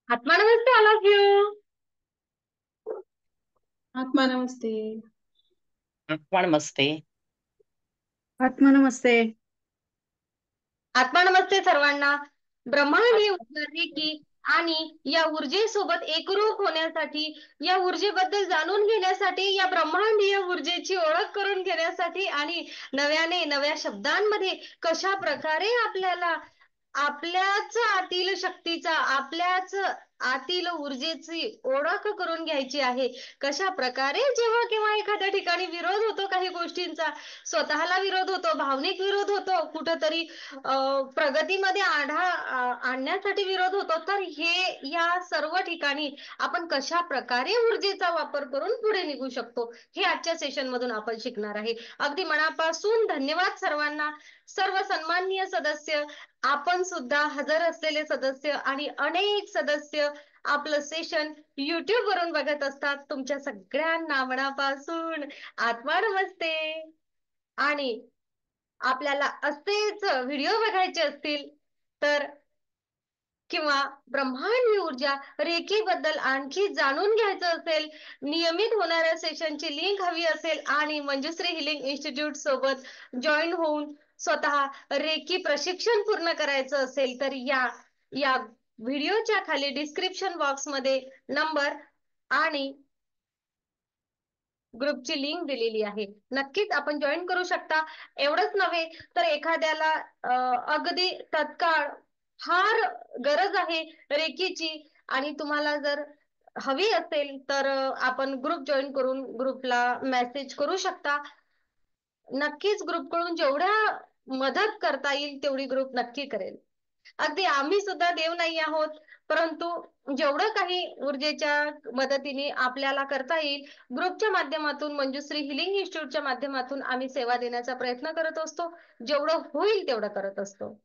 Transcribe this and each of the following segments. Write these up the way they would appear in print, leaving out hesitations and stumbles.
आत्मा नमस्ते all of you. आत्मा नमस्ते. आत्मा नमस्ते. आत्मा नमस्ते. आत्मा नमस्ते सर्वांना. ब्रह्मांड ही ऊर्जा रेखी आणि या ऊर्जेसोबत एकरूप होण्यासाठी, या ऊर्जेबद्दल जाणून घेण्यासाठी, या ब्रह्मांडीय ऊर्जेची ओळख करून घेण्यासाठी आणि नव्या शब्दांमध्ये कशा प्रकारे आपल्याला आपल्याच आतील शक्तीचा, आपल्याच आतील ऊर्जेची ओळख करून घ्यायची आहे. कशा प्रकारे जेव्हा केव्हा एखाद्या ठिकाणी विरोध होतो, काही गोष्टींचा स्वतःला विरोध होतो, भावनिक विरोध होतो, कुठंतरी प्रगतीमध्ये आणण्यासाठी विरोध होतो, तर हे या सर्व ठिकाणी आपण कशा प्रकारे ऊर्जेचा वापर करून पुढे निघू शकतो, हे आजच्या सेशन मधून आपण शिकणार आहे. अगदी मनापासून धन्यवाद सर्वांना. सर्व सन्माननीय सदस्य, आपण सुद्धा हजर असलेले सदस्य आणि अनेक सदस्य आपलं सेशन युट्यूब वरून बघत असतात. तुमच्या सगळ्यांना मनापासून आत्मा नमस्ते. आणि आपल्याला असेच व्हिडिओ बघायचे असतील तर किंवा ब्रह्मांडीय ऊर्जा रेखेबद्दल आणखी जाणून घ्यायचं असेल, नियमित होणाऱ्या सेशनची लिंक हवी असेल आणि मंजुश्री हिलिंग इन्स्टिट्यूट सोबत जॉईन होऊन स्वतः रेकी प्रशिक्षण पूर्ण करायचं असेल तर या व्हिडिओच्या खाली डिस्क्रिप्शन बॉक्स मध्ये नंबर आणि ग्रुपची लिंक दिलेली आहे. नक्कीच आपण जॉईन करू शकता. एवढंच नव्हे तर एखाद्याला अगदी तत्काळ फार गरज आहे रेकीची आणि तुम्हाला जर हवी असेल तर आपण ग्रुप जॉईन करून ग्रुपला मेसेज करू शकता. नक्कीच ग्रुपकडून जेवढ्या मदत करता येईल तेवढी ग्रुप नक्की करेल. अगदी आम्ही सुद्धा देव नाही आहोत, परंतु जेवढं काही ऊर्जेच्या मदतीने आपल्याला करता येईल, ग्रुपच्या माध्यमातून, मंजुश्री हिलिंग इन्स्टिट्यूटच्या माध्यमातून आम्ही सेवा देण्याचा प्रयत्न करत असतो. जेवढं होईल तेवढं करत असतो.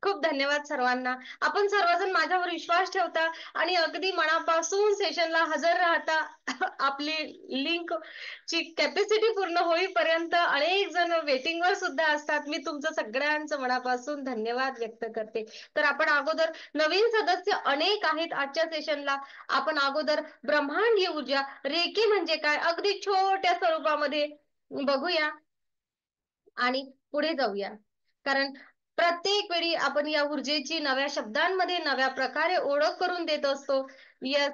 खूप धन्यवाद सर्वांना. आपण सर्वजण माझ्यावर विश्वास ठेवता आणि अगदी मनापासून सेशनला हजर राहता. आपली लिंक ची कॅपॅसिटी पूर्ण होईपर्यंत अनेक जण वेटिंग वर सुद्धा असतात. मी तुमचं सगळ्यांचं मनापासून धन्यवाद व्यक्त करते. तर आपण अगोदर नवीन सदस्य अनेक आहेत आजच्या सेशनला. आपण अगोदर ब्रह्मांडीय ऊर्जा रेकी म्हणजे काय अगदी छोट्या स्वरूपामध्ये बघूया आणि पुढे जाऊया. कारण प्रत्येक वेळी आपण या ऊर्जेची नव्या शब्दांमध्ये नव्या प्रकारे ओळख करून देत असतो. यस,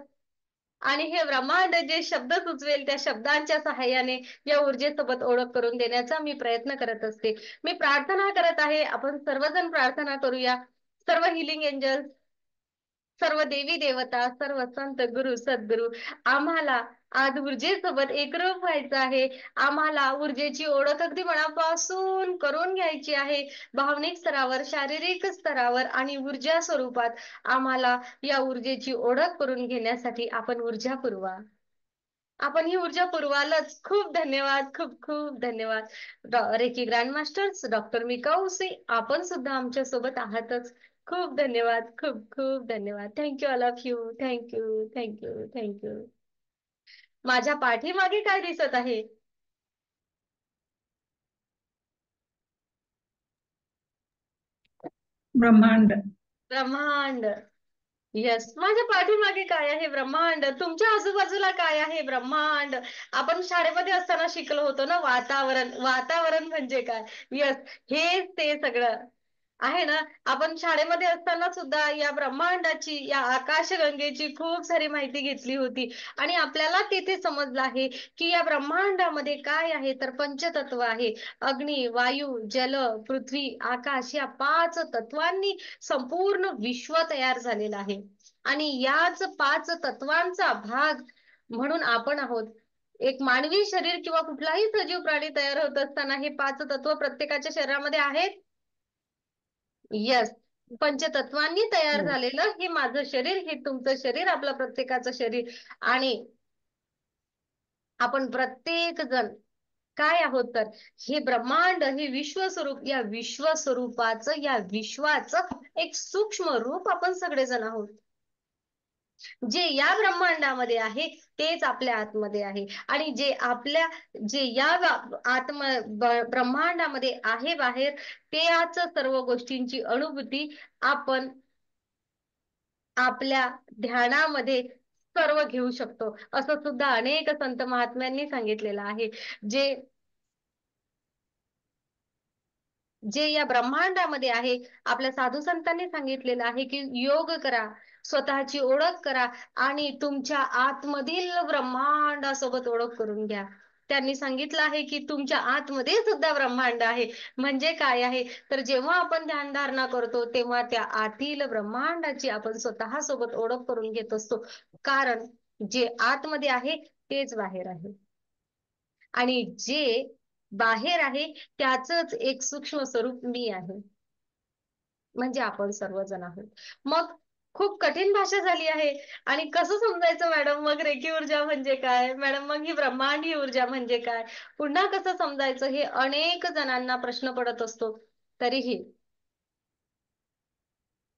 आणि हे ब्रह्मांड जे शब्द सुचवेल त्या शब्दांच्या सहाय्याने या ऊर्जेसोबत ओळख करून देण्याचा मी प्रयत्न करत असते. मी प्रार्थना करत आहे, आपण सर्वजण प्रार्थना करूया. सर्व हिलिंग एंजल्स, सर्व देवी देवता, सर्व संत गुरु सद्गुरु, आम्हाला आज ऊर्जेसोबत एकरूप व्हायचं आहे. आम्हाला ऊर्जेची ओळख अगदी मनापासून करून घ्यायची आहे. भावनिक स्तरावर, शारीरिक स्तरावर आणि ऊर्जा स्वरूपात आम्हाला या ऊर्जेची ओळख करून घेण्यासाठी आपण ऊर्जा पुरवा. आपण ही ऊर्जा पुरवालच. खूप धन्यवाद, खूप खूप धन्यवाद. Reiki grand masters doctor Mikao Usui, आपण सुद्धा आमच्या सोबत आहातच. खूप धन्यवाद, खूप खूप धन्यवाद. Thank you all of you. Thank you thank you thank you. माझ्या पाठीमागे काय दिसत आहे? ब्रह्मांड. ब्रह्मांड. येस, माझ्या पाठीमागे काय आहे? ब्रह्मांड. तुमच्या आजूबाजूला काय आहे? ब्रह्मांड. आपण शाळेमध्ये असताना शिकलो होतो ना, वातावरण. वातावरण म्हणजे काय? येस, हेच ते सगळं आहे ना. आपण शाळेमध्ये असताना सुद्धा या ब्रह्मांडाची, या आकाशगंगेची खूप सारी माहिती घेतली होती आणि आपल्याला तिथे समजलं आहे की या ब्रह्मांडामध्ये काय आहे, तर पंचतत्व आहे. अग्नी, वायू, जल, पृथ्वी, आकाश या 5 तत्वांनी संपूर्ण विश्व तयार झालेलं आहे आणि याच 5 तत्वांचा भाग म्हणून आपण आहोत. एक मानवी शरीर किंवा कुठलाही सजीव प्राणी तयार होत असताना हे 5 तत्व प्रत्येकाच्या शरीरामध्ये आहेत. यस, पंचतत्वांनी तयार हो. झालेलं हे माझं शरीर, हे तुमचं शरीर, आपलं प्रत्येकाचं शरीर. आणि आपण प्रत्येक जण काय आहोत, तर हे ब्रह्मांड, हे विश्वस्वरूप, या विश्वस्वरूपाचं, या विश्वाचं एक सूक्ष्म रूप आपण सगळेजण आहोत. जे या ब्रह्मांडामध्ये आहे तेच आपल्या आतमध्ये आहे आणि जे या ब्रह्मांडामध्ये आहे बाहेर, त्याच सर्व गोष्टींची अनुभूती आपण आपल्या ध्यानामध्ये सर्व घेऊ शकतो, असं सुद्धा अनेक संत महात्म्यांनी सांगितलेलं आहे. जे जे या ब्रह्मांडामध्ये आहे, आपल्या साधू संतांनी सांगितलेलं आहे की योग करा, स्वतःची ओळख करा आणि तुमच्या आतमधील ब्रह्मांडासोबत ओळख करून घ्या. त्यांनी सांगितलं आहे की तुमच्या आतमध्ये सुद्धा ब्रह्मांड आहे. म्हणजे काय आहे, तर जेव्हा आपण ध्यानधारणा करतो तेव्हा त्या आतील ब्रह्मांडाची आपण स्वतः सोबत ओळख करून घेत असतो. कारण जे आतमध्ये आहे तेच बाहेर आहे आणि जे बाहेर आहे त्याचंच एक सूक्ष्म स्वरूप मी आहे, म्हणजे आपण सर्वजण आहोत. मग खूप कठीण भाषा झाली आहे. आणि कसं समजायचं मॅडम मग रेखी ऊर्जा म्हणजे काय, मॅडम मग ही ब्रह्मांडीय ऊर्जा म्हणजे काय, पुन्हा कसं समजायचं, हे अनेक जणांना प्रश्न पडत असतो. तरीही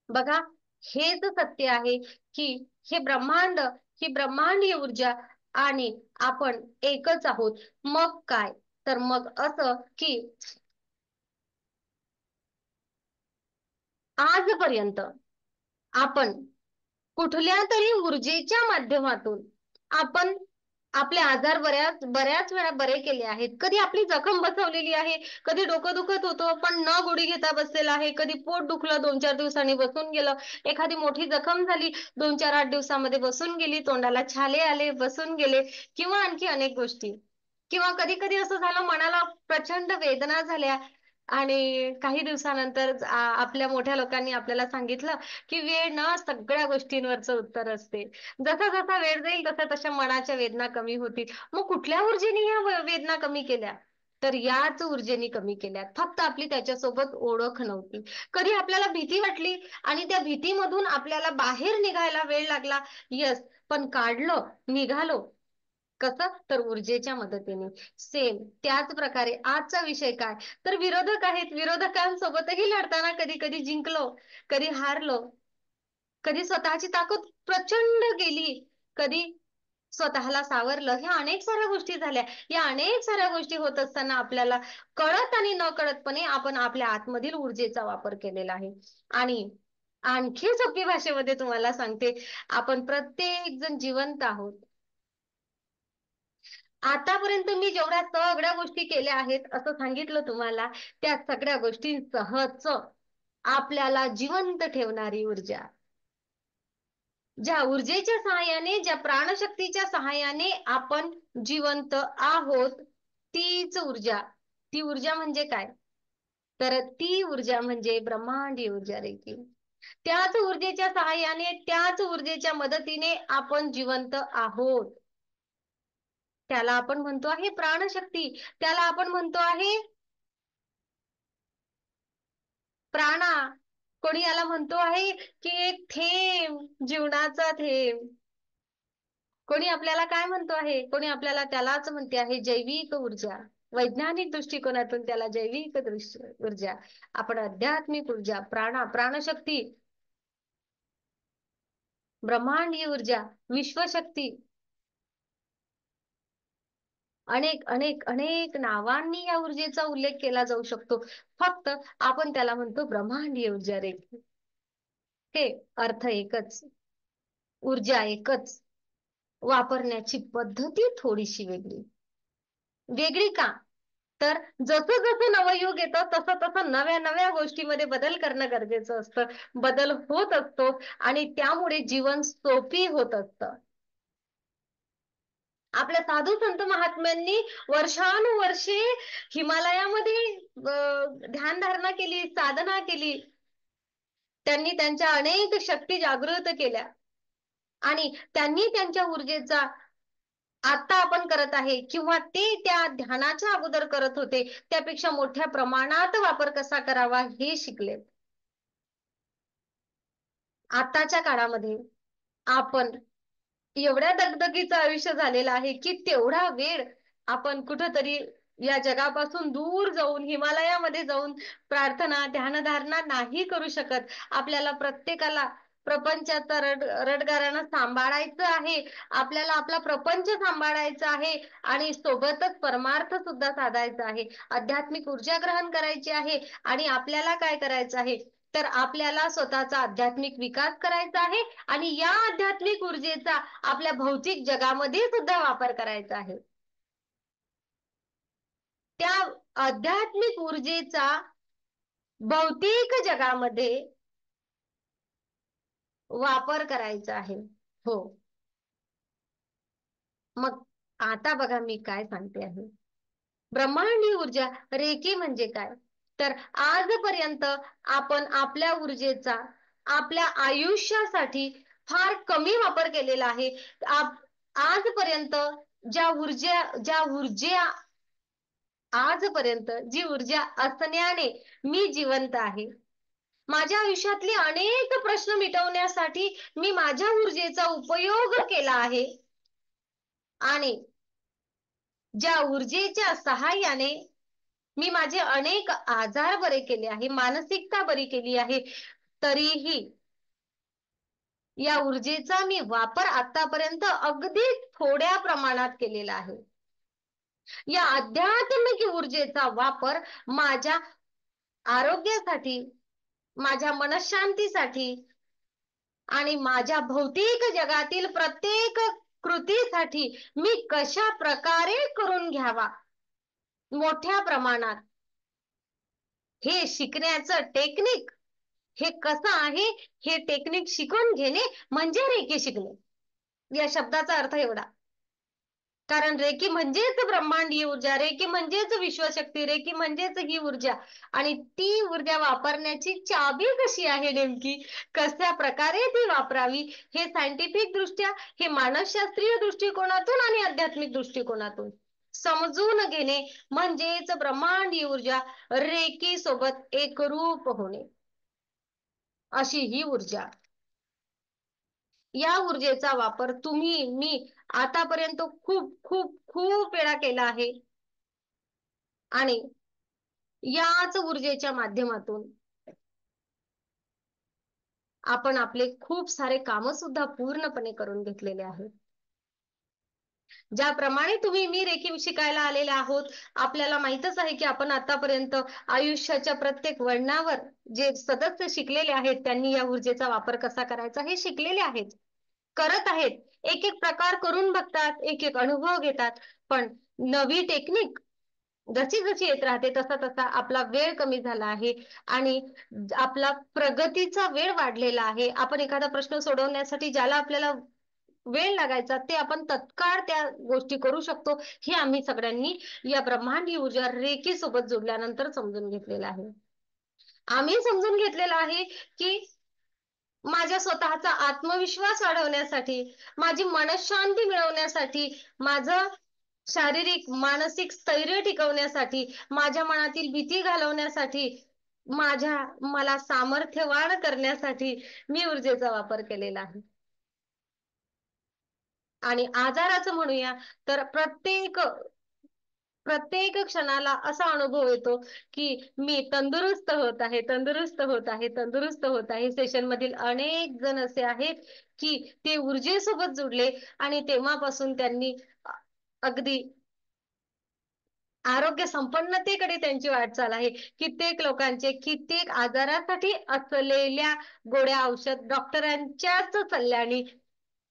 बघा, हेच सत्य आहे की हे ब्रह्मांड, ही ब्रह्मांडीय ऊर्जा आणि आपण एकच आहोत. मग काय, तर मग असं की आजपर्यंत आपण कुठल्या तरी ऊर्जेच्या माध्यमातून आपण आपले आजार बऱ्याच बऱ्याच वेळा बरे केले आहेत. कधी आपली जखम बसवलेली आहे, कधी डोकं दुखत होतं पण न गोळी घेता बसलेला आहे, कधी पोट दुखलं 2-4 दिवसांनी बसून गेलं, एखादी मोठी जखम झाली 2-4-8 दिवसामध्ये बसून गेली, तोंडाला छाले आले बसून गेले, किंवा आणखी अनेक गोष्टी. किंवा कधी कधी असं झालं, मनाला प्रचंड वेदना झाल्या आणि काही दिवसानंतर आपल्या मोठ्या लोकांनी आपल्याला सांगितलं की वेळ न सगळ्या गोष्टींवरचं उत्तर असते. जसा जसा वेळ जाईल तसा तशा मनाच्या वेदना कमी होतील. मग कुठल्या ऊर्जेने या वेदना कमी केल्या, तर याच ऊर्जेने कमी केल्या, फक्त आपली त्याच्यासोबत ओळख नव्हती. कधी आपल्याला भीती वाटली आणि त्या भीतीमधून आपल्याला बाहेर निघायला वेळ लागला, यस, पण काढलं, निघालो. कसं, तर ऊर्जेच्या मदतीने. सेम त्याच प्रकारे आजचा विषय काय, तर विरोधक आहेत, विरोधकांसोबतही लढताना कधी कधी जिंकलो, कधी हारलो, कधी स्वतःची ताकद प्रचंड गेली, कधी स्वतःला सावरलं. ह्या अनेक साऱ्या गोष्टी झाल्या. या अनेक साऱ्या गोष्टी होत असताना आपल्याला कळत आणि न कळतपणे आपण आपल्या आतमधील ऊर्जेचा वापर केलेला आहे. आणि आणखी सोपी भाषेमध्ये तुम्हाला सांगते, आपण प्रत्येक जण जिवंत आहोत. आतापर्यंत मी जेवढ्या सगळ्या गोष्टी केल्या आहेत असं सांगितलं तुम्हाला, त्या सगळ्या गोष्टींसहच आपल्याला जिवंत ठेवणारी ऊर्जा, ज्या ऊर्जेच्या सहाय्याने, ज्या प्राणशक्तीच्या सहाय्याने आपण जिवंत आहोत, तीच ऊर्जा. ती ऊर्जा म्हणजे काय, तर ती ऊर्जा म्हणजे ब्रह्मांडीय ऊर्जा रेखी. त्याच ऊर्जेच्या सहाय्याने, त्याच ऊर्जेच्या मदतीने आपण जिवंत आहोत. त्याला आपण म्हणतो आहे प्राणशक्ती, त्याला आपण म्हणतो आहे प्राणा. कोणी याला म्हणतो आहे की एक थेंब, जीवनाचा थेंब. कोणी आपल्याला काय म्हणतो आहे, कोणी आपल्याला त्यालाच म्हणते आहे जैविक ऊर्जा. वैज्ञानिक दृष्टिकोनातून त्याला जैविक ऊर्जा, आपण आध्यात्मिक ऊर्जा, प्राणशक्ती, ब्रह्मांडीय ऊर्जा, विश्वशक्ती, अनेक अनेक अनेक नावांनी या ऊर्जेचा उल्लेख केला जाऊ शकतो. फक्त आपण त्याला म्हणतो ब्रह्मांडीय ऊर्जा रेखी. हे अर्थ एकच, ऊर्जा एकच, वापरण्याची पद्धती थोडीशी वेगळी. वेगळी का, तर जसं जसं नवयुग येतं तसं तसं नव्या नव्या गोष्टीमध्ये बदल करणं गरजेचं असतं. बदल होत असतो आणि त्यामुळे जीवन सोपी होत असतं. आपल्या साधू संत महात्म्यांनी वर्षानुवर्षे हिमालयामध्ये ध्यानधारणा केली, साधना केली. त्यांनी त्यांच्या अनेक शक्ती जागृत केल्या आणि त्यांनी त्यांच्या ऊर्जेचा आता आपण करत आहे किंवा ते त्या ध्यानाच्या अगोदर करत होते त्यापेक्षा मोठ्या प्रमाणात वापर कसा करावा हे शिकले. आताच्या काळामध्ये आपण एवढ्या दगदगीचं आयुष्य झालेलं आहे की तेवढा वेळ आपण कुठंतरी या जगापासून दूर जाऊन हिमालयामध्ये जाऊन प्रार्थना ध्यानधारणा नाही करू शकत. आपल्याला प्रत्येकाला प्रपंचाचा रडगारानं सांभाळायचं आहे, आपल्याला आपला प्रपंच सांभाळायचा आहे आणि सोबतच परमार्थ सुद्धा साधायचा आहे, आध्यात्मिक ऊर्जा ग्रहण करायची आहे. आणि आपल्याला काय करायचं आहे, तर आपल्याला स्वतःचा आध्यात्मिक विकास करायचा आहे आणि या आध्यात्मिक ऊर्जेचा आपल्या भौतिक जगामध्ये सुद्धा वापर करायचा आहे. त्या आध्यात्मिक ऊर्जेचा भौतिक जगामध्ये वापर करायचा आहे. हो, मग आता बघा मी काय सांगते आहे. ब्रह्मांडीय ऊर्जा रेकी म्हणजे काय? तर आजपर्यंत आपण आपल्या ऊर्जेचा आपल्या आयुष्यासाठी फार कमी वापर केलेला आहे. आजपर्यंत आजपर्यंत जी ऊर्जा असण्याने मी जिवंत आहे. माझ्या आयुष्यातले अनेक प्रश्न मिटवण्यासाठी मी माझ्या ऊर्जेचा उपयोग केला आहे आणि ज्या ऊर्जेच्या सहाय्याने मी माझे अनेक आजार बरे केले आहे, मानसिकता बरी केली आहे. तरीही या ऊर्जेचा मी वापर आतापर्यंत अगदी थोड्या प्रमाणात केलेला आहे. या आध्यात्मिक ऊर्जेचा वापर माझ्या आरोग्यासाठी, माझ्या मनशांतीसाठी आणि माझ्या भौतिक जगातील प्रत्येक कृतीसाठी मी कशा प्रकारे करून घ्यावा मोठ्या प्रमाणात हे शिकण्याचं टेक्निक हे कसं आहे हे टेक्निक शिकून घेणे म्हणजे रेकी शिकणे. या शब्दाचा अर्थ एवढा. कारण रेकी म्हणजेच ब्रह्मांडीय ऊर्जा, रेकी म्हणजेच विश्वशक्ती, रेकी म्हणजेच ही ऊर्जा आणि ती ऊर्जा वापरण्याची चाबी कशी आहे नेमकी, कशा प्रकारे ती वापरावी हे सायंटिफिक दृष्ट्या, हे मानसशास्त्रीय दृष्टिकोनातून आणि आध्यात्मिक दृष्टिकोनातून समजून घेणे म्हणजेच ब्रह्मांडीय ऊर्जा रेकी सोबत एकरूप होणे. अशी ही ऊर्जा. या ऊर्जेचा वापर तुम्ही मी आतापर्यंत खूप खूप खूप वेळा केला आहे आणि याच ऊर्जेच्या माध्यमातून आपण आपले खूप सारे काम सुद्धा पूर्णपणे करून घेतलेले आहेत. ज्याप्रमाणे तुम्ही मी रेकी शिकायला आलेले आहोत, आपल्याला माहितच आहे की आपण आतापर्यंत आयुष्याच्या प्रत्येक वळणावर जे सदस्य शिकलेले आहेत त्यांनी या ऊर्जेचा वापर कसा करायचा हे शिकलेले आहेत, करत आहेत, एक एक प्रकार करून बघतात, एक एक अनुभव घेतात. पण नवी टेक्निक जशी जशी येत राहते तसा तसा आपला वेळ कमी झाला आहे आणि आपला प्रगतीचा वेळ वाढलेला आहे. आपण एखादा प्रश्न सोडवण्यासाठी ज्याला आपल्याला वेळ लागायचा ते आपण तत्काळ त्या गोष्टी करू शकतो हे आम्ही सगळ्यांनी या ब्रह्मांडीय ऊर्जा रेकी सोबत जोडल्यानंतर समजून घेतलेलं आहे. आम्ही समजून घेतलेलं आहे की माझ्या स्वतःचा आत्मविश्वास वाढवण्यासाठी, माझी मनःशांती मिळवण्यासाठी, माझं शारीरिक मानसिक स्थैर्य टिकवण्यासाठी, माझ्या मनातील भीती घालवण्यासाठी, मला सामर्थ्यवान करण्यासाठी मी ऊर्जेचा वापर केलेला आहे. आणि आजाराचं म्हणूया तर प्रत्येक क्षणाला असा अनुभव येतो की मी तंदुरुस्त होत आहे, तंदुरुस्त होत आहे, तंदुरुस्त होत आहे. सेशन मधील अनेक जण असे आहेत की ते ऊर्जेसोबत जुडले आणि तेव्हापासून त्यांनी अगदी आरोग्य संपन्नतेकडे त्यांची वाटचाल आहे. कित्येक लोकांचे कित्येक आजारासाठी असलेल्या गोळ्या औषध डॉक्टरांच्याच सल्ल्याने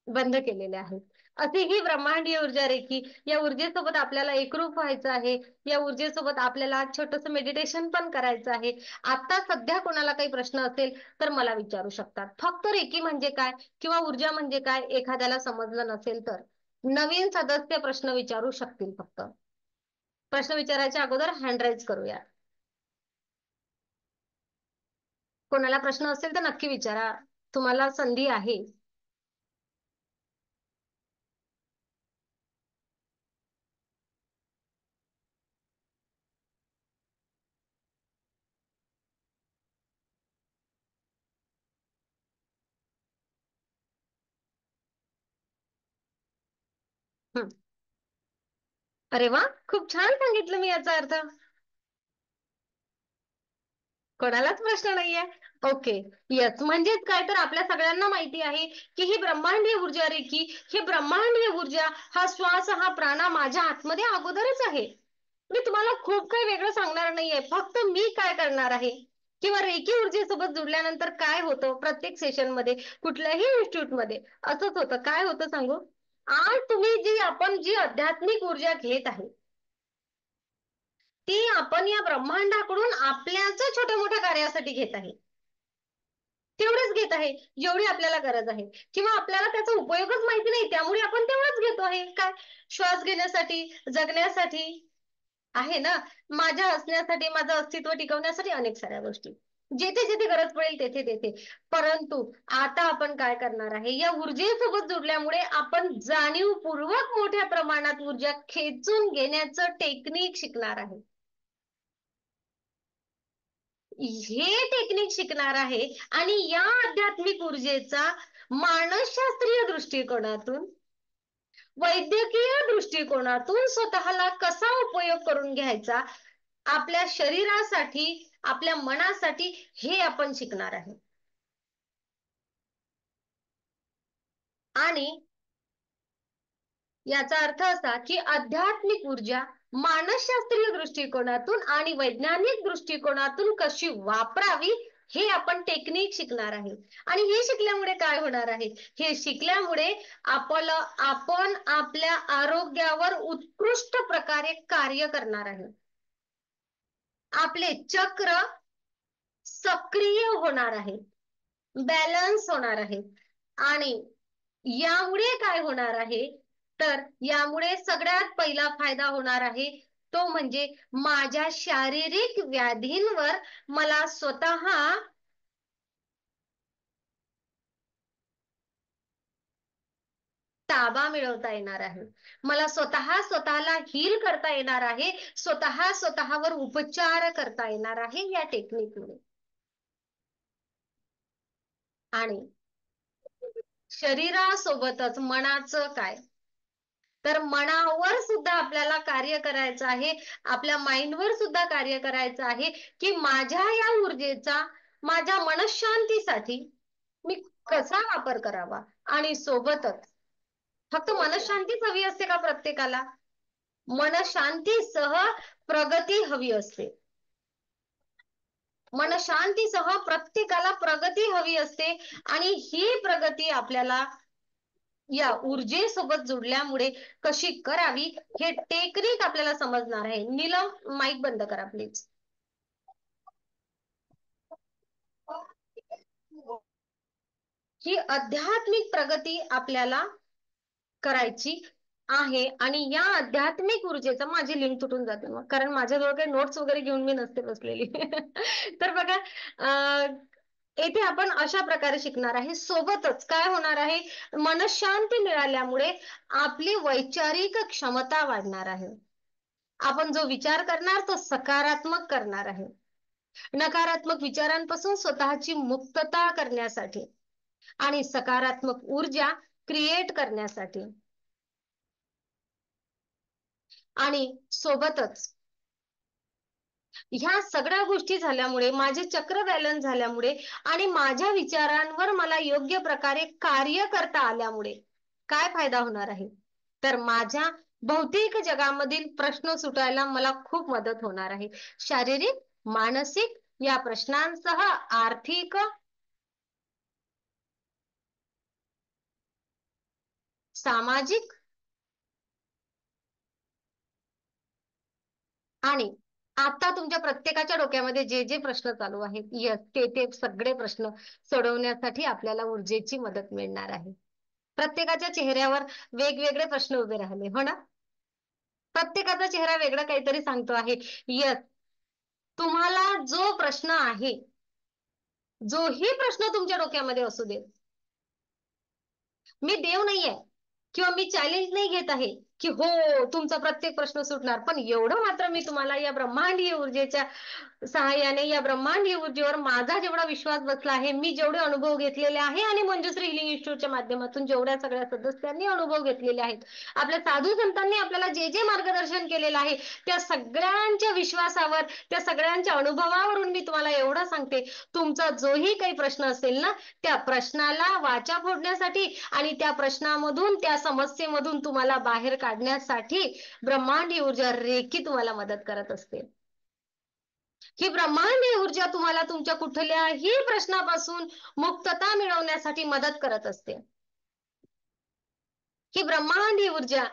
बंद केलेले आहेत. अशी ही ब्रह्मांडीय ऊर्जा रेकी. या ऊर्जेसोबत आपल्याला एकरूप व्हायचं आहे. या ऊर्जेसोबत आपल्याला छोटंसं मेडिटेशन पण करायचं आहे. आता सध्या कोणाला काही प्रश्न असेल तर मला विचारू शकतात. फक्त रेकी म्हणजे काय किंवा ऊर्जा म्हणजे काय एखाद्याला समजलं नसेल तर नवीन सदस्य प्रश्न विचारू शकतील. फक्त प्रश्न विचारायच्या अगोदर हँड राईज करूया. कोणाला प्रश्न असेल तर नक्की विचारा, तुम्हाला संधी आहे. अरे वा, खूप छान सांगितलं मी याचा अर्थ. कोणालाच प्रश्न नाहीये. Okay, yes. म्हणजेच काय तर आपल्या सगळ्यांना माहिती आहे की ही ब्रह्मांडीय ऊर्जा रेकी, ही ब्रह्मांडीय ऊर्जा, हा श्वास, हा प्राणा माझ्या आतमध्ये अगोदरच आहे. मी तुम्हाला खूप काही वेगळं सांगणार नाहीये. फक्त मी काय करणार आहे किंवा रेकी ऊर्जेसोबत जुडल्यानंतर काय होतं, प्रत्येक सेशन मध्ये कुठल्याही इन्स्टिट्यूट मध्ये असंच होतं. काय होतं सांगू, आज तुम्ही आपण जी आध्यात्मिक ऊर्जा घेत आहे ती आपण या ब्रह्मांडाकडून आपल्याच छोट्या मोठ्या कार्यासाठी घेत आहे. तेवढंच घेत आहे जेवढी आपल्याला गरज आहे, किंवा आपल्याला त्याचा उपयोगच माहिती नाही त्यामुळे आपण तेवढंच घेतो आहे. काय, श्वास घेण्यासाठी, जगण्यासाठी आहे ना, माझ्या असण्यासाठी, माझं अस्तित्व टिकवण्यासाठी, अनेक साऱ्या गोष्टी जेथे जेथे गरज पडेल तेथे तेथे. परंतु आता आपण काय करणार आहे, या ऊर्जेसोबत जुडल्यामुळे आपण जाणीवपूर्वक मोठ्या प्रमाणात ऊर्जा खेचून घेण्याचं टेक्निक शिकणार आहे. हे टेक्निक शिकणार आहे आणि या आध्यात्मिक ऊर्जेचा मानसशास्त्रीय दृष्टिकोनातून, वैद्यकीय दृष्टिकोनातून स्वतःला कसा उपयोग करून घ्यायचा आपल्या शरीरासाठी, आपल्या मनासाठी, हे आपण शिकणार आहे. आणि याचा अर्थ असा की आध्यात्मिक ऊर्जा मानसशास्त्रीय दृष्टिकोनातून आणि वैज्ञानिक दृष्टिकोनातून कशी वापरावी हे आपण टेक्निक शिकणार आहे. आणि हे शिकल्यामुळे काय होणार आहे, हे शिकल्यामुळे आपण आपल्या आरोग्यावर उत्कृष्ट प्रकारे कार्य करणार आहे. आपले चक्र सक्रिय होणार आहे, बॅलन्स होणार आहे. आणि यामुळे काय होणार आहे, तर यामुळे सगळ्यात पहिला फायदा होणार आहे तो म्हणजे माझ्या शारीरिक व्याधींवर मला स्वतः ताबा मिळवता येणार आहे. मला स्वतःला हील करता येणार आहे, स्वतःवर उपचार करता येणार आहे या टेक्निकमुळे. आणि शरीरासोबतच मनाचं काय, तर मनावर सुद्धा आपल्याला कार्य करायचं आहे, आपल्या माइंडवर सुद्धा कार्य करायचं आहे की माझ्या या ऊर्जेचा माझ्या मनशांतीसाठी मी कसा वापर करावा. आणि सोबतच फक्त मनशांतीच हवी असते का प्रत्येकाला, मनशांतीसह प्रगती हवी असते. मनशांतीसह प्रत्येकाला प्रगती हवी असते. आणि ही प्रगती आपल्याला या ऊर्जेसोबत जुडल्यामुळे कशी करावी हे टेक्निक आपल्याला समजणार आहे. नीलम, माईक बंद करा प्लीज. ही आध्यात्मिक प्रगती आपल्याला करायची आहे. आणि या आध्यात्मिक ऊर्जेचा, माझी लिंक तुटून जाते मग, कारण माझ्याजवळ काही नोट्स वगैरे घेऊन मी नसते बसलेली. तर बघा, येथे आपण अशा प्रकारे शिकणार आहे. सोबतच काय होणार आहे, मनशांती मिळाल्यामुळे आपली वैचारिक क्षमता वाढणार आहे. आपण जो विचार करणार तो सकारात्मक करणार आहे. नकारात्मक विचारांपासून स्वतःची मुक्तता करण्यासाठी आणि सकारात्मक ऊर्जा क्रिएट करण्यासाठी. आणि सोबतच ह्या सगळ्या गोष्टी झाल्यामुळे, माझे चक्र बॅलन्स झाल्यामुळे आणि माझ्या विचारांवर मला योग्य प्रकारे कार्य करता आल्यामुळे काय फायदा होणार आहे, तर माझ्या भौतिक जगामधील प्रश्न सुटायला मला खूप मदत होणार आहे. शारीरिक, मानसिक या प्रश्नांसह आर्थिक, सामाजिक आणि आता तुमच्या प्रत्येकाच्या डोक्यामध्ये जे जे प्रश्न चालू आहेत, यस, ते सगळे प्रश्न सोडवण्यासाठी आपल्याला ऊर्जेची मदत मिळणार आहे. प्रत्येकाच्या चेहऱ्यावर वेगवेगळे प्रश्न उभे राहिले, हो ना. प्रत्येकाचा चेहरा वेगळा काहीतरी सांगतो आहे. यस, तुम्हाला जो प्रश्न आहे, जोही प्रश्न तुमच्या डोक्यामध्ये असू दे, मी देव नाहीये किंवा मी चॅलेंज नाही घेत आहे की हो तुमचा प्रत्येक प्रश्न सुटणार, पण एवढं मात्र मी तुम्हाला या ब्रह्मांडीय ऊर्जेच्या सहाय्याने, या ब्रह्मांडीय ऊर्जेवर माझा जेवढा विश्वास बसला आहे, मी जेवढे अनुभव घेतलेले आहे आणि मंजुश्री हिलिंग इन्स्टिट्यूटच्या माध्यमातून जेवढ्या सगळ्या सदस्यांनी अनुभव घेतलेले आहेत, आपल्या साधू संतांनी आपल्याला जे जे मार्गदर्शन केलेलं आहे, त्या सगळ्यांच्या विश्वासावर, त्या सगळ्यांच्या अनुभवावरून मी तुम्हाला एवढं सांगते, तुमचा जोही काही प्रश्न असेल ना, त्या प्रश्नाला वाचा फोडण्यासाठी आणि त्या प्रश्नामधून, त्या समस्येमधून तुम्हाला बाहेर काढण्यासाठी ब्रह्मांडीय ऊर्जा रेकी तुम्हाला मदत करत असते. ही ब्रह्मांडीय ऊर्जा तुम्हाला तुमच्या कुठल्याही प्रश्नापासून मुक्तता मिळवण्यासाठी मदत करत असते. ही ब्रह्मांडीय ऊर्जा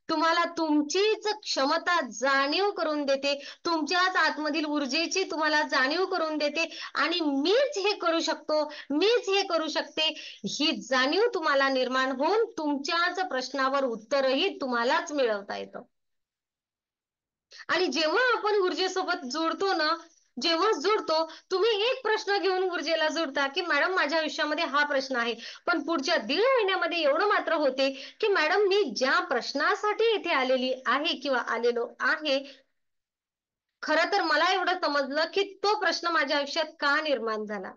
तुम्हाला तुमचीच क्षमता जाणीव करून देते, तुमच्याच आतमधील ऊर्जेची तुम्हाला जाणीव करून देते आणि मीच हे करू शकतो, मीच हे करू शकते, ही जाणीव तुम्हाला निर्माण होऊन तुमच्याच प्रश्नावर उत्तरही तुम्हालाच मिळवता येतं. आणि जेव्हा आपण ऊर्जेसोबत जोडतो ना, जेव्हा जोडतो, तुम्ही एक प्रश्न घेऊन ऊर्जेला जोडता की मॅडम माझ्या आयुष्यामध्ये हा प्रश्न आहे, पण पुढच्या 1.5 महिन्यामध्ये एवढं मात्र होते की मॅडम मी ज्या प्रश्नासाठी इथे आलेली आहे किंवा आलेलो आहे, खरं तर मला एवढं समजलं की तो प्रश्न माझ्या आयुष्यात का निर्माण झाला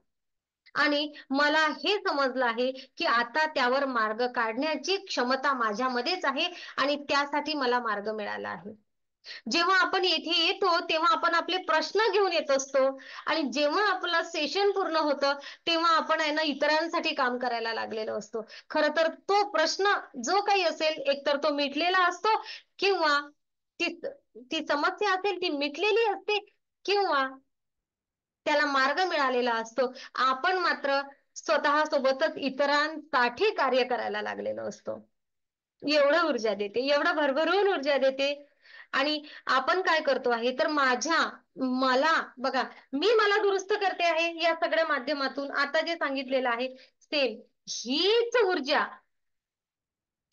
आणि मला हे समजलं आहे की आता त्यावर मार्ग काढण्याची क्षमता माझ्यामध्येच आहे आणि त्यासाठी मला मार्ग मिळाला आहे. जेव्हा आपण येथे येतो तेव्हा आपण आपले प्रश्न घेऊन येत असतो आणि जेव्हा आपलं सेशन पूर्ण होतं तेव्हा आपण आहे ना इतरांसाठी काम करायला लागलेलो असतो. खरं तर तो प्रश्न जो काही असेल एकतर तो मिटलेला असतो किंवा ती ती समस्या असेल ती मिटलेली असते किंवा त्याला मार्ग मिळालेला असतो. आपण मात्र स्वतः सोबतच इतरांसाठी कार्य करायला लागलेलो असतो. एवढं ऊर्जा देते, एवढं भरभरून ऊर्जा देते. आणि आपण काय करतो आहे तर मला बघा, मी मला दुरुस्त करते आहे या सगळ्या माध्यमातून आता जे सांगितलेलं आहे सेम हीच ऊर्जा,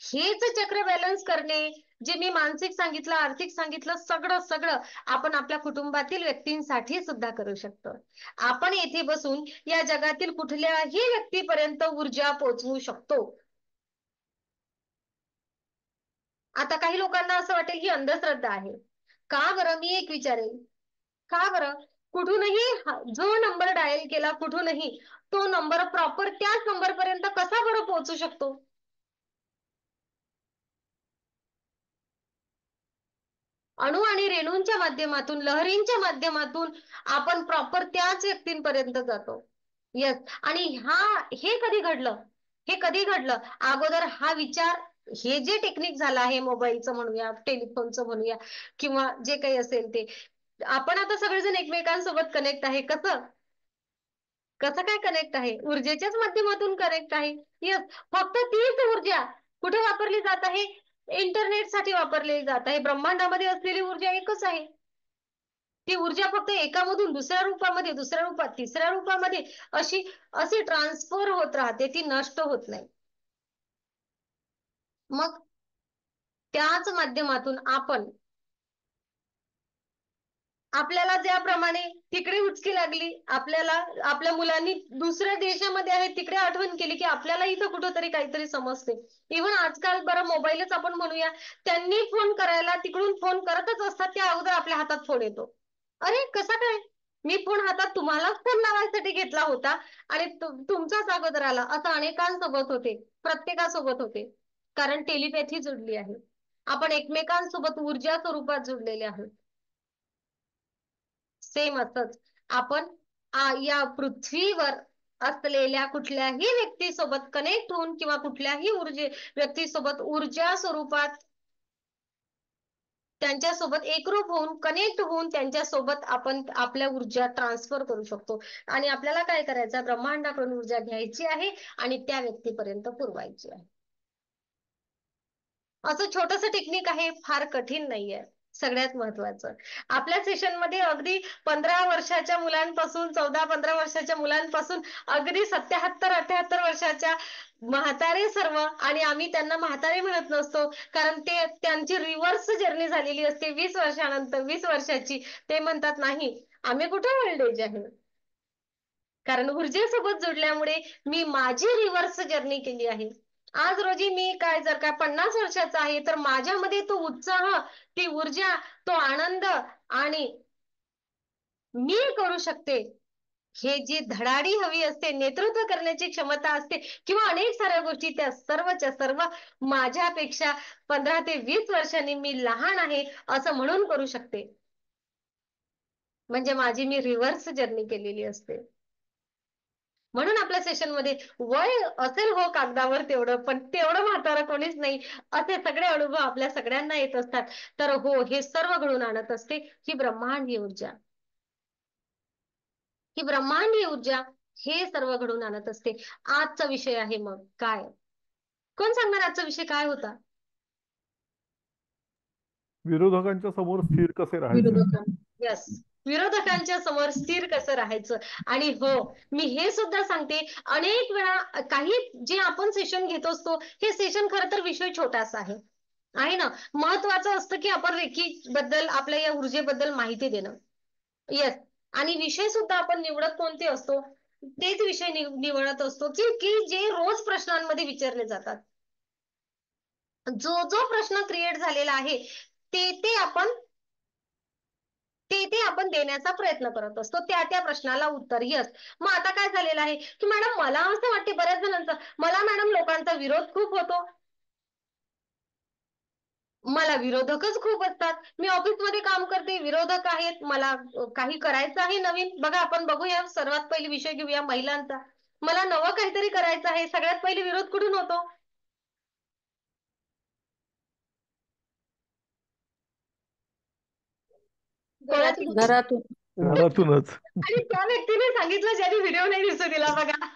हेच चक्र बॅलन्स करणे, जे मी मानसिक सांगितलं, आर्थिक सांगितलं, सगळं सगळं आपण आपल्या कुटुंबातील व्यक्तींसाठी सुद्धा करू शकतो. आपण येथे बसून या जगातील कुठल्याही व्यक्तीपर्यंत ऊर्जा पोहोचवू शकतो. आता काही लोकांना असं वाटेल ही अंधश्रद्धा आहे. का बरं? मी एक विचारेल, का बरं? कुठूनही जो नंबर डायल केला कुठूनही, तो नंबर प्रॉपर त्याच नंबर पर्यंत कसा बरं पोहोचू शकतो? अणु आणि रेणूंच्या माध्यमातून, लहरींच्या माध्यमातून आपण प्रॉपर त्याच व्यक्तींपर्यंत जातो. येस. आणि हे कधी घडलं? हे कधी घडलं? अगोदर हा विचार, हे जे टेक्निक झालं आहे मोबाईलचं म्हणूया, टेलिफोनचं म्हणूया किंवा जे काही असेल ते, आपण आता सगळेजण एकमेकांसोबत कनेक्ट आहे. कसं? कसं काय कनेक्ट आहे? ऊर्जेच्याच माध्यमातून कनेक्ट आहे. येस. फक्त तीच ऊर्जा कुठे वापरली जात आहे? इंटरनेटसाठी वापरली जात आहे. ब्रह्मांडामध्ये असलेली ऊर्जा एकच आहे. ती ऊर्जा फक्त एकामधून दुसऱ्या रूपामध्ये, दुसऱ्या रूपात तिसऱ्या रूपामध्ये अशी अशी ट्रान्सफर होत राहते, ती नष्ट होत नाही. मग त्याच माध्यमातून आपण आपल्याला ज्याप्रमाणे तिकडे उचकी लागली, आपल्याला आपल्या मुलांनी दुसऱ्या देशामध्ये आहेत तिकडे आठवण केली की आपल्याला इथं कुठंतरी काहीतरी समजते. इव्हन आजकाल बरं मोबाईलच आपण म्हणूया, त्यांनी फोन करायला तिकडून फोन करतच असतात, त्या अगोदर आपल्या हातात फोन येतो. अरे कसा काय? मी फोन हातात तुम्हालाच फोन लावायसाठी घेतला होता आणि तुमचाच अगोदर आला. असं अनेकांसोबत होते, प्रत्येकासोबत होते. कारण टेलिपॅथी जुडली आहे. आपण एकमेकांसोबत ऊर्जा स्वरूपात जुडलेले आहोत. सेम असंच आपण या पृथ्वीवर असलेल्या कुठल्याही व्यक्तीसोबत कनेक्ट होऊन किंवा कुठल्याही व्यक्तीसोबत ऊर्जा स्वरूपात त्यांच्यासोबत एकरूप होऊन, कनेक्ट होऊन त्यांच्यासोबत आपण आपल्या ऊर्जा ट्रान्सफर करू शकतो. आणि आपल्याला काय करायचं? ब्रह्मांडाकडून ऊर्जा घ्यायची आहे आणि त्या व्यक्तीपर्यंत पुरवायची आहे. असं छोटस टेक्निक आहे, फार कठीण नाहीये. सगळ्यात महत्वाचं, आपल्या सेशनमध्ये अगदी 15 वर्षाच्या मुलांपासून 14-15 वर्षाच्या मुलांपासून अगदी 77-78 वर्षाच्या म्हातारे सर्व, आणि आम्ही त्यांना म्हातारे म्हणत नसतो कारण ते त्यांची रिव्हर्स जर्नी झालेली असते 20 वर्षानंतर, 20 वर्षाची. ते म्हणतात नाही, आम्ही कुठे ओल्ड एज आहे, कारण ऊर्जेसोबत जोडल्यामुळे मी माझी रिव्हर्स जर्नी केली आहे. आज रोजी मी काय जर का 50 वर्षाचा आहे तर माझ्यामध्ये तो उत्साह, ती ऊर्जा, तो आनंद आणि मी करू शकते, हे जी धडाडी हवी असते, नेतृत्व करण्याची क्षमता असते किंवा अनेक साऱ्या गोष्टी, त्या सर्वच्या सर्व माझ्यापेक्षा 15 ते 20 वर्षांनी मी लहान आहे असं म्हणून करू शकते. म्हणजे माझी मी रिव्हर्स जर्नी केलेली असते. म्हणून आपल्या सेशनमध्ये वय असेल हो कागदावर तेवढं, पण तेवढं म्हातारं कोणीच नाही, असे सगळे अनुभव आपल्या सगळ्यांना येत असतात. तर हो, हे सर्व घडून आणत असते ही ब्रह्मांडीय ऊर्जा. की ब्रह्मांडीय ऊर्जा हे सर्व घडून आणत असते. आजचा विषय आहे मग काय? कोण सांगणार आजचा विषय काय होता? विरोधकांच्या समोर स्थिर कसे राहायचे. यस, विरोधकांच्या समोर स्थिर कसं राहायचं. आणि हो, मी हे सुद्धा सांगते, अनेक वेळा काही जे आपण सेशन घेत असतो, हे सेशन खरं तर विषय छोटासा आहे ना. महत्वाचं असतं की आपण रेकी बद्दल, आपल्या या ऊर्जेबद्दल माहिती देणं. येस, आणि विषय सुद्धा आपण निवडत कोणते असतो, तेच विषय निवडत असतो की जे रोज प्रश्नांमध्ये विचारले जातात. जो जो प्रश्न क्रिएट झालेला आहे ते आपण देण्याचा प्रयत्न करत असतो, त्या प्रश्नाला उत्तर. यस, मग आता काय झालेलं आहे की मॅडम मला असं वाटते बऱ्याच जणांचं, मला मॅडम लोकांचा विरोध खूप होतो, मला विरोधकच खूप असतात, मी ऑफिसमध्ये काम करते, विरोधक आहेत, मला काही करायचं आहे नवीन. बघा, आपण बघूया, सर्वात पहिले विषय घेऊया महिलांचा. मला नवं काहीतरी करायचं आहे, सगळ्यात पहिले विरोध कुठून होतो? कोणाची? घरातून. घरातूनच. आणि त्या व्यक्तीने सांगितलं ज्याने व्हिडिओ नाही दिसू दिला बघा.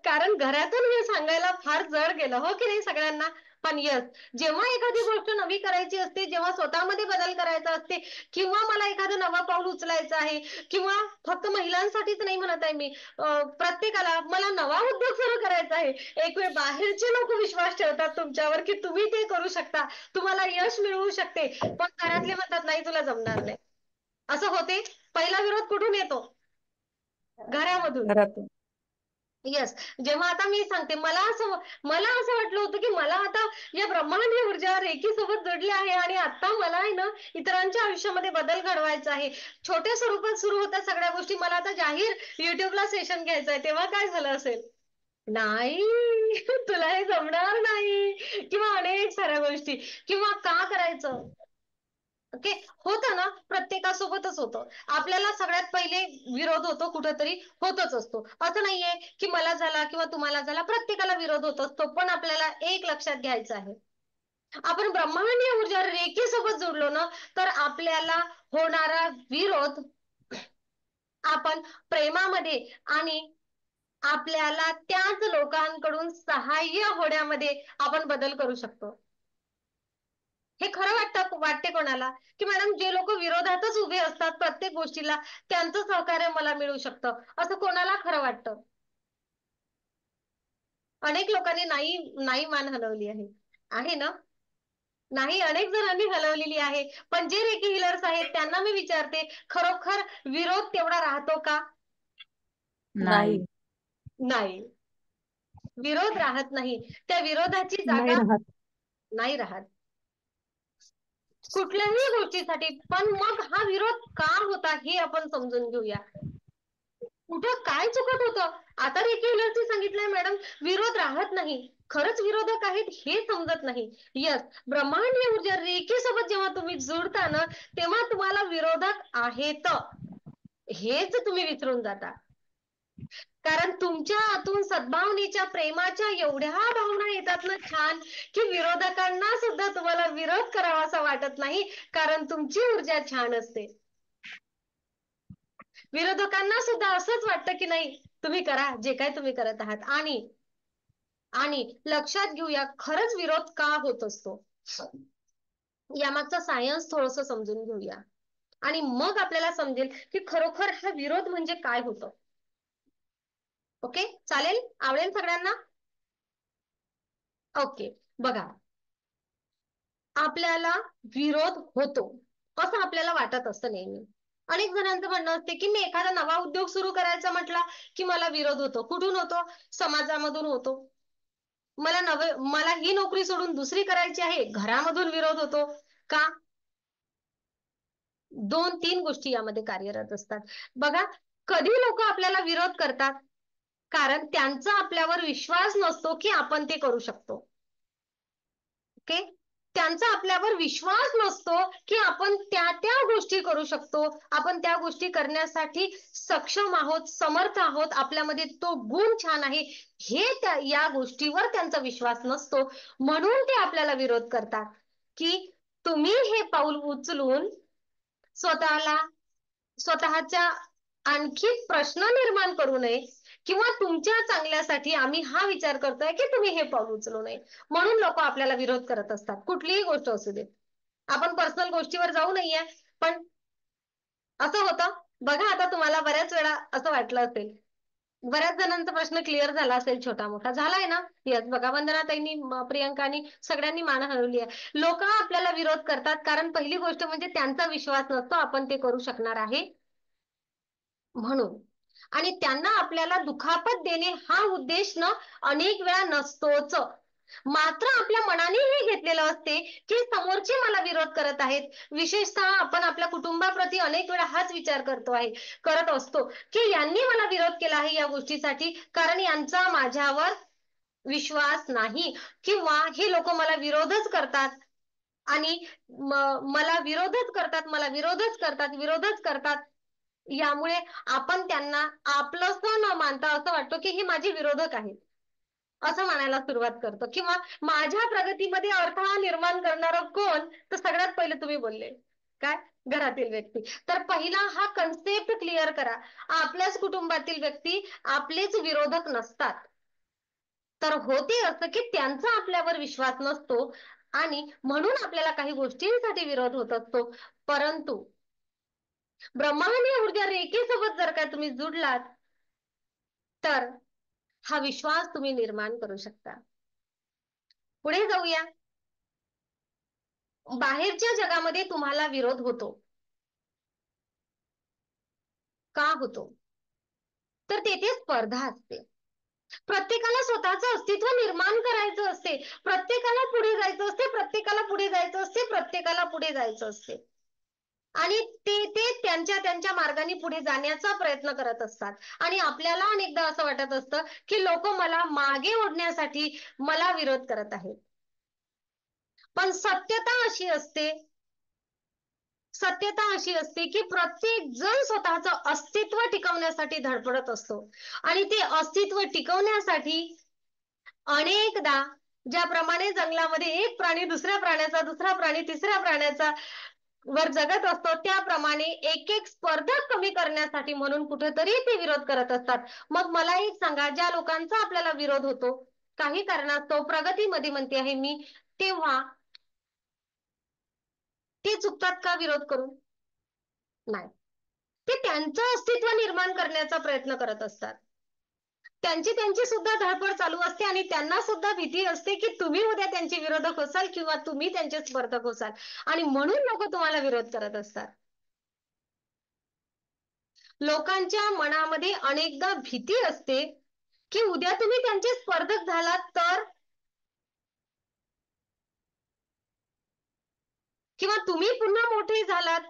कारण घरातून हे सांगायला फार जड गेलं, हो की नाही सगळ्यांना? पण यस, जेव्हा एखादी गोष्ट नवी करायची असते, जेव्हा स्वतःमध्ये बदल करायचा असते, किंवा मला एखादं नवं पाऊल उचलायचं आहे, किंवा फक्त महिलांसाठीच नाही म्हणत आहे मी, प्रत्येकाला मला नवा उद्योग सुरू करायचा आहे. एक वेळ बाहेरचे लोक विश्वास ठेवतात तुमच्यावर की तुम्ही ते करू शकता, तुम्हाला यश मिळवू शकते, पण घरातले म्हणतात नाही, तुला जमणार नाही. असं होते. पहिला विरोध कुठून येतो? घरामधून. यस, जेव्हा आता मी सांगते, मला असं वाटलं होतं की मला आता या ब्रह्मांडीय ऊर्जा रेकी सोबत जोडली आहे, आणि आता मला आहे ना इतरांच्या आयुष्यामध्ये बदल घडवायचा आहे. छोट्या स्वरूपात सुरू होत्या सगळ्या गोष्टी, मला आता जाहीर युट्यूबला सेशन घ्यायचं आहे. तेव्हा काय झालं असेल? नाही, तुला हे जमणार नाही, किंवा अनेक साऱ्या गोष्टी, किंवा का करायचं. ओके, होतं ना, प्रत्येकासोबतच होतं. आपल्याला सगळ्यात पहिले विरोध होतो, कुठेतरी होतच असतो. असं नाहीये की मला झाला किंवा तुम्हाला झाला, प्रत्येकाला विरोध होत असतो. पण आपल्याला एक लक्षात घ्यायचं आहे, आपण ब्रह्मांडीय ऊर्जा रेखी सोबत जोडलो ना, तर आपल्याला होणारा विरोध आपण प्रेमामध्ये आणि आपल्याला त्याच लोकांकडून सहाय्य होण्यामध्ये आपण बदल करू शकतो. हे खरं वाटते कोणाला की मॅडम जे लोक विरोधातच उभे असतात प्रत्येक गोष्टीला, त्यांचं सहकार्य मला मिळू शकतं, असं कोणाला खरं वाटतं? अनेक लोकांनी नाही नाही मान हलवली आहे ना? नाही, अनेक जणांनी हलवलेली आहे. पण जे रेकी हिलर्स आहेत त्यांना मी विचारते, खरोखर विरोध तेवढा राहतो का? नाही. नाही, विरोध राहत नाही. त्या विरोधाची जागा नाही राहत कुठल्याही गोष्टीसाठी. पण मग हा विरोध का होता हे आपण समजून घेऊया. कुठं काय चुकत होतं? आता रेग्युलरची सांगितलंय मॅडम, विरोध राहत नाही. खरंच विरोधक आहेत हे समजत नाही. यस, ब्रह्मांडीय ऊर्जा रेखी सोबत जेव्हा तुम्ही जुळता ना, तेव्हा तुम्हाला विरोधक आहेत हेच तुम्ही विसरून जाता. कारण तुमच्या आतून सद्भावनेच्या, प्रेमाच्या एवढ्या भावना येतात ना छान, की विरोधकांना सुद्धा तुम्हाला विरोध करावासा वाटत नाही, कारण तुमची ऊर्जा छान असते. विरोधकांना सुद्धा असंच वाटतं की नाही, तुम्ही करा जे काय तुम्ही करत आहात. आणि लक्षात घेऊया, खरंच विरोध का होत असतो, यामागचा सायन्स थोडस समजून घेऊया, आणि मग आपल्याला समजेल की खरोखर हा विरोध म्हणजे काय होतं. ओके, चालेल? आवडेल सगळ्यांना? ओके, बघा, आपल्याला विरोध होतो असं आपल्याला वाटत असतं नेहमी. अनेक जणांचं म्हणणं असते की मी एखादा नवा उद्योग सुरू करायचा म्हटला की मला विरोध होतो. कुठून होतो? समाजामधून होतो. मला ही नोकरी सोडून दुसरी करायची आहे, घरामधून विरोध होतो. का? 2-3 गोष्टी यामध्ये कार्यरत असतात. बघा, कधी लोक आपल्याला विरोध करतात? कारण त्यांचा आपल्यावर विश्वास नसतो की आपण ते करू शकतो. ओके, त्यांचा आपल्यावर विश्वास नसतो की आपण त्या गोष्टी करू शकतो, आपण त्या गोष्टी करण्यासाठी सक्षम आहोत, समर्थ आहोत, आपल्यामध्ये तो गुण छान आहे, हे या गोष्टीवर त्यांचा विश्वास नसतो. म्हणून ते आपल्याला विरोध करतात की तुम्ही हे पाऊल उचलून स्वतःला स्वतःच्या आणखी प्रश्न निर्माण करू नये किंवा तुमच्या चांगल्यासाठी आम्ही हा विचार करतोय की तुम्ही हे पाऊल उचलू नये म्हणून लोक आपल्याला विरोध करत असतात, कुठलीही गोष्ट असू दे. आपण पर्सनल गोष्टीवर जाऊ नाहीये, पण असं होतं बघा. आता तुम्हाला बऱ्याच वेळा असं वाटलं असेल, बऱ्याच जणांचा प्रश्न क्लिअर झाला असेल, छोटा मोठा झालाय ना. येस, बघा, वंदनाताईंनी, प्रियंकानी, सगळ्यांनी मान हलवली आहे. लोक आपल्याला विरोध करतात कारण पहिली गोष्ट म्हणजे त्यांचा विश्वास नसतो आपण ते करू शकणार आहे म्हणून. आणि त्यांना आपल्याला दुखापत देणे हा उद्देश ना अनेक वेळा नसतोच. मात्र आपल्या मनाने हे घेतलेलं असते की समोरचे मला विरोध करत आहेत. विशेषतः आपण आपल्या कुटुंबाप्रती अनेक वेळा हाच विचार करत असतो की यांनी मला विरोध केला आहे या गोष्टीसाठी कारण यांचा माझ्यावर विश्वास नाही, किंवा हे लोक मला विरोधच करतात आणि मला विरोधच करतात. यामुळे आपण त्यांना आपलंसं न मानता असं वाटतं की हे माझे विरोधक आहेत असं म्हणायला सुरुवात करतो. किंवा माझ्या प्रगतीमध्ये अडथळा निर्माण करणारं कोण, तर सगळ्यात पहिले तुम्ही बोलले काय, घरातील व्यक्ती. तर पहिला हा कन्सेप्ट क्लिअर करा, आपल्याच कुटुंबातील व्यक्ती आपलेच विरोधक नसतात. तर होते असं की त्यांचा आपल्यावर विश्वास नसतो आणि म्हणून आपल्याला काही गोष्टींसाठी विरोध होत असतो. परंतु ब्रह्मांडीय ऊर्जा रेखेसोबत जर का तुम्ही जुडलात तर हा विश्वास तुम्ही निर्माण करू शकता. पुढे जाऊया. बाहेरच्या जगामध्ये तुम्हाला विरोध होतो, का होतो? तर तेथे स्पर्धा असते. प्रत्येकाला स्वतःचं अस्तित्व निर्माण करायचं असते, प्रत्येकाला पुढे जायचं असते, प्रत्येकाला पुढे जायचं असते आणि ते त्यांच्या मार्गाने पुढे जाण्याचा प्रयत्न करत असतात. आणि आपल्याला अनेकदा असं वाटत असतं की लोक मला मागे ओढण्यासाठी मला विरोध करत आहेत. पण सत्यता अशी असते की प्रत्येक जण स्वतःचं अस्तित्व टिकवण्यासाठी धडपडत असतो आणि ते अस्तित्व टिकवण्यासाठी अनेकदा ज्याप्रमाणे जंगलामध्ये एक प्राणी दुसऱ्या प्राण्याचा, दुसरा प्राणी तिसऱ्या प्राण्याचा वर जगत असतो, त्याप्रमाणे एक स्पर्धक कमी करण्यासाठी म्हणून कुठेतरी ते विरोध करत असतात. मग मला एक सांगा, ज्या लोकांचा आपल्याला विरोध होतो काही कारणास्तव, प्रगतीमध्ये म्हणते आहे मी, तेव्हा ते चुकतात का विरोध करून? नाही, ते त्यांचं अस्तित्व निर्माण करण्याचा प्रयत्न करत असतात. त्यांची सुद्धा धडपड चालू असते आणि त्यांना सुद्धा भीती असते की तुम्ही उद्या त्यांचे विरोधक होसाल किंवा तुम्ही त्यांचे स्पर्धक होसाल आणि म्हणून लोक तुम्हाला विरोध करत असतात. लोकांच्या मनामध्ये अनेकदा भीती असते की उद्या तुम्ही त्यांचे स्पर्धक झालात तर, किंवा तुम्ही पुन्हा मोठे झालात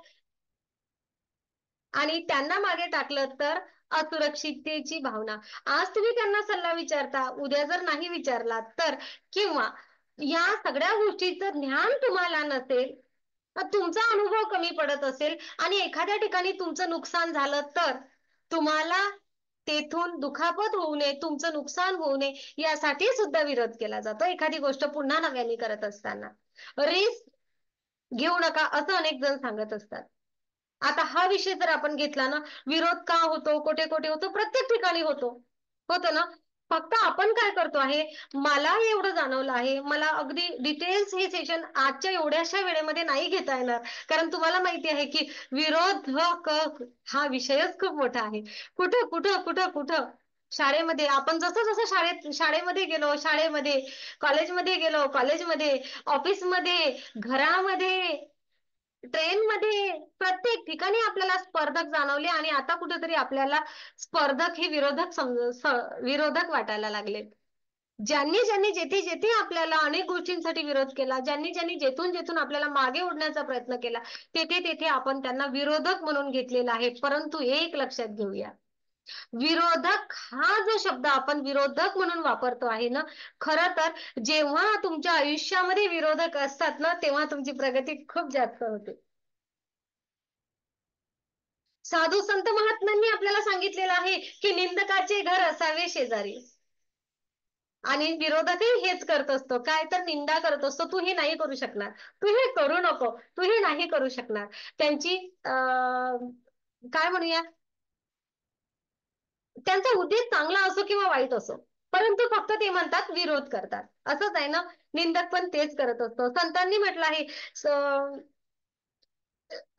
आणि त्यांना मागे टाकलं तर, असुरक्षिततेची भावना. आज तुम्ही त्यांना सल्ला विचारता, उद्या जर नाही विचारलात तर, किंवा या सगळ्या गोष्टीचं ज्ञान तुम्हाला नसेल, तुमचा अनुभव कमी पडत असेल आणि एखाद्या ठिकाणी तुमचं नुकसान झालं तर तुम्हाला तेथून दुखापत होऊ नये, तुमचं नुकसान होऊ नये यासाठी सुद्धा विरोध केला जातो. एखादी गोष्ट पुन्हा नव्याने करत असताना रिस्क घेऊ नका असं अनेक जण सांगत असतात. आता हा विषय जर आपण घेतला ना, विरोध का होतो, कोठे कोठे होतो, प्रत्येक ठिकाणी होतो ना. फक्त आपण काय करतो आहे, मला एवढं जाणवलं आहे, मला अगदी डिटेल्स हे सेशन आजच्या एवढ्याशा वेळेमध्ये नाही घेता येणार कारण तुम्हाला माहिती आहे की विरोध हा विषयच खूप मोठा आहे. कुठं कुठं कुठं कुठं शाळेमध्ये आपण जसं जसं शाळेमध्ये गेलो, कॉलेजमध्ये गेलो, ऑफिसमध्ये, घरामध्ये, ट्रेनमध्ये, प्रत्येक ठिकाणी आपल्याला स्पर्धक जाणवले आणि आता कुठेतरी आपल्याला स्पर्धक हे विरोधक वाटायला लागले. ज्यांनी ज्यांनी जेथे जेथे आपल्याला अनेक गोष्टींसाठी विरोध केला, ज्यांनी ज्यांनी जेथून आपल्याला मागे ओढण्याचा प्रयत्न केला, तेथे तेथे आपण त्यांना विरोधक म्हणून घेतलेला आहे. परंतु एक लक्षात घेऊया, विरोधक हा जो शब्द आपण विरोधक म्हणून वापरतो आहे ना, खरं तर जेव्हा तुमच्या आयुष्यामध्ये विरोधक असतात ना, तेव्हा तुमची प्रगती खूप जास्त होते. साधू संत महात्म्यांनी आपल्याला सांगितलेलं आहे की निंदकाचे घर असावे शेजारी, आणि विरोधकही हेच करत असतो, काय तर निंदा करत असतो, तू हे नाही करू शकणार, तू हे करू नको, तू हे नाही करू शकणार. त्यांची काय म्हणूया, त्यांचा उद्देश चांगला असो किंवा वाईट असो, परंतु फक्त ते म्हणतात विरोध करतात. असंच आहे ना, निंदक पण तेच करत असतो. संतांनी म्हटलं आहे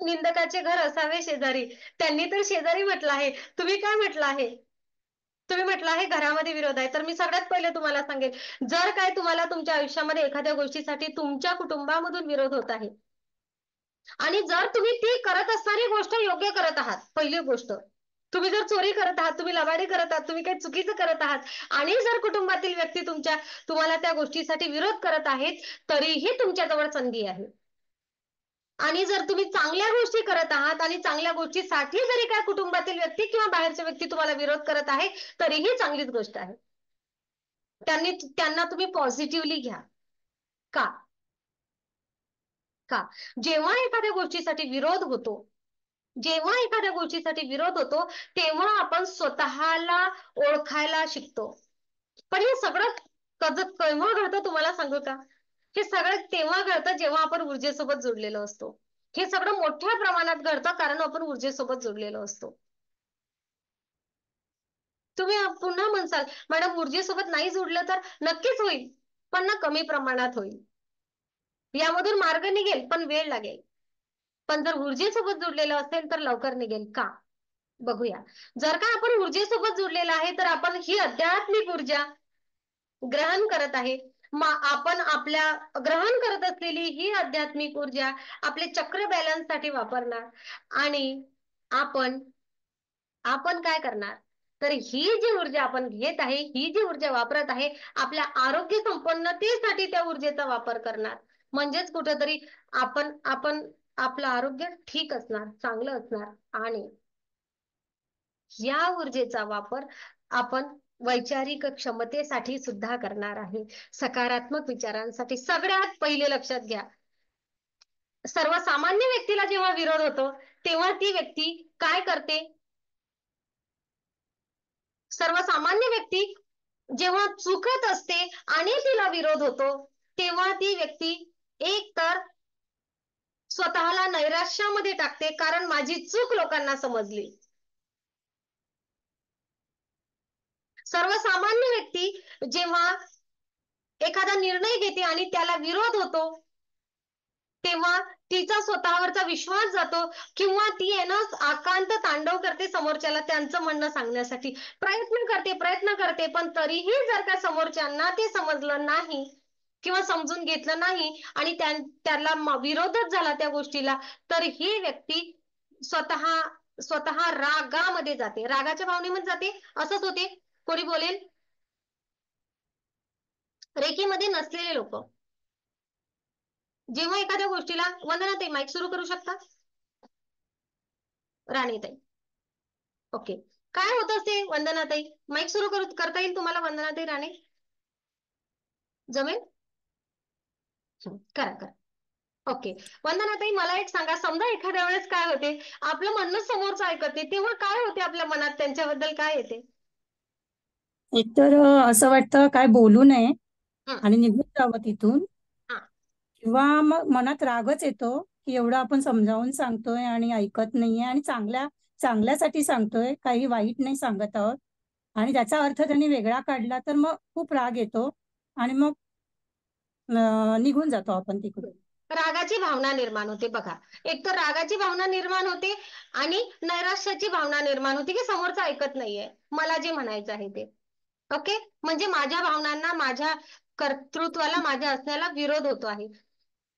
निंदकाचे घर असावे शेजारी, त्यांनी तर शेजारी म्हटलं आहे. तुम्ही काय म्हटलं आहे? तुम्ही म्हटलं आहे घरामध्ये विरोध आहे. तर मी सगळ्यात पहिले तुम्हाला सांगेन, जर काय तुम्हाला तुमच्या आयुष्यामध्ये एखाद्या गोष्टीसाठी तुमच्या कुटुंबामधून विरोध होत आहे आणि जर तुम्ही ती करत असणारी गोष्ट योग्य करत आहात, पहिली गोष्ट, तुम्ही जर चोरी करत आहात, तुम्ही लबाडी करत आहात, तुम्ही काही चुकीचं करत आहात आणि जर कुटुंबातील व्यक्ती तुम्हाला त्या गोष्टीसाठी विरोध करत आहेत, तरीही तुमच्याजवळ संधी आहे. आणि जर तुम्ही चांगल्या गोष्टी करत आहात आणि चांगल्या गोष्टीसाठी जरी काय कुटुंबातील व्यक्ती किंवा बाहेरचे व्यक्ती तुम्हाला विरोध करत आहे, तरीही चांगलीच गोष्ट आहे. त्यांना तुम्ही पॉझिटिव्हली घ्या. का का जेव्हा एखाद्या गोष्टीसाठी विरोध होतो, जेव्हा एखाद्या गोष्टीसाठी विरोध होतो, तेव्हा आपण स्वतःला ओळखायला शिकतो. पण हे सगळं केव्हा घडतं तुम्हाला सांगू का? हे सगळं तेव्हा घडतं जेव्हा आपण ऊर्जेसोबत जोडलेलो असतो. हे सगळं मोठ्या प्रमाणात घडतं कारण आपण ऊर्जेसोबत जोडलेलो असतो. तुम्ही पुन्हा म्हणसाल, मॅडम ऊर्जेसोबत नाही जोडलं तर? नक्कीच होईल, पण ना कमी प्रमाणात होईल. यामधून मार्ग निघेल, पण वेळ लागेल. पण जर ऊर्जेसोबत जोडलेलं असेल तर लवकर निघेल. का? बघूया. जर का आपण ऊर्जेसोबत जोडलेलं आहे, तर आपण ही आध्यात्मिक ऊर्जा ग्रहण करत आहे. आपण आपल्या ग्रहण करत असलेली ही आध्यात्मिक ऊर्जा आपले चक्र बॅलन्स साठी वापरणार आणि आपण आपण काय करणार, तर ही जी ऊर्जा आपण घेत आहे, ही जी ऊर्जा वापरत आहे, आपल्या आरोग्य संपन्नतेसाठी त्या ऊर्जेचा वापर करणार. म्हणजेच कुठेतरी आपण आपण आपलं आरोग्य ठीक असणार, चांगलं असणार आणि या ऊर्जेचा वापर आपण वैचारिक क्षमतेसाठी सुद्धा करणार आहे, सकारात्मक विचारांसाठी. सगळ्यात पहिले लक्षात घ्या, सर्वसामान्य व्यक्तीला जेव्हा विरोध होतो, तेव्हा ती व्यक्ती काय करते? सर्वसामान्य व्यक्ती जेव्हा चुकत असते आणि तिला विरोध होतो, तेव्हा ती व्यक्ती एक तर स्वतःला नैराश्यामध्ये टाकते, कारण माझी चूक लोकांना समजली. सर्वसामान्य व्यक्ती जेव्हा एखादा निर्णय घेते आणि त्याला विरोध होतो, तेव्हा तिचा स्वतःवरचा विश्वास जातो किंवा ती आकांत तांडव करते समोरच्याला त्यांचं म्हणणं सांगण्यासाठी. प्रयत्न करते, पण तरीही जर का समोरच्यांना ते समजलं नाही किंवा समजून घेतलं नाही आणि त्याला विरोधच झाला त्या गोष्टीला, तर ही व्यक्ती स्वतः स्वतः रागामध्ये जाते, रागाच्या भावनेमध्ये जाते. असंच होते. कोणी बोलेल, रेकीमध्ये नसलेले लोक जेव्हा एखाद्या गोष्टीला, वंदना ताई माईक सुरू करू शकता? राणी ताई, ओके. काय होत असते वंदना ताई? माईक सुरू करता येईल तुम्हाला वंदना ताई? राणे जमेल? करा करा. ओके. वंदना ताई, मला एक सांगा, समजा एखाद्या वेळेस काय होते, आपलं म्हणणं समोरचं ऐकते, तेव्हा काय होते आपल्या मनात, त्यांच्याबद्दल काय येते? एकतर असं वाटतं काय बोलू नये हं, आणि निघून जावं तिथून, हा. किंवा मग मनात रागच येतो की एवढं आपण समजावून सांगतोय आणि ऐकत नाहीये आणि चांगल्यासाठी सांगतोय, काही वाईट नाही सांगत आहोत आणि त्याचा अर्थ त्यांनी वेगळा काढला तर मग खूप राग येतो आणि मग निघून जातो आपण तिकडून. रागाची भावना निर्माण होते. बघा, एक तर रागाची भावना निर्माण होते आणि नैराश्याची भावना निर्माण होते की समोरचं ऐकत नाहीये मला जे म्हणायचं आहे ते. ओके, म्हणजे माझ्या भावनांना, माझ्या कर्तृत्वाला, माझ्या असण्याला विरोध होतो आहे.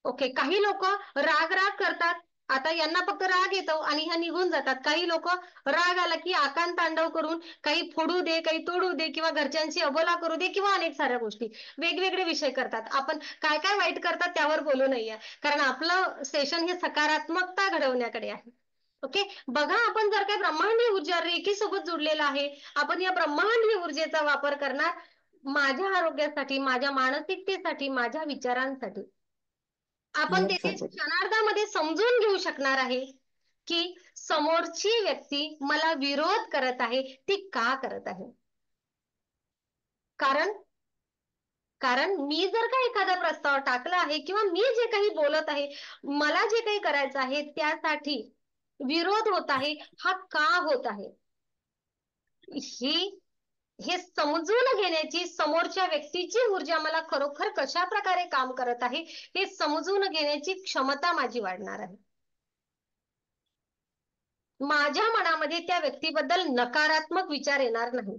ओके, काही लोक राग करतात, आता यांना फक्त राग येतो आणि ह्या निघून जातात. काही लोक राग आला की आकांत तांडव करून काही फोडू दे, काही तोडू दे किंवा घरच्यांशी अबोला करू दे किंवा अनेक साऱ्या गोष्टी, वेगवेगळे विषय करतात. आपण काय काय वाईट करतात त्यावर बोलू नये, कारण आपलं सेशन हे सकारात्मकता घडवण्याकडे आहे. ओके, बघा, आपण जर काही ब्रह्मांडीय ऊर्जा रेखी सोबत जोडलेला आहे, आपण या ब्रह्मांडीय ऊर्जेचा वापर करणार माझ्या आरोग्यासाठी, माझ्या मानसिकतेसाठी, माझ्या विचारांसाठी. आपण ते क्षणार्धामध्ये समजून घेऊ शकणार आहे की समोरची व्यक्ती मला विरोध करत आहे, ती का करत आहे. कारण कारण मी जर का एखादा प्रस्ताव टाकला आहे किंवा मी जे काही बोलत आहे, मला जे काही करायचं आहे त्यासाठी विरोध होत आहे हा का होत आहे, हे समजून घेण्याची, समोरच्या व्यक्तीची ऊर्जा मला खरोखर कशा प्रकारे काम करत आहे हे समजून घेण्याची क्षमता माझी वाढणार आहे. माझ्या मनामध्ये त्या व्यक्तीबद्दल नकारात्मक विचार येणार नाही.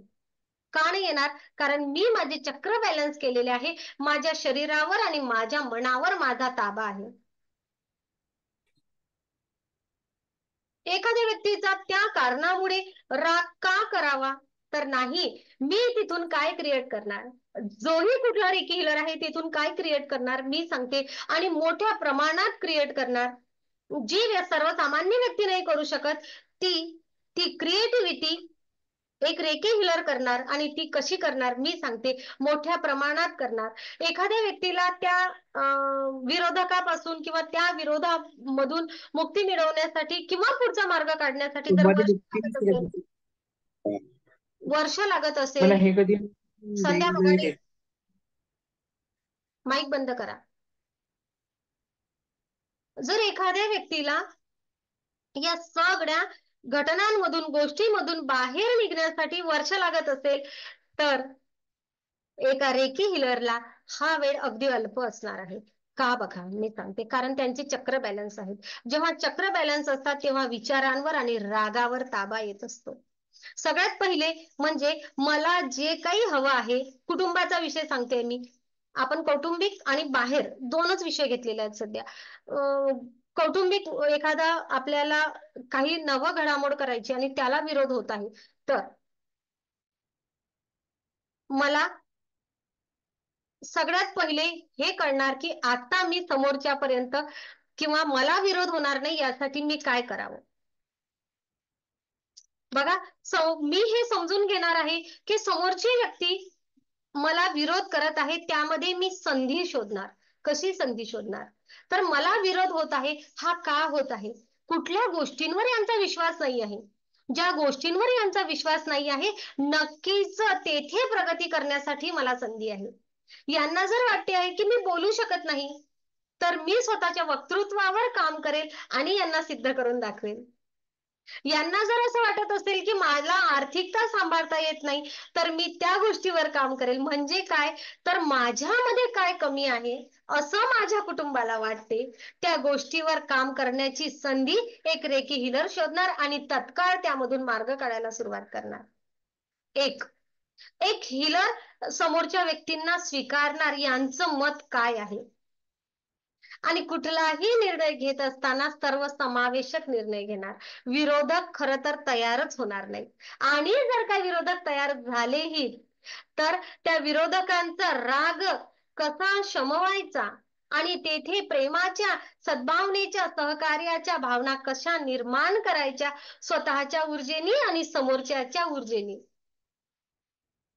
का नाही येणार? कारण मी माझे चक्र बॅलन्स केलेले आहे. माझ्या शरीरावर आणि माझ्या मनावर माझा ताबा आहे. एखाद्या व्यक्तीचा त्या कारणामुळे राग का करावा, तर नाही, मी तिथून काय क्रिएट करणार, जोही कुठला रेकी हिलर आहे तिथून काय क्रिएट करणार मी सांगते, आणि मोठ्या प्रमाणात क्रिएट करणार. जी सर्वसामान्य व्यक्ती नाही करू शकत ती क्रिएटिव्हिटी एक रेकी हिलर करणार. आणि ती कशी करणार मी सांगते, मोठ्या प्रमाणात करणार. एखाद्या व्यक्तीला त्या विरोधकापासून किंवा त्या विरोधामधून मुक्ती मिळवण्यासाठी किंवा पुढचा मार्ग काढण्यासाठी जर वर्ष लागत असेल, मला हे कधी संध्या बघाडे माईक बंद करा. जर एखाद्या व्यक्तीला या सगळ्या घटनांमधून, गोष्टीमधून बाहेर निघण्यासाठी वर्ष लागत असेल, तर एका रेकी हिलरला हा वेळ अगदी अल्प असणार आहे. का बघा मी सांगते, कारण त्यांचे चक्र बॅलन्स आहेत. जेव्हा चक्र बॅलन्स असतात तेव्हा विचारांवर आणि रागावर ताबा येत असतो. सगळ्यात पहिले म्हणजे मला जे काही हवं आहे, कुटुंबाचा विषय सांगते मी, आपण कौटुंबिक आणि बाहेर दोनच विषय घेतलेले आहेत सध्या. कौटुंबिक, एखादा आपल्याला काही नवं घडामोड करायची आणि त्याला विरोध होत आहे, तर मला सगळ्यात पहिले हे कळणार की आता मी समोरच्या पर्यंत किंवा मला विरोध होणार नाही यासाठी मी काय करावं. बघा, मी हे समजून घेणार आहे की समोरची व्यक्ती मला विरोध करत आहे, त्यामध्ये मी संधी शोधणार. कशी संधी शोधणार, तर मला विरोध होत आहे हा का होत आहे, कुठल्या गोष्टींवर यांचा विश्वास नाही आहे. ज्या गोष्टींवर यांचा विश्वास नाही आहे, नक्कीच तेथे प्रगती करण्यासाठी मला संधी आहे. यांना जर वाटते आहे की मी बोलू शकत नाही, तर मी स्वतःच्या वक्तृत्वावर काम करेल आणि यांना सिद्ध करून दाखवेल. यांना जर असं वाटत असेल की मला आर्थिकता सांभाळता येत नाही, तर मी त्या गोष्टीवर काम करेल. म्हणजे काय, तर माझ्यामध्ये काय कमी आहे असं माझ्या कुटुंबाला वाटते, त्या गोष्टीवर काम करण्याची संधी एक रेकी हिलर शोधणार आणि तत्काळ त्यामधून मार्ग काढायला सुरुवात करणार. एक हिलर समोरच्या व्यक्तींना स्वीकारणार, यांचं मत काय आहे, आणि कुठलाही निर्णय घेत असताना सर्वसमावेशक निर्णय घेणार. विरोधक खरं तर तयारच होणार नाही, आणि जर का विरोधक तयार झालेही तर त्या विरोधकांचा राग कसा शमवायचा आणि तेथे प्रेमाच्या, सद्भावनेच्या, सहकार्याच्या भावना कशा निर्माण करायच्या स्वतःच्या ऊर्जेने आणि समोरच्याच्या ऊर्जेने,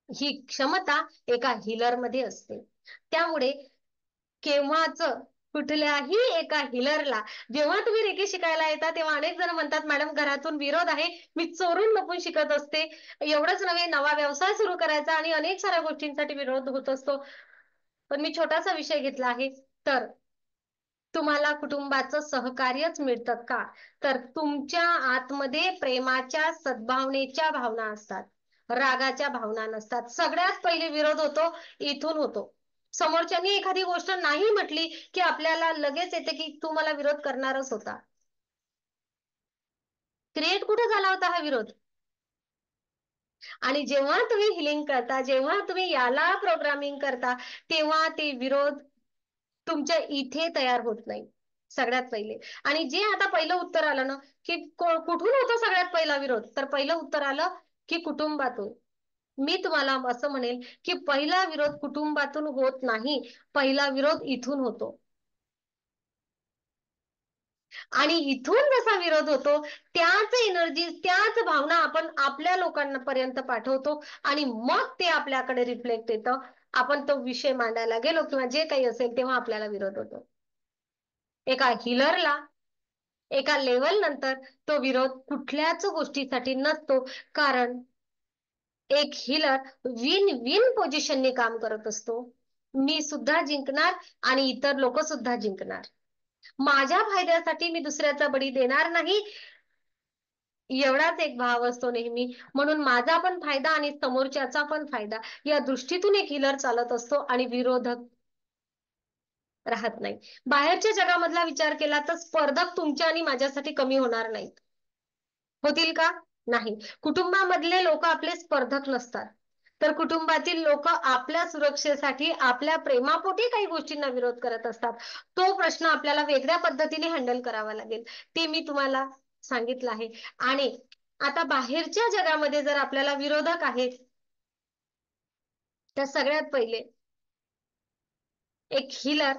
ही क्षमता एका हिलर मध्ये असते. त्यामुळे केव्हाच कुठल्याही एका हिलरला, जेव्हा तुम्ही रेकी शिकायला येता तेव्हा अनेक जण म्हणतात मॅडम घरातून विरोध आहे, मी चोरून लपून शिकत असते. एवढंच नव्हे, नवा व्यवसाय सुरू करायचा आणि अनेक साऱ्या गोष्टींसाठी विरोध होत असतो. पण मी छोटासा विषय घेतला आहे, तर तुम्हाला कुटुंबाचं सहकार्यच मिळतं का, तर तुमच्या आतमध्ये प्रेमाच्या, सद्भावनेच्या भावना असतात, रागाच्या भावना नसतात. सगळ्यात पहिले विरोध होतो इथून होतो. समोरच्यानी एखादी गोष्ट नाही म्हटली की आपल्याला लगेच येते की तू मला विरोध करणारच होता. क्रिएट कुठे झाला होता हा विरोध, आणि जेव्हा तुम्ही हिलिंग करता, जेव्हा तुम्ही याला प्रोग्रामिंग करता, तेव्हा ते विरोध तुमच्या इथे तयार होत नाही सगळ्यात पहिले. आणि जे आता पहिलं उत्तर आलं ना की कुठून होतं सगळ्यात पहिला विरोध, तर पहिलं उत्तर आलं की कुटुंबातून. मी तुम्हाला असं म्हणेल की पहिला विरोध कुटुंबातून होत नाही, पहिला विरोध इथून होतो. आणि इथून जसा विरोध होतो त्याच एनर्जी, त्याच भावना आपण आपल्या लोकांपर्यंत पाठवतो आणि मग ते आपल्याकडे रिफ्लेक्ट येतं. आपण तो विषय मांडायला गेलो किंवा जे काही असेल तेव्हा आपल्याला विरोध होतो. एका हिलरला एका लेवल नंतर तो विरोध कुठल्याच गोष्टीसाठी नसतो, कारण एक हिलर विन विन पोझिशनने काम करत असतो. मी सुद्धा जिंकणार आणि इतर लोक सुद्धा जिंकणार. माझ्या फायद्यासाठी मी दुसऱ्याचा बळी देणार नाही, एवढाच एक भाव असतो नेहमी. म्हणून माझा पण फायदा आणि समोरच्याचा पण फायदा या दृष्टीतून एक हिलर चालत असतो आणि विरोधक राहत नाही. बाहेरच्या जगामधला विचार केला तर स्पर्धक तुमच्या आणि माझ्यासाठी कमी होणार नाहीत. होतील का? नाही. कुटुंबामधले लोक आपले स्पर्धक नसतात, तर कुटुंबातील लोक आपल्या सुरक्षेसाठी आपल्या प्रेमापोटी काही गोष्टींना विरोध करत असतात. तो प्रश्न आपल्याला वेगळ्या पद्धतीने हँडल करावा लागेल, ते मी तुम्हाला सांगितलं आहे. आणि आता बाहेरच्या जगामध्ये जर आपल्याला विरोधक आहेत, तर सगळ्यात पहिले एक हिलर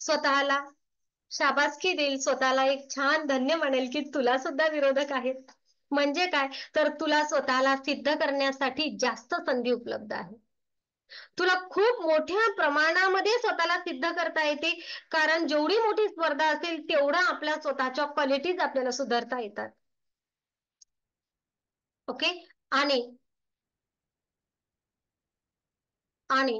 स्वतःला शाबासकी देईल, स्वतःला एक छान धन्य म्हणेल की तुला सुद्धा विरोधक आहेत. म्हणजे काय, तर तुला स्वतःला सिद्ध करण्यासाठी जास्त संधी उपलब्ध आहे. तुला खूप मोठ्या प्रमाणामध्ये स्वतःला सिद्ध करता येते, कारण जेवढी मोठी स्पर्धा असेल तेवढा आपल्या स्वतःच्या क्वालिटीज आपल्याला सुधारता येतात. ओके. आणि आणि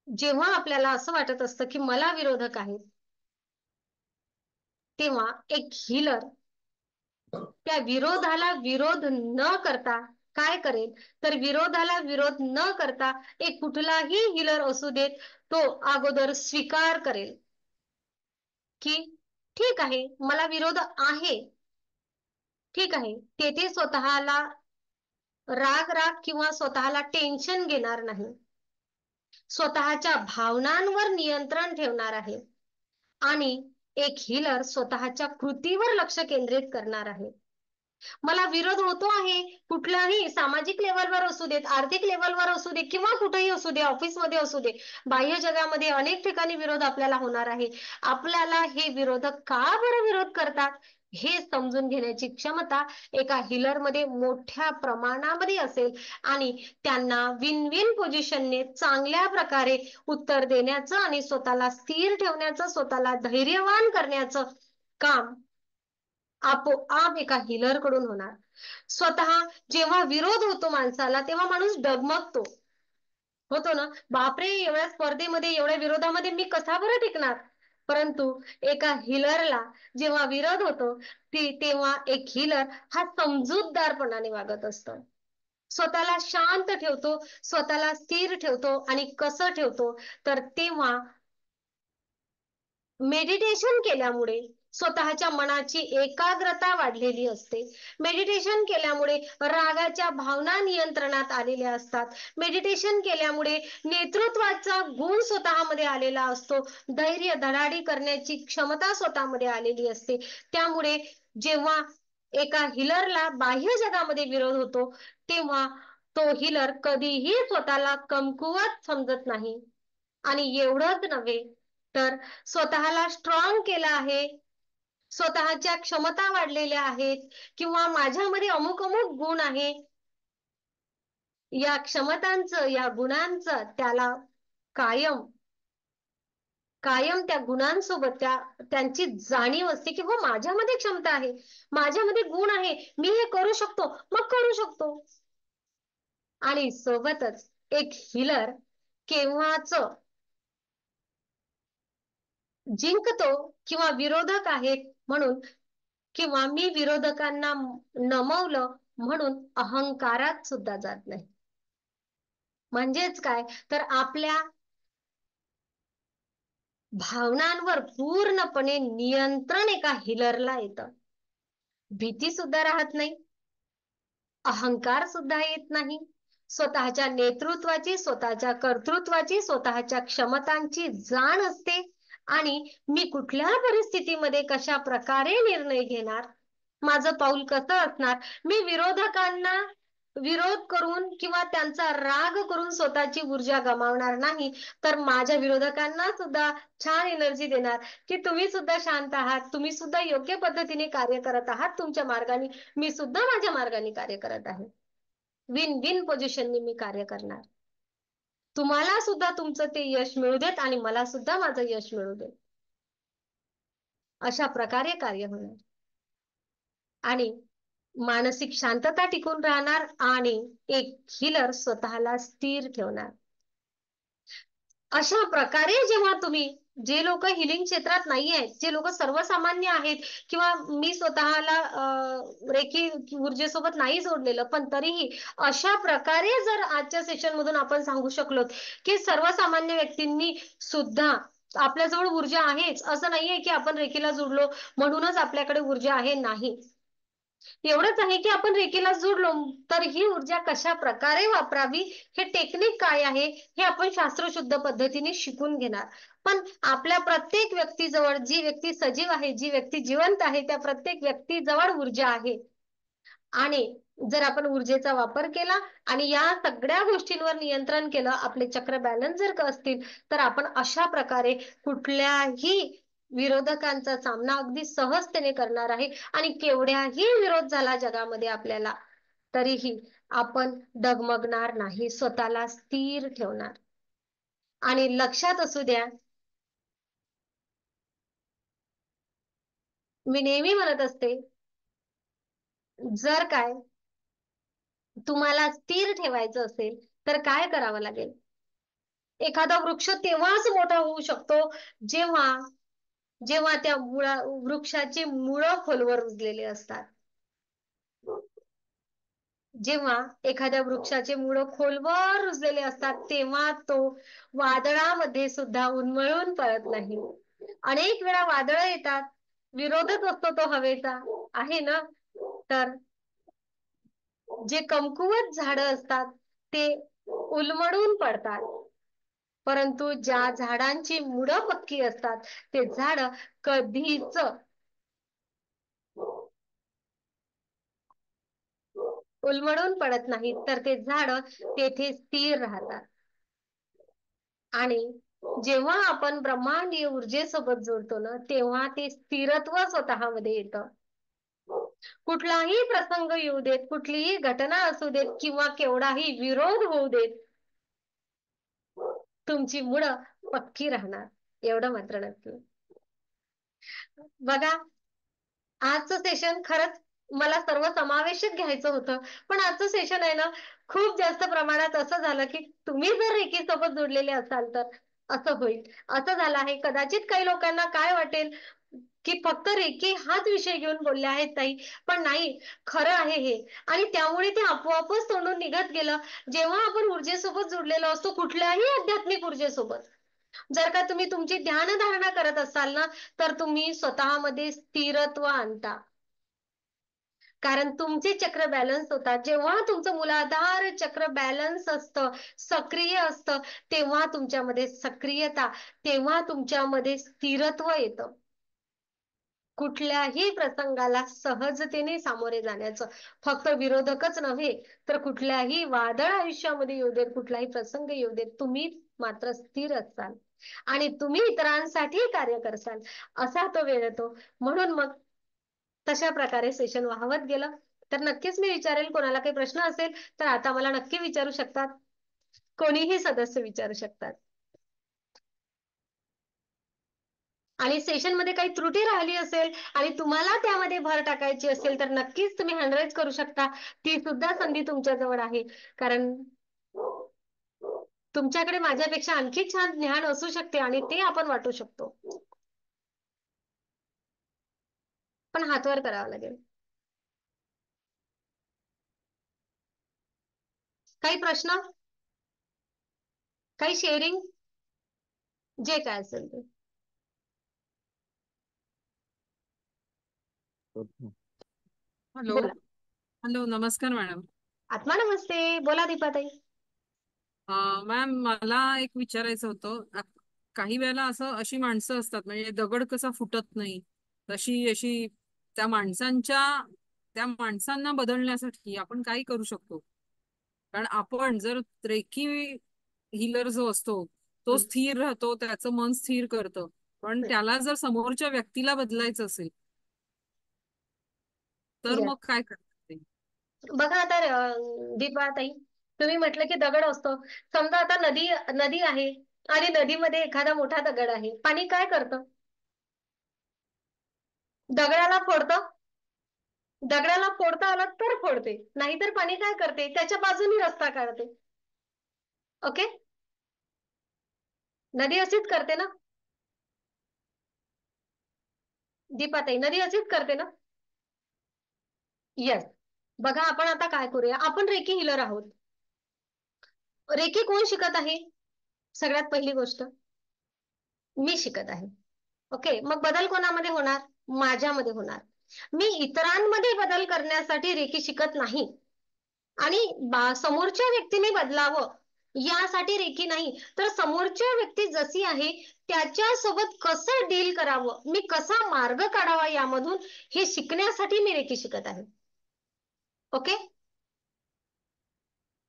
जेव्हा आपल्याला असं वाटत असतं की मला विरोधक आहेत, तेव्हा एक हिलर त्या विरोधाला विरोध न करता काय करेल, तर विरोधाला विरोध न करता एक कुठलाही हिलर असू देत, तो अगोदर स्वीकार करेल की ठीक आहे, मला विरोध आहे, ठीक आहे. तेथे स्वतःला राग किंवा स्वतःला टेन्शन घेणार नाही, स्वतःच्या भावनांवर नियंत्रण ठेवणार आहे आणि एक हिलर स्वतःच्या कृतीवर लक्ष केंद्रित करणार आहे. मला विरोध होतो आहे, कुठल्याही सामाजिक लेवलवर असू देत, आर्थिक लेवलवर असू दे किंवा कुठेही असू दे, ऑफिसमध्ये असू दे, बाह्य जगामध्ये अनेक ठिकाणी विरोध आपल्याला होणार आहे. आपल्याला हे विरोधक का बरं विरोध करतात हे समजून घेण्याची क्षमता एका हिलर मध्ये मोठ्या प्रमाणामध्ये असेल आणि त्यांना विन विन पोझिशनने चांगल्या प्रकारे उत्तर देण्याचं आणि स्वतःला स्थिर ठेवण्याचं, स्वतःला धैर्यवान करण्याचं काम आपोआप एका हिलर कडून होणार. स्वतः जेव्हा विरोध होतो माणसाला, तेव्हा माणूस डगमगतो, होतो ना, बापरे, एवढ्या स्पर्धेमध्ये, एवढ्या विरोधामध्ये मी कसा बरं टिकणार. परंतु एका हिलरला जेव्हा विरोध होतो तेव्हा एक हिलर हा समजूतदारपणाने वागत असतो, स्वतःला शांत ठेवतो, स्वतःला स्थिर ठेवतो. आणि कसं ठेवतो, तर तेव्हा मेडिटेशन केल्यामुळे स्वतःच्या मनाची एकाग्रता वाढलेली असते. मेडिटेशन केल्यामुळे रागाच्या भावना नियंत्रणात आलेल्या असतात. मेडिटेशन केल्यामुळे नेतृत्वाचा गुण स्वतःमध्ये आलेला असतो. धैर्य धडाडी करण्याची क्षमता स्वतःमध्ये आलेली असते. त्यामुळे जेव्हा एका हिलरला बाह्य जगामध्ये विरोध होतो, तेव्हा तो हिलर कधीही स्वतःला कमकुवत समजत नाही. आणि एवढंच नव्हे, तर स्वतःला स्ट्रॉंग केलं आहे, स्वतःच्या क्षमता वाढलेल्या आहेत, किंवा माझ्यामध्ये अमुक अमुक गुण आहे, या क्षमतांचं, या गुणांचं त्याला कायम कायम त्या गुणांसोबत त्यांची जाणीव असते की हो, माझ्यामध्ये क्षमता आहे, माझ्यामध्ये गुण आहे, मी हे करू शकतो, मग करू शकतो. आणि सोबतच एक हिलर केव्हाच जिंकतो किंवा विरोधक आहेत म्हणून, किंवा मी विरोधकांना नमवलं म्हणून अहंकारात सुद्धा जात नाही. म्हणजेच काय, तर आपल्या भावनांवर पूर्णपणे नियंत्रण एका हिलरला येतं. भीती सुद्धा राहत नाही, अहंकार सुद्धा येत नाही. स्वतःच्या नेतृत्वाची, स्वतःच्या कर्तृत्वाची, स्वतःच्या क्षमतांची जाण असते आणि मी कुठल्या परिस्थितीमध्ये कशा प्रकारे निर्णय घेणार, माझं पाऊल कसं असणार. मी विरोधकांना विरोध करून किंवा त्यांचा राग करून स्वतःची ऊर्जा गमावणार नाही, तर माझ्या विरोधकांना सुद्धा छान एनर्जी देणार की तुम्ही सुद्धा शांत आहात, तुम्ही सुद्धा योग्य पद्धतीने कार्य करत आहात तुमच्या मार्गाने, मी सुद्धा माझ्या मार्गाने कार्य करत आहे. विन विन पोझिशनने मी कार्य करणार. तुम्हाला सुद्धा तुमचं ते यश मिळू देत आणि मला सुद्धा माझं यश मिळू देत. अशा प्रकारे कार्य होणार आणि मानसिक शांतता टिकून राहणार आणि एक हिलर स्वतःला स्थिर ठेवणार. अशा प्रकारे जेव्हा तुम्ही जे लोक हिलिंग क्षेत्रात नाही आहेत, जे लोक सर्वसामान्य आहेत, किंवा मी स्वतःला रेकी ऊर्जेसोबत नाही जोडलेलं, पण तरीही अशा प्रकारे जर आजच्या सेशन मधून आपण सांगू शकलो की सर्वसामान्य व्यक्तींनी सुद्धा आपल्याजवळ ऊर्जा आहेच, असं नाहीये की आपण रेकीला जोडलो म्हणूनच आपल्याकडे ऊर्जा आहे, नाही. एवढंच आहे की आपण रेकीला जोडलो तर ही ऊर्जा कशा प्रकारे वापरावी, हे टेक्निक काय आहे हे आपण शास्त्रशुद्ध पद्धतीने शिकून घेणार. पण आपल्या प्रत्येक व्यक्तीजवळ, जी व्यक्ती सजीव आहे, जी व्यक्ती जिवंत आहे, त्या प्रत्येक व्यक्तीजवळ ऊर्जा आहे. आणि जर आपण ऊर्जेचा वापर केला आणि या सगळ्या गोष्टींवर नियंत्रण केलं, आपले चक्र बॅलन्स जर असतील, तर आपण अशा प्रकारे कुठल्याही विरोधकांचा सामना अगदी सहजतेने करणार आहे. आणि केवढ्याही विरोध झाला जगामध्ये आपल्याला, तरीही आपण डगमगणार नाही, स्वतःला स्थिर ठेवणार. आणि लक्षात असू द्या, मी नेहमी म्हणत असते, जर काय तुम्हाला स्थिर ठेवायचं असेल तर काय करावं लागेल? एखादा वृक्ष तेव्हाच मोठा होऊ शकतो जेव्हा जेव्हा त्या वृक्षाची मुळं खोलवर रुजलेली असतात. जेव्हा एखाद्या वृक्षाचे मुळं खोलवर रुजलेले असतात, तेव्हा तो वादळामध्ये सुद्धा उन्मळून पडत नाही. अनेक वेळा वादळ येतात, विरोधच असतो तो हवेचा, आहे ना. तर जे कमकुवत झाडं असतात ते उलमडून पडतात, परंतु ज्या झाडांची मुळं पक्की असतात ते झाड कधीच उलमडून पडत नाही, तर ते झाड तेथे स्थिर राहतात. आणि जेव्हा आपण ब्रह्मांडीय ऊर्जेसोबत जोडतो ना, तेव्हा ते स्थिरत्व स्वतःमध्ये येतं. कुठलाही प्रसंग येऊ देत, कुठलीही घटना असू देत, किंवा केवढाही विरोध होऊ देत, तुमची मुळं पक्की राहणार, एवढं मात्र नक्की. बघा, आजचं सेशन खरंच मला सर्व समावेशक घ्यायचं होतं, पण आजचं सेशन आहे ना, खूप जास्त प्रमाणात असं झालं की तुम्ही जर रेकी सोबत जोडलेले असाल तर असं होईल. असं झालं आहे, कदाचित काही लोकांना काय वाटेल की फक्त रेकी हाच विषय घेऊन बोलले आहेत ताई, पण नाही, खरं आहे हे. आणि त्यामुळे ते आपोआपच तोंडून निघत गेलं. जेव्हा आपण ऊर्जेसोबत जोडलेलो असतो, कुठल्याही आध्यात्मिक ऊर्जेसोबत, जर का तुम्ही तुमची ध्यानधारणा करत असाल ना, तर तुम्ही स्वतःमध्ये स्थिरत्व आणता. कारण तुमचे चक्र बॅलन्स होतात. जेव्हा तुमचं मूलाधार चक्र बॅलन्स असतं, सक्रिय असतं, तेव्हा तुमच्यामध्ये सक्रियता, तेव्हा तुमच्यामध्ये स्थिरत्व येतं. कुठल्याही प्रसंगाला सहजतेने सामोरे जाण्याचं, फक्त विरोधकच नव्हे तर कुठल्याही वादळ आयुष्यामध्ये येऊ देत, कुठलाही प्रसंग येऊ देत, तुम्ही मात्र स्थिर असाल आणि तुम्ही इतरांसाठी कार्य करसाल, असा तो वेळ येतो. म्हणून मग तशा प्रकारे सेशन वाहवत गेलं. तर नक्कीच मी विचारेल, कोणाला काही प्रश्न असेल तर आता मला नक्की विचारू शकतात, कोणीही सदस्य विचारू शकतात. आणि सेशन मध्ये काही त्रुटी राहिली असेल आणि तुम्हाला त्यामध्ये भर टाकायची असेल तर नक्कीच तुम्ही हँड राईज करू शकता. ती सुद्धा संधी तुमच्या जवळ आहे, कारण तुमच्याकडे माझ्यापेक्षा आणखी छान ज्ञान असू शकते आणि ते आपण वाटू शकतो. पण हातवर करावं लागेल. काही प्रश्न, काही शेअरिंग, जे काय असेल ते. हॅलो. बोला. हॅलो, नमस्कार मॅडम. आत्मा नमस्ते, बोला दीपाताई. मॅम, मला एक विचारायचं होतं. काही वेळेला अशी माणसं असतात, म्हणजे दगड कसा फुटत नाही तशी अशी त्या माणसांना बदलण्यासाठी आपण काय करू शकतो? कारण आपण जर रेकी हिलर जो असतो तो स्थिर राहतो, त्याचं मन स्थिर करतं, पण त्याला जर समोरच्या व्यक्तीला बदलायचं असेल तर Yes. मग काय करतात? बघा आता दीपाताई, तुम्ही म्हटलं की दगड असतो. समजा आता नदी नदी आहे आणि नदीमध्ये एखादा मोठा दगड आहे, पाणी काय करतं? दगडाला फोडतं. दगडाला फोडता आलं तर फोडते, नाहीतर पाणी काय करते? त्याच्या बाजूनी रस्ता काढते. ओके, नदी अशीच करते ना. दीपाताई नदी अशीच करते ना? येस. बघा आपण आता काय करूया, आपण रेकी हिलर आहोत. रेकी कोण शिकत आहे? सगळ्यात पहिली गोष्ट मी शिकत आहे. ओके, मग बदल कोणामध्ये होणार? माझ्यामध्ये होणार. मी इतरांमध्ये बदल करण्यासाठी रेकी शिकत नाही आणि समोरच्या व्यक्तीने बदलावं यासाठी रेकी नाही, तर समोरच्या व्यक्ती जशी आहे त्याच्यासोबत कसं डील करावं, मी कसा मार्ग काढावा यामधून हे शिकण्यासाठी मी रेकी शिकत आहे. ओके,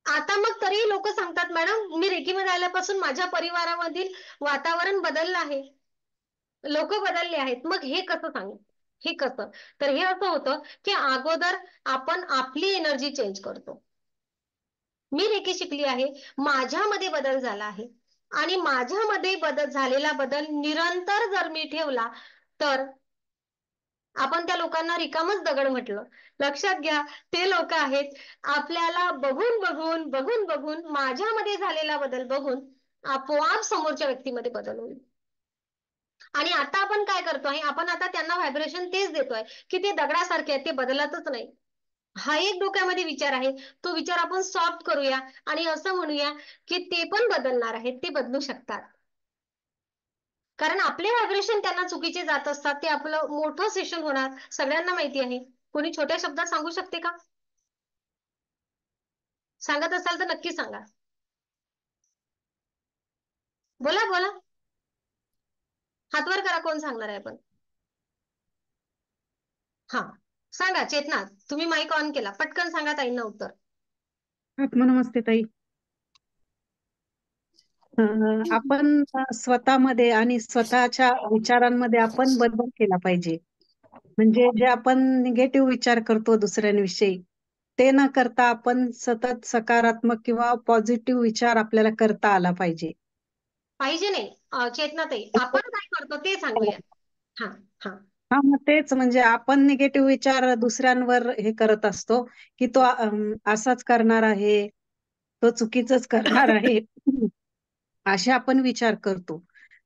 आता मग तरी लोक सांगतात मॅडम मी रेकीमध्ये आल्यापासून माझ्या परिवारामधील वातावरण बदललं आहे, लोक बदलले आहेत. मग हे कसं सांगू? हे कसं? तर हे असं होतं की अगोदर आपण आपली एनर्जी चेंज करतो. मी रेकी शिकली आहे, माझ्यामध्ये बदल झाला आहे आणि माझ्यामध्ये बदल झालेला बदल निरंतर जर मी ठेवला तर आपण त्या लोकांना रिकामच दगड म्हटलं. लक्षात घ्या, ते लोक आहेत आपल्याला बघून बघून बघून बघून माझ्यामध्ये झालेला बदल बघून आपोआप समोरच्या व्यक्तीमध्ये बदल होईल. आणि आता आपण काय करतोय, आपण आता त्यांना व्हायब्रेशन तेच देतोय की ते दगडासारखे आहेत, ते बदलतच नाही. हा एक डोक्यामध्ये विचार आहे, तो विचार आपण सॉफ्ट करूया आणि असं म्हणूया की ते पण बदलणार आहेत, ते बदलू शकतात. कारण आपले व्हायब्रेशन त्यांना चुकीचे जात असतात. ते आपलं मोठं सेशन होणार, सगळ्यांना माहिती आहे. कोणी छोट्या शब्दात सांगू शकते का? सांगत असाल तर नक्की सांगा. बोला बोला, हात वर करा, कोण सांगणार आहे. आपण हा सांगा. चेतना, तुम्ही माईक ऑन केला, पटकन सांगा ताईंना उत्तर. नमस्ते ताई. आपण स्वतःमध्ये आणि स्वतःच्या विचारांमध्ये आपण बदल केला पाहिजे. म्हणजे जे आपण निगेटिव्ह विचार करतो दुसऱ्यांविषयी ते न करता आपण सतत सकारात्मक किंवा पॉझिटिव्ह विचार आपल्याला करता आला पाहिजे. पाहिजे नाही चेतना ताई, आपण काय करतो ते सांगूया. हा हा हा, मग तेच म्हणजे आपण निगेटिव्ह विचार दुसऱ्यांवर हे करत असतो की तो असाच करणार आहे, तो चुकीचंच करणार आहे, असे आपण विचार करतो.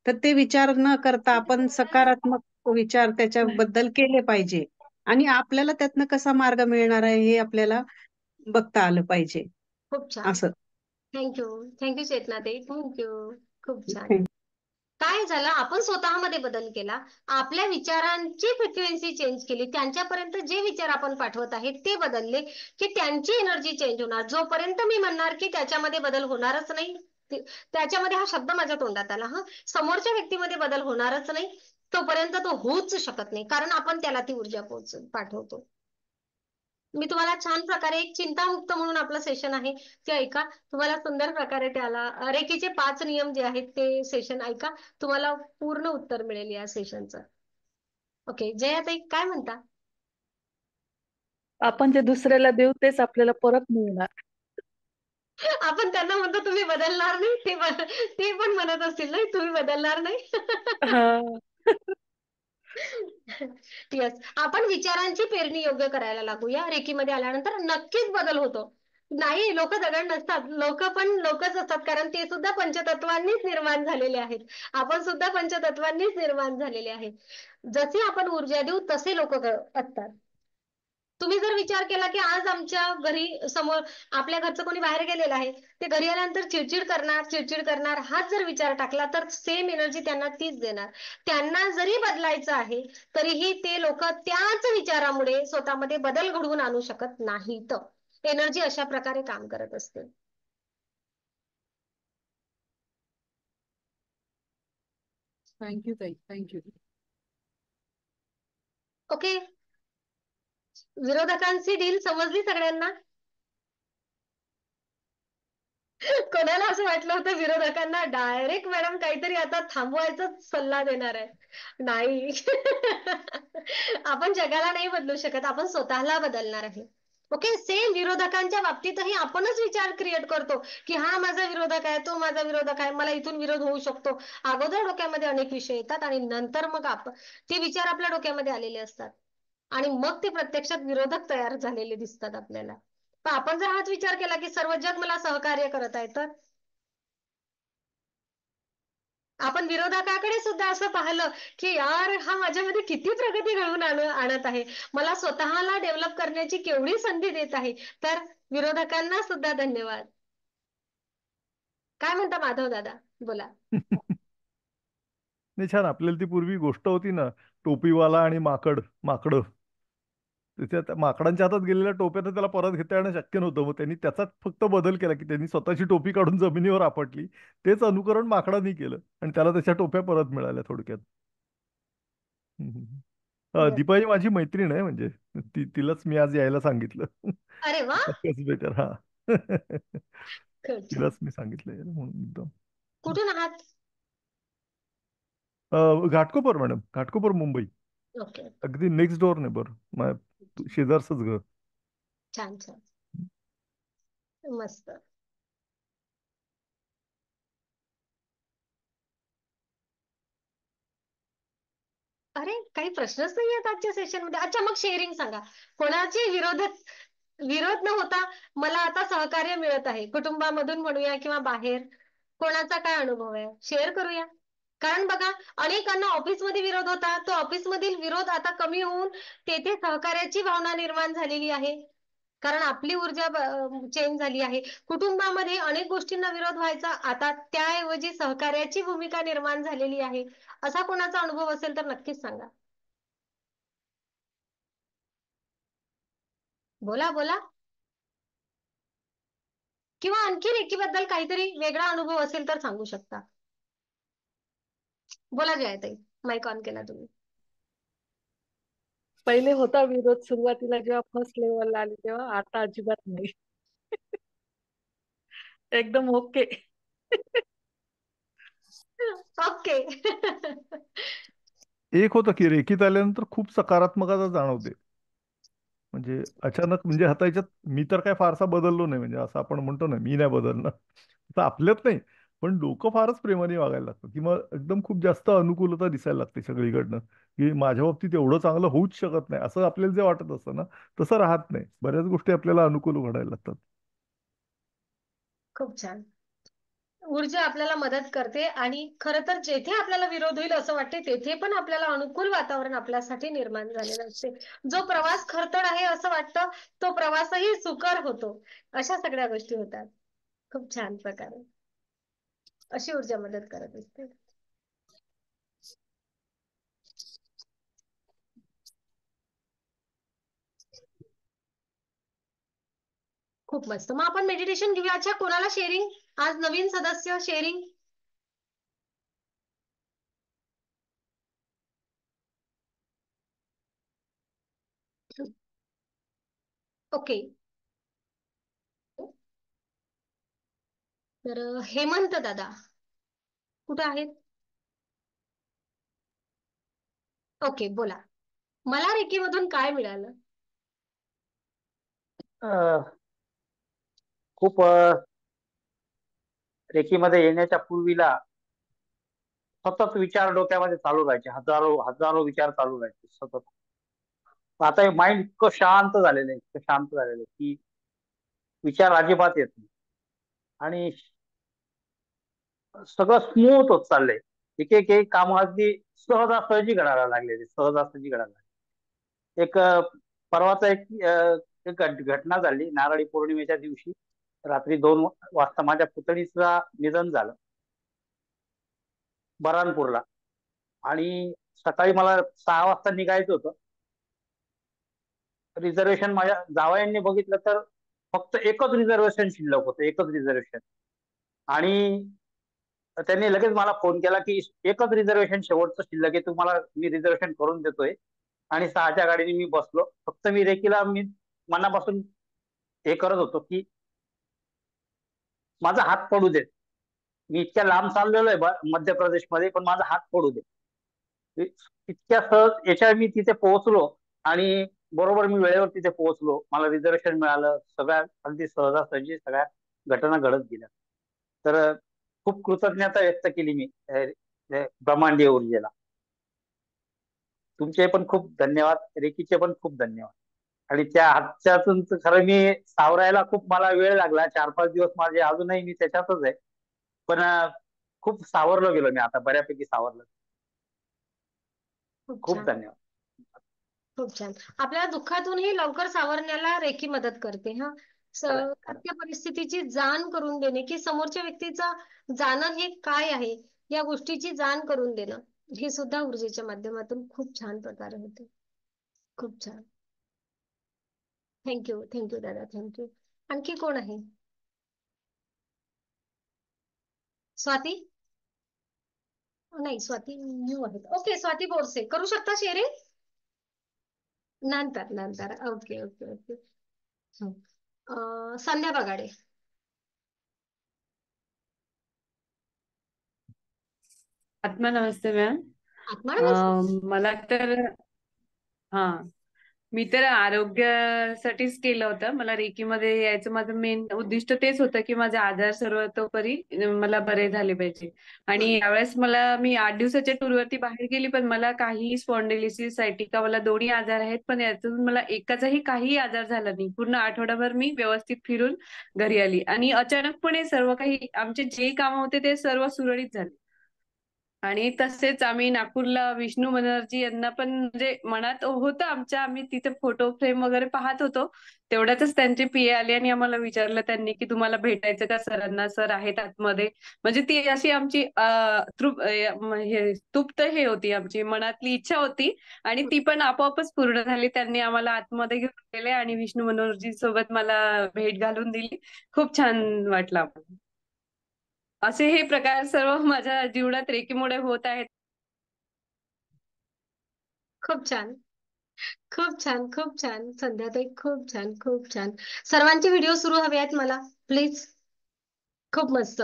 तर ते विचार न करता आपण सकारात्मक विचार त्याच्याबद्दल केले पाहिजे आणि आपल्याला त्यातनं कसा मार्ग मिळणार आहे हे आपल्याला बघता आलं पाहिजे. खूप छान. असं थँक्यू. थँक्यू चेतना ताई, थँक्यू. खूप छान. काय झालं, आपण स्वतःमध्ये बदल केला, आपल्या विचारांची फ्रिक्वेन्सी चेंज केली, त्यांच्यापर्यंत जे विचार आपण पाठवत आहेत ते बदलले की त्यांची एनर्जी चेंज होणार. जोपर्यंत मी म्हणणार की त्याच्यामध्ये बदल होणारच नाही, त्याच्यामध्ये हा शब्द माझ्या तोंडात आला, समोरच्या व्यक्तीमध्ये बदल होणारच नाही, तोपर्यंत तो होऊच शकत नाही, कारण आपण त्याला ती ऊर्जा पाठवतो. मी तुम्हाला छान प्रकारे एक चिंतामुक्त म्हणून आपलं सेशन आहे ते ऐका. तुम्हाला सुंदर प्रकारे त्याला रेकीचे 5 नियम जे आहेत ते सेशन ऐका, तुम्हाला पूर्ण उत्तर मिळेल या सेशनचं. ओके, जयाताई काय म्हणता? आपण जे दुसऱ्याला देऊ तेच आपल्याला परत मिळणार. आपण त्यांना म्हणतो तुम्ही बदलणार नाही, ते पण म्हणत असतील नाही तुम्ही बदलणार नाही. येस, आपण विचारांची पेरणी योग्य करायला लागूया. रेकीमध्ये आल्यानंतर नक्कीच बदल होतो. नाही, लोक दगड नसतात, लोक पण लोकच असतात, कारण ते सुद्धा पंचतत्वांनीच निर्माण झालेले आहेत. आपण सुद्धा पंचतत्वांनीच निर्माण झालेले आहेत. जसे आपण ऊर्जा देऊ तसे लोक असतात. तुम्ही जर विचार केला की आज आमच्या घरी समोर आपल्या घरचं कोणी बाहेर गेलेलं आहे, ते घरी आल्यानंतर चिडचिड करणार चिडचिड करणार, हाच जर विचार टाकला तर सेम एनर्जी त्यांना तीच देणार. त्यांना जरी बदलायचं आहे तरीही ते लोक त्याच विचारामुळे स्वतःमध्ये बदल घडवून आणू शकत नाहीत. एनर्जी अशा प्रकारे काम करत असते. थँक्यू ताई, थँक्यू. ओके, विरोधकांची डील समजली सगळ्यांना? कोणाला असं वाटलं होतं विरोधकांना डायरेक्ट मॅडम काहीतरी आता थांबवायचाच सल्ला देणार आहे? नाही. आपण जगाला नाही बदलू शकत, आपण स्वतःला बदलणार आहे. ओके, सेम विरोधकांच्या बाबतीतही आपणच विचार क्रिएट करतो की हा माझा विरोधक आहे, तो माझा विरोधक आहे, मला इथून विरोध होऊ शकतो. अगोदर डोक्यामध्ये अनेक विषय येतात आणि नंतर मग ते विचार आपल्या डोक्यामध्ये आलेले असतात आणि मग ते प्रत्यक्षात विरोधक तयार झालेले दिसतात आपल्याला. पण आपण जर हाच विचार केला की सर्व जग मला सहकार्य करत आहे, तर आपण विरोधकाकडे सुद्धा असं पाहिलं की यार हा माझ्यामध्ये किती प्रगती घडवून आणत आहे, मला स्वतःला डेव्हलप करण्याची केवढी संधी देत आहे. तर विरोधकांना सुद्धा धन्यवाद. काय म्हणता माधव दादा, बोला. नाही, छान. आपल्याला ती पूर्वी गोष्ट होती ना, टोपीवाला आणि माकडं. त्या माकडांच्या हातात गेलेल्या टोप्या तर त्याला परत घेता येणं शक्य नव्हतं. मग त्यांनी त्याचाच फक्त बदल केला, की त्यांनी स्वतःची टोपी काढून जमिनीवर आपटली. तेच अनुकरण माकडांनी केलं आणि त्याला त्याच्या टोप्या परत मिळाल्या थोडक्यात. हम्म, हम्म. Yes. दीपाली माझी मैत्रीण आहे, म्हणजे तिलाच मी आज यायला सांगितलं. अरे वा, बेटर, हा. खूप छान. तिलाच मी सांगितलं म्हणून एकदम. कुठून आहात? घाटकोपर मॅडम, घाटकोपर, मुंबई. ओके, अगदी नेक्स्ट डोअर नेबर, शेजारचंच घर. छान छान, मस्त. अरे काही प्रश्नच नाही आहेत आजच्या सेशन मध्ये. अच्छा, मग शेअरिंग सांगा. कोणाचे विरोध न होता मला आता सहकार्य मिळत आहे, कुटुंबामधून म्हणूया किंवा बाहेर, कोणाचा काय अनुभव आहे शेअर करूया. कारण बघा, अनेकांना ऑफिसमध्ये विरोध होता, तो ऑफिसमधील विरोध आता कमी होऊन तेथे सहकार्याची भावना निर्माण झालेली आहे. कारण आपली ऊर्जा चेंज झाली आहे. कुटुंबामध्ये अनेक गोष्टींना विरोध व्हायचा, आता त्याऐवजी सहकार्याची भूमिका निर्माण झालेली आहे. असा कोणाचा अनुभव असेल तर नक्कीच सांगा. बोला बोला. किंवा आणखी एकीबद्दल काहीतरी वेगळा अनुभव असेल तर सांगू शकता. बोला जयाताई, माईक ऑन केला तुम्ही. पहिले होता विरोध सुरुवातीला जेव्हा फर्स्ट लेवलला आली तेव्हा, आता अजिबात नाही. एकदम ओके. ओके. एक होतं की रेखीत आल्यानंतर खूप सकारात्मकता जाणवते. म्हणजे अचानक, म्हणजे आता याच्यात मी तर काय फारसा बदललो नाही, म्हणजे असं आपण म्हणतो ना, मी नाही बदलणं, तर आपल्यात नाही. पण लोक फारच प्रेमाने वागायला लागतात, किंवा एकदम खूप जास्त अनुकूलता दिसायला लागते सगळीकडनं, की माझ्या बाबतीत एवढं चांगलं होऊच शकत नाही असं आपल्याला जे वाटत असतं ना, तसं राहत नाही. बऱ्याच गोष्टी आपल्याला अनुकूल घडायला लागतात. खूप छान. ऊर्जा आपल्याला मदत करते आणि खरं तर जेथे आपल्याला विरोध होईल असं वाटते तेथे पण आपल्याला अनुकूल वातावरण आपल्यासाठी निर्माण झालेलं असते. जो प्रवास खडतर आहे असं वाटतं, तो प्रवासही सुकर होतो. अशा सगळ्या गोष्टी होतात. खूप छान प्रकारे अशी ऊर्जा मदत करत असते. खूप मस्त. मग आपण मेडिटेशन घेऊया. अच्छा, कोणाला शेअरिंग? आज नवीन सदस्य शेअरिंग. ओके, तर हेमंत दादा कुठे आहेत? ओके, बोला. मला रेकी मधून काय मिळालं? खूप रेकीमध्ये येण्याच्या पूर्वीला सतत विचार डोक्यामध्ये चालू राहायचे, हजारो हजारो विचार चालू राहायचे सतत. आता माइंड इतकं शांत झालेलं आहे, इतकं शांत झालेलं आहे की विचार अजिबात येत नाही आणि सगळं स्मूथ होत चाललंय. एक एक एक काम अगदी सहजासहजी घडायला लागलेली, सहजासहजी घडायला लागले. एक परवाचा एक घटना झाली. नारळी पौर्णिमेच्या दिवशी रात्री 2 वाजता माझ्या पुतणीचं निधन झालं बऱ्हाणपूरला, आणि सकाळी मला 6 वाजता निघायचं होतं. रिझर्वेशन माझ्या जावयांनी बघितलं तर फक्त एकच रिझर्वेशन शिल्लक होतं, एकच रिझर्वेशन. आणि त्यांनी लगेच मला फोन केला की एकच रिझर्वेशन शेवटचं शिल्लक आहे, तुम्हाला मी रिझर्वेशन करून देतोय. आणि 6च्या गाडीने मी बसलो. फक्त मी रेकीला मी मनापासून हे करत होतो की माझा हात पडू देत. मी इतक्या लांब चाललेलो आहे मध्य प्रदेशमध्ये, पण माझा हात पडू दे. इतक्या सहज याच्या मी तिथे पोहोचलो आणि बरोबर मी वेळेवर तिथे पोहोचलो. मला रिझर्वेशन मिळालं. सगळ्या अगदी सहजासहजी सगळ्या घटना घडत गेल्या. तर खूप कृतज्ञता व्यक्त केली मी ब्रह्मांडीय ऊर्जेला. तुमचे पण खूप धन्यवाद, रेकीचे पण खूप धन्यवाद. आणि त्या हातच्यातून खरं मी सावरायला खूप मला वेळ लागला. 4-5 दिवस माझे अजूनही मी त्याच्यातच आहे. पण खूप सावरलो गेलो मी आता, बऱ्यापैकी सावरलो. खूप खूप छान, धन्यवाद. खूप छान. आपल्याला दुःखातूनही लवकर सावरण्याला रेकी मदत करते. खरंय, खरंय. सत्य परिस्थितीची जाण करून देणे, की समोरच्या व्यक्तीचं जाणं हे काय आहे या गोष्टीची जाण करून देणं, हे सुद्धा ऊर्जेच्या माध्यमातून खूप छान प्रकारे होते. खूप छान. थँक्यू, थँक्यू दादा, थँक्यू. आणखी कोण आहे? स्वाती? नाही, स्वाती न्यू आहेत. ओके, स्वाती बोरसे करू शकता शेअरिंग नंतर नंतर. Okay okay okay. Sandhya Bagade. आत्मा नमस्ते मॅम. आत्मा नमस्ते. मला तर हा मी तर आरोग्यासाठीच केलं होतं. मला रेकीमध्ये यायचं माझं मेन उद्दिष्ट तेच होतं की माझे आजार सर्वतोपरी मला बरे झाले पाहिजे. आणि यावेळेस मी 8 दिवसाच्या टूरवरती बाहेर गेली, पण मला काही स्पॉन्डिलिसिस, सायटिका मला दोन्ही आजार आहेत, पण यातून मला एकाचाही काही आजार झाला नाही. पूर्ण आठवडाभर मी व्यवस्थित फिरून घरी आली आणि अचानकपणे सर्व काही आमचे जे कामं होते ते सर्व सुरळीत झाले. आणि तसेच आम्ही नागपूरला विष्णू बनर्जी यांना पण म्हणजे मनात होतं आमच्या, आम्ही तिथे फोटो फ्रेम वगैरे पाहत होतो. तेवढ्यातच त्यांचे पीए आले आणि आम्हाला विचारलं त्यांनी की तुम्हाला भेटायचं का सरांना, सर आहेत आतमध्ये. म्हणजे ती अशी आमची तृप्त हे होती, आमची मनातली इच्छा होती आणि ती पण आपोआपच पूर्ण झाली. त्यांनी आम्हाला आतमध्ये घेऊन गेले आणि विष्णू बनर्जी सोबत मला भेट घालून दिली. खूप छान वाटलं आम्हाला. असे हे प्रकार सर्व माझ्या जीवनात रेकीमुळे होत आहेत. खूप छान, खूप छान, खूप छान संध्याताई, खूप छान, खूप छान. सर्वांचे व्हिडिओ सुरू हवे आहेत मला प्लीज. खूप मस्त.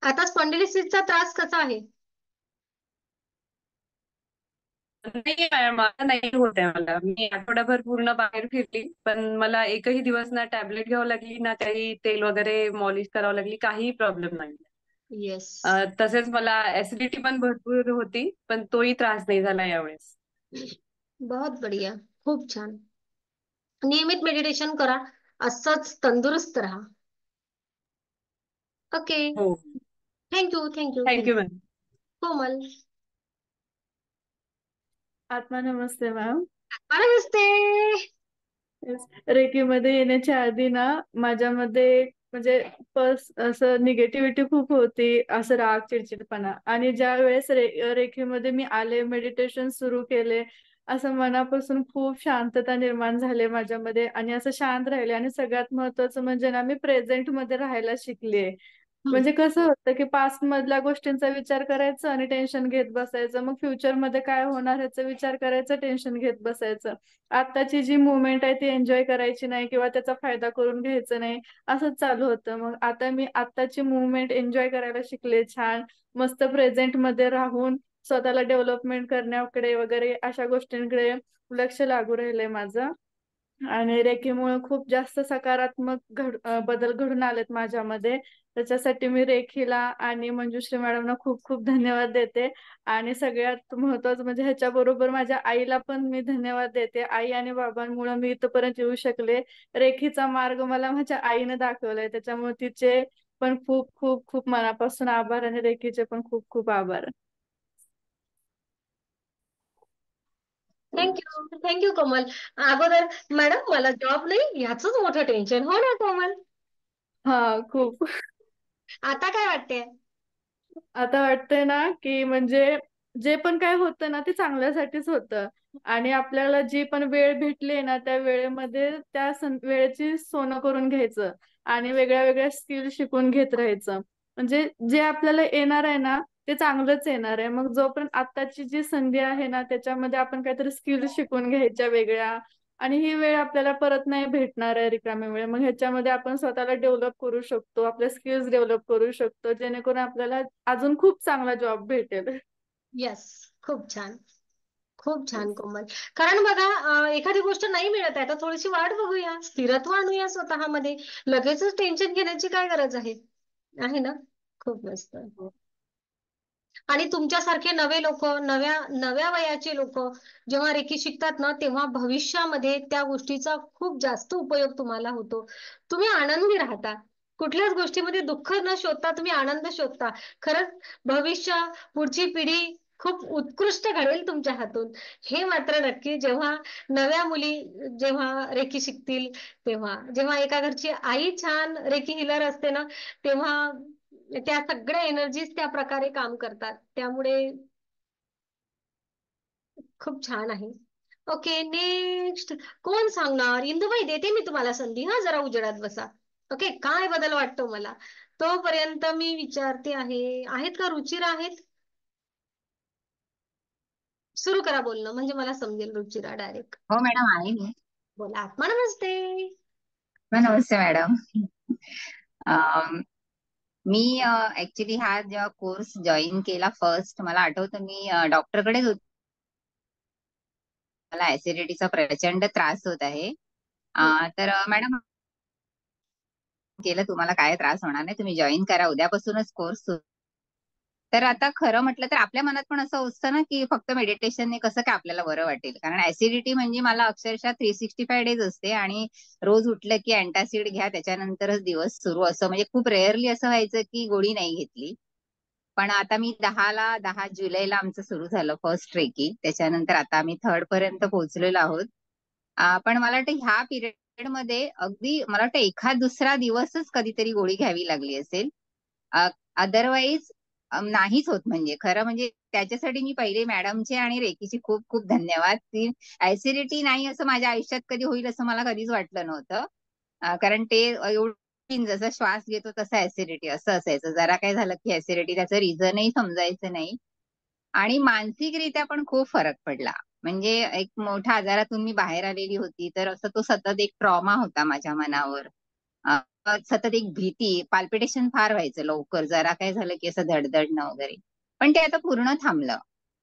आता स्पॉन्डिलिसिसचा त्रास कसा आहे? नाही मॅडम, आता नाही होत आहे मला. मी आठवडाभर पूर्ण बाहेर फिरली, पण मला एकही दिवस ना टॅबलेट घ्यावं लागली, ना काही तेल वगैरे मॉलिश करावं लागली, काहीही प्रॉब्लेम नाही. येस. तसेच मला ऍसिडिटी पण भरपूर होती, पण तोही त्रास नाही झाला यावेळेस. बहुत बढिया, खूप छान. नियमित मेडिटेशन करा, असंच तंदुरुस्त राहा. ओके, हो, thank you thank you thank you thank you. Ma'am. Komal. आत्मा नमस्ते मॅम. नमस्ते. रेकीमध्ये येण्याच्या आधी ना माझ्यामध्ये म्हणजे असं निगेटिव्हिटी खूप होती, असं राग, चिडचिडपणा. आणि ज्या वेळेस रेकीमध्ये मी आले, मेडिटेशन सुरू केले, असं मनापासून खूप शांतता निर्माण झाले माझ्यामध्ये आणि असं शांत राहिले. आणि सगळ्यात महत्वाचं म्हणजे ना मी प्रेझेंट मध्ये राहायला शिकले. म्हणजे कसं होतं की पास्ट मधल्या गोष्टींचा विचार करायचं आणि टेन्शन घेत बसायचं, मग फ्युचर मध्ये काय होणार ह्याचा विचार करायचं, टेन्शन घेत बसायचं. आताची जी मुवमेंट आहे ती एन्जॉय करायची नाही किंवा त्याचा फायदा करून घ्यायचा नाही, असंच चालू होतं. मग आता मी आताची मुवमेंट एन्जॉय करायला शिकले. छान मस्त प्रेझेंट मध्ये राहून स्वतःला डेव्हलपमेंट करण्याकडे वगैरे अशा गोष्टींकडे लक्ष लागू राहिलंय माझं. आणि रेखीमुळे खूप जास्त सकारात्मक बदल घडून आलेत माझ्यामध्ये. त्याच्यासाठी मी रेखीला आणि मंजुश्री मॅडमना खूप खूप धन्यवाद देते. आणि सगळ्यात महत्वाचं म्हणजे ह्याच्याबरोबर माझ्या आईला पण मी धन्यवाद देते. आई आणि बाबांमुळे मी इथपर्यंत येऊ शकले. रेखीचा मार्ग मला माझ्या आईने दाखवलाय, त्याच्यामुळे तिचे पण खूप खूप खूप मनापासून आभार आणि रेखीचे पण खूप खूप आभार. थँक्यू थँक्यू कोमल. अगोदर मॅडम मला जॉब नाही ह्याच मोठं टेन्शन, हो ना कोमल? हा खूप. आता काय वाटते? आता वाटतंय ना की म्हणजे जे पण काय होतं ना ते चांगल्यासाठीच होतं. आणि आपल्याला जी पण वेळ भेटली ना त्या वेळेमध्ये त्या वेळेची सोनं करून घ्यायचं आणि वेगळ्या वेगळ्या स्किल शिकून घेत राहायचं. म्हणजे जे आपल्याला येणार आहे ना ते चांगलंच येणार आहे. मग जोपर्यंत आताची जी संधी आहे ना त्याच्यामध्ये आपण काहीतरी स्किल शिकून घ्यायच्या वेगळ्या. आणि ही वेळ आपल्याला परत नाही भेटणार आहे, रिकामी वेळ. मग ह्याच्यामध्ये आपण स्वतःला डेव्हलप करू शकतो, आपल्या स्किल्स डेव्हलप करू शकतो, जेणेकरून आपल्याला अजून खूप चांगला जॉब भेटेल. येस, खूप छान, खूप छान कोमल. कारण बघा एखादी गोष्ट नाही मिळत आहे तर थोडीशी वाट बघूया, स्थिरत्व आणूया स्वतःमध्ये. लगेचच टेन्शन घेण्याची काय गरज आहे, आहे ना? खूप मस्त. आणि तुमच्यासारखे नवे लोक, नव्या नव्या वयाचे लोक जेव्हा रेकी शिकतात ना तेव्हा भविष्यामध्ये त्या गोष्टीचा खूप जास्त उपयोग तुम्हाला होतो. तुम्ही आनंदी राहता. कुठल्याच गोष्टीमध्ये दुःख न शोधता तुम्ही आनंद शोधता. खरंच भविष्य, पुढची पिढी खूप उत्कृष्ट घडेल तुमच्या हातून. हे मात्र नक्की. जेव्हा नव्या मुली जेव्हा रेकी शिकतील, तेव्हा जेव्हा एका घरची आई छान रेकी हिलर असते ना, तेव्हा त्या सगळ्या एनर्जीज त्या प्रकारे काम करतात. त्यामुळे खूप छान आहे. ओके, नेक्स्ट कोण सांगणार? इंदुबाई, देते मी तुम्हाला संधी. हा, जरा उजेडात बसा. ओके, काय बदल वाटतो मला तोपर्यंत मी विचारते आहे. आहेत का? रुचिर आहेत? सुरू करा बोलणं, म्हणजे मला समजेल. रुचिरा डायरेक्ट हो मॅडम, आहे मी. बोला. आत्मा नमस्ते. नमस्ते मॅडम. मी ऍक्च्युली हा जेव्हा कोर्स जॉईन केला फर्स्ट, मला आठवतं मी डॉक्टरकडेच होते. मला ऍसिडिटीचा प्रचंड त्रास होत आहे. तर मॅडम केलं, तुम्हाला काय त्रास होणार नाही, तुम्ही जॉईन करा, उद्यापासूनच कोर्स. तर आता खरं म्हटलं तर आपल्या मनात पण असं असतं ना की फक्त मेडिटेशनने कसं काय आपल्याला बरं वाटेल. कारण ऍसिडिटी म्हणजे मला अक्षरशः 365 डेज असते आणि रोज उठलं की अँटासिड घ्या, त्याच्यानंतरच दिवस सुरू, असं म्हणजे खूप रेअरली असं व्हायचं की गोळी नाही घेतली. पण आता मी 10 जुलैला आमचं सुरू झालं फर्स्ट ट्रेकिंग. त्याच्यानंतर आता आम्ही 3rd पर्यंत पोहोचलेलो आहोत. पण मला वाटतं ह्या पिरियड मध्ये अगदी मला वाटतं एखाद दुसरा दिवसच कधीतरी गोळी घ्यावी लागली असेल. अदरवाईज नाहीच होत. म्हणजे खरं म्हणजे त्याच्यासाठी मी पहिले मॅडमचे आणि रेकीचे खूप खूप धन्यवाद. की ऍसिडिटी नाही असं माझ्या आयुष्यात कधी होईल असं मला कधीच वाटलं नव्हतं. कारण ते एवढं जसं श्वास घेतो तसं ऍसिडिटी असं असायचं. जरा काय झालं की ऍसिडिटी, त्याचं रिझनही समजायचं नाही. आणि मानसिकरित्या पण खूप फरक पडला. म्हणजे एक मोठ्या आजारातून मी बाहेर आलेली होती, तर असं तो सतत एक ट्रॉमा होता माझ्या मनावर. सतत एक भीती, पाल्पिटेशन फार व्हायचं लवकर, जरा काय झालं की असं धडधडणं वगैरे. पण ते आता पूर्ण थांबलं.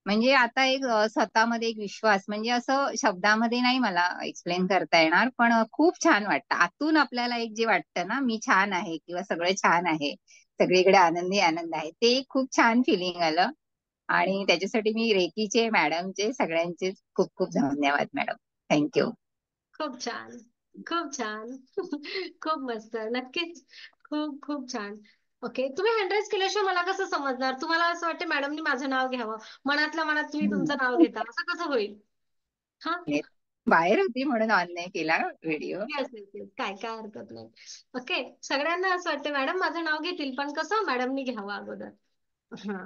म्हणजे आता एक स्वतःमध्ये एक विश्वास, म्हणजे असं शब्दामध्ये नाही मला एक्सप्लेन करता येणार, पण खूप छान वाटतं आतून. आपल्याला एक जे वाटतं ना, मी छान आहे किंवा सगळे छान आहे, सगळीकडे आनंदी आनंद आहे, ते एक खूप छान फिलिंग आलं. आणि त्याच्यासाठी मी रेकीचे, मॅडमचे, सगळ्यांचे खूप खूप धन्यवाद मॅडम. थँक्यू. खूप छान, खूप छान. खूप मस्त. नक्कीच. खूप खूप छान. ओके, तुम्ही हँड रेज केल्याशिवाय मला कसं समजणार? तुम्हाला असं वाटतं मॅडमनी माझं नाव घ्यावं, मनातल्या मनात तुम्ही तुमचं नाव घेता, असं कसं होईल? हा, बाहेर होती म्हणून ऑन नाही केला व्हिडिओ. येस येस येस, काय हरकत नाही. ओके, सगळ्यांना असं वाटतं मॅडम माझं नाव घेतील, पण कसं मॅडमनी घ्यावं अगोदर. हा.